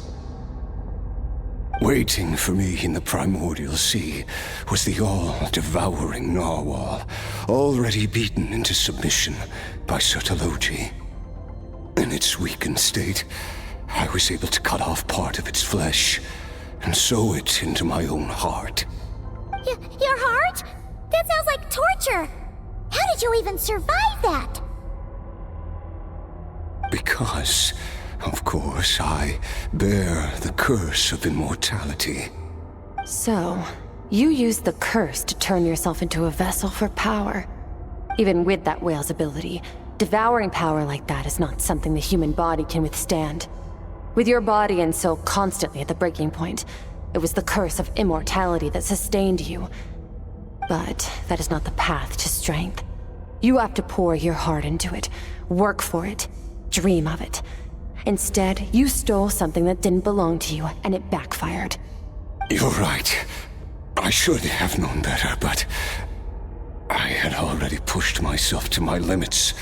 Waiting for me in the primordial sea was the all-devouring narwhal, already beaten into submission by Sertologi. In its weakened state, I was able to cut off part of its flesh and sew it into my own heart. Your heart? That sounds like torture! How did you even survive that? Because, of course, I bear the curse of immortality. So, you used the curse to turn yourself into a vessel for power. Even with that whale's ability, devouring power like that is not something the human body can withstand. With your body and soul constantly at the breaking point, it was the curse of immortality that sustained you. But that is not the path to strength. You have to pour your heart into it, work for it, dream of it. Instead, you stole something that didn't belong to you, and it backfired. You're right. I should have known better, but I had already pushed myself to my limits,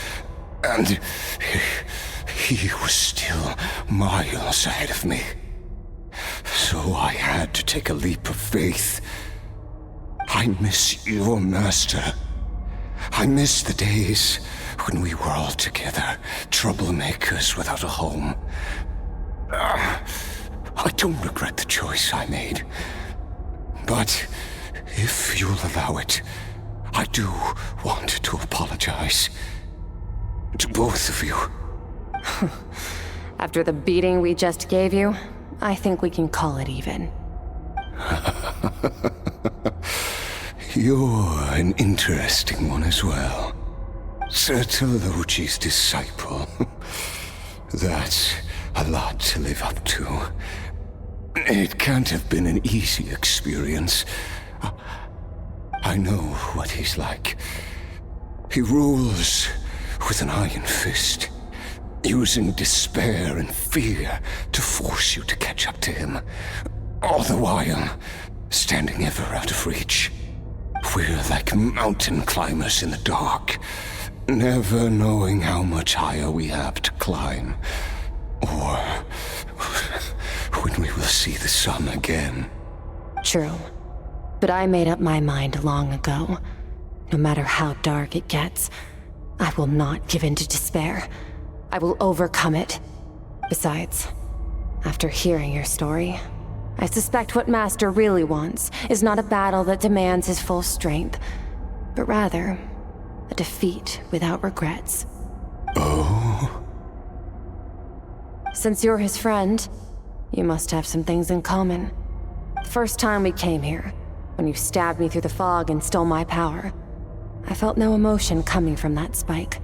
and he was still miles ahead of me. So I had to take a leap of faith. I miss your master. I miss the days when we were all together, troublemakers without a home. I don't regret the choice I made. But if you'll allow it, I do want to apologize. To both of you. After the beating we just gave you, I think we can call it even. You're an interesting one as well. Sertologi's disciple. That's a lot to live up to. It can't have been an easy experience. I know what he's like. He rules with an iron fist, using despair and fear to force you to catch up to him, all the while standing ever out of reach. We're like mountain climbers in the dark, never knowing how much higher we have to climb, or when we will see the sun again. True. But I made up my mind long ago. No matter how dark it gets, I will not give in to despair. I will overcome it. Besides, after hearing your story, I suspect what Master really wants is not a battle that demands his full strength, but rather a defeat without regrets. Oh? Since you're his friend, you must have some things in common. The first time we came here, when you stabbed me through the fog and stole my power, I felt no emotion coming from that spike.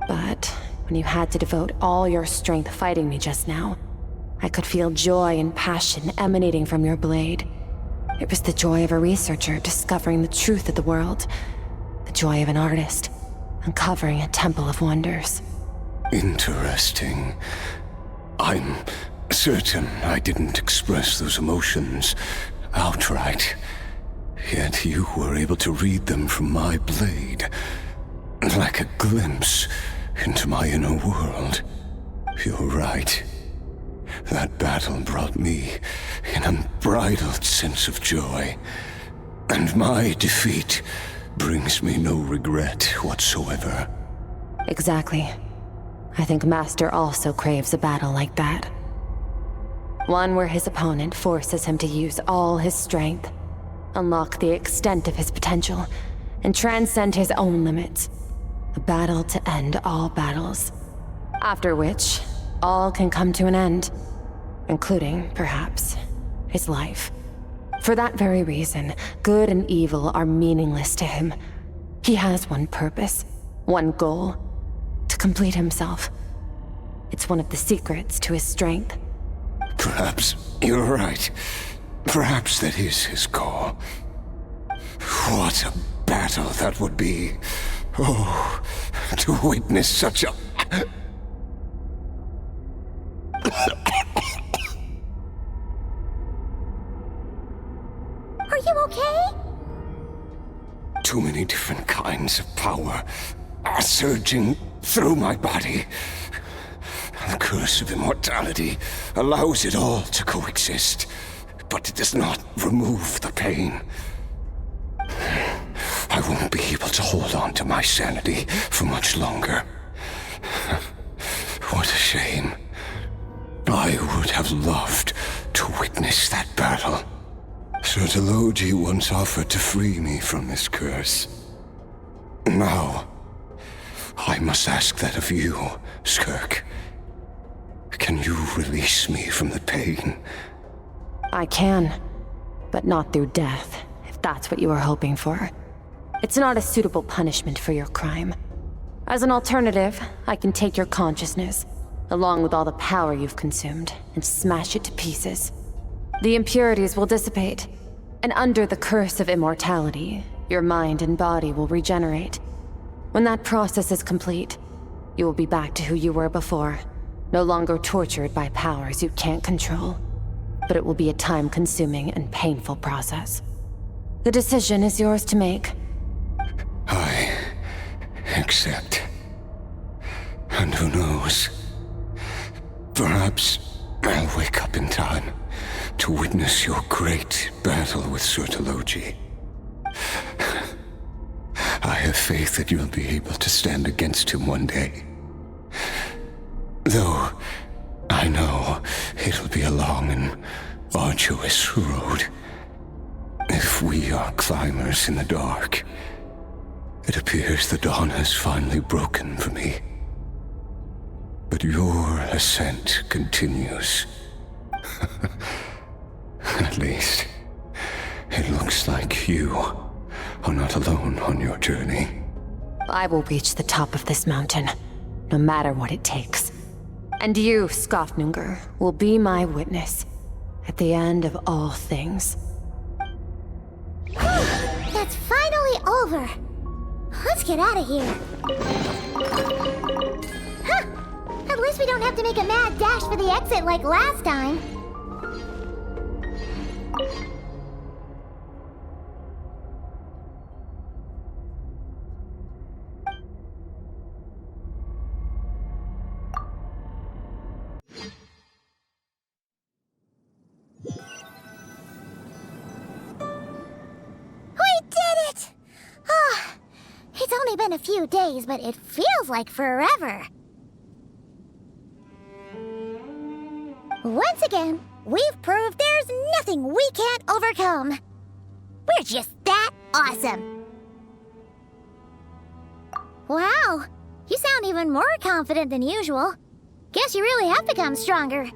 But when you had to devote all your strength fighting me just now, I could feel joy and passion emanating from your blade. It was the joy of a researcher discovering the truth of the world, the joy of an artist uncovering a temple of wonders. Interesting. I'm certain I didn't express those emotions outright. Yet you were able to read them from my blade, like a glimpse into my inner world. You're right. That battle brought me an unbridled sense of joy, and my defeat brings me no regret whatsoever. Exactly. I think Master also craves a battle like that. One where his opponent forces him to use all his strength, unlock the extent of his potential, and transcend his own limits. A battle to end all battles. After which, all can come to an end, including, perhaps, his life. For that very reason, good and evil are meaningless to him. He has one purpose, one goal: to complete himself. It's one of the secrets to his strength. Perhaps you're right. Perhaps that is his goal. What a battle that would be. Oh, to witness such a... Are you okay? Too many different kinds of power are surging through my body. The curse of immortality allows it all to coexist, but it does not remove the pain. I won't be able to hold on to my sanity for much longer. What a shame. I would have loved to witness that battle. Sertologi once offered to free me from this curse. Now, I must ask that of you, Skirk. Can you release me from the pain? I can, but not through death, if that's what you were hoping for. It's not a suitable punishment for your crime. As an alternative, I can take your consciousness, along with all the power you've consumed, and smash it to pieces. The impurities will dissipate, and under the curse of immortality, your mind and body will regenerate. When that process is complete, you will be back to who you were before, no longer tortured by powers you can't control. But it will be a time-consuming and painful process. The decision is yours to make. I accept. And who knows? Perhaps I'll wake up in time to witness your great battle with Sertologi. I have faith that you'll be able to stand against him one day. Though I know it'll be a long and arduous road. If we are climbers in the dark, it appears the dawn has finally broken for me. But your ascent continues. At least, it looks like you are not alone on your journey. I will reach the top of this mountain, no matter what it takes. And you, Skofnunger, will be my witness at the end of all things. That's finally over. Let's get out of here. Huh! At least we don't have to make a mad dash for the exit like last time. been a few days, but it feels like forever. Once again, we've proved there's nothing we can't overcome. We're just that awesome. Wow, you sound even more confident than usual. Guess you really have become stronger.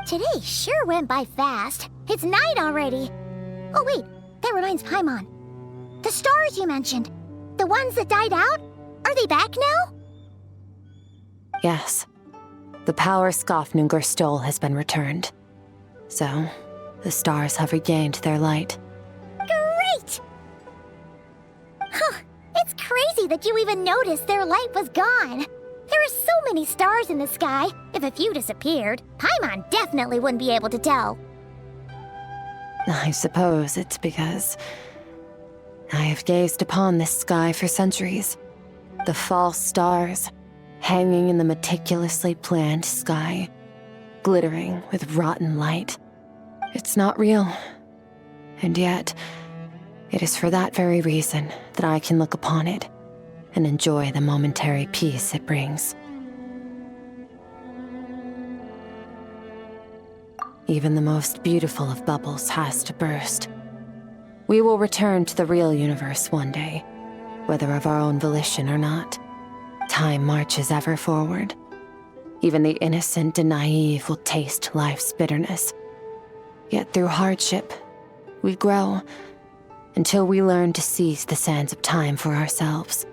Today sure went by fast. It's night already. Oh wait, that reminds Paimon. The stars you mentioned, the ones that died out, are they back now? Yes. The power Skafnungur stole has been returned. So, the stars have regained their light. Great! Huh, it's crazy that you even noticed their light was gone. There are so many stars in the sky. If a few disappeared, Paimon definitely wouldn't be able to tell. I suppose it's because I have gazed upon this sky for centuries. The false stars, hanging in the meticulously planned sky, glittering with rotten light. It's not real. And yet, it is for that very reason that I can look upon it and enjoy the momentary peace it brings. Even the most beautiful of bubbles has to burst. We will return to the real universe one day, whether of our own volition or not. Time marches ever forward. Even the innocent and naive will taste life's bitterness. Yet through hardship, we grow until we learn to seize the sands of time for ourselves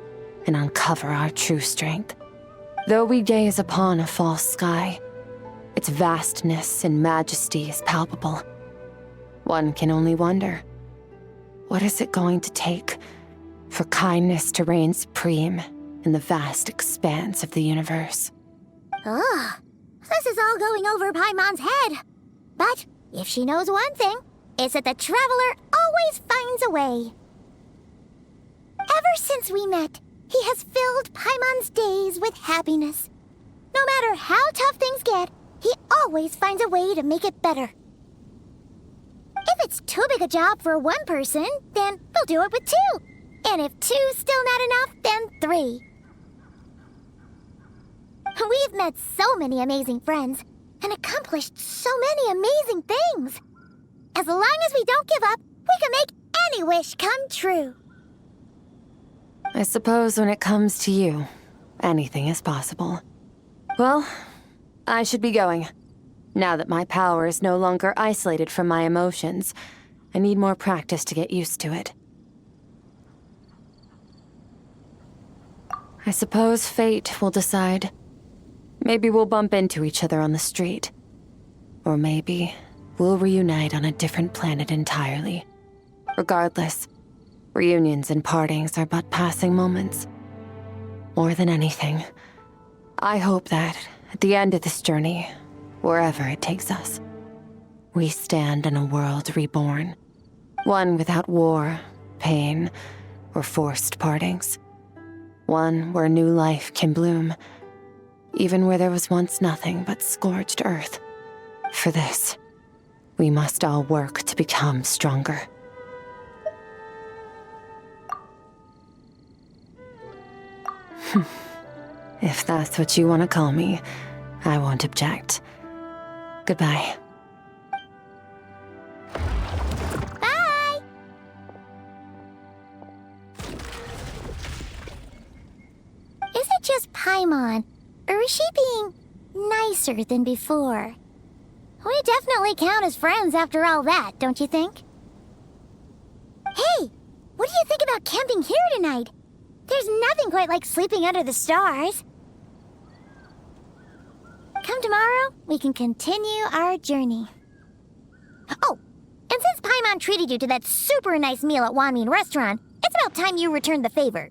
and uncover our true strength. Though we gaze upon a false sky, its vastness and majesty is palpable. One can only wonder, what is it going to take for kindness to reign supreme in the vast expanse of the universe? Ugh, this is all going over Paimon's head. But if she knows one thing, it's that the traveler always finds a way. Ever since we met, he has filled Paimon's days with happiness. No matter how tough things get, he always finds a way to make it better. If it's too big a job for one person, then we'll do it with two. And if two's still not enough, then three. We've met so many amazing friends and accomplished so many amazing things. As long as we don't give up, we can make any wish come true. I suppose when it comes to you, anything is possible. Well, I should be going. Now that my power is no longer isolated from my emotions, I need more practice to get used to it. I suppose fate will decide. Maybe we'll bump into each other on the street. Or maybe we'll reunite on a different planet entirely. Regardless, reunions and partings are but passing moments. More than anything, I hope that, at the end of this journey, wherever it takes us, we stand in a world reborn. One without war, pain, or forced partings. One where new life can bloom, even where there was once nothing but scorched earth. For this, we must all work to become stronger. If that's what you want to call me, I won't object. Goodbye. Bye! Is it just Paimon, or is she being nicer than before? We definitely count as friends after all that, don't you think? Hey, what do you think about camping here tonight? There's nothing quite like sleeping under the stars. Come tomorrow, we can continue our journey. Oh, and since Paimon treated you to that super nice meal at Wanmin Restaurant, it's about time you returned the favor.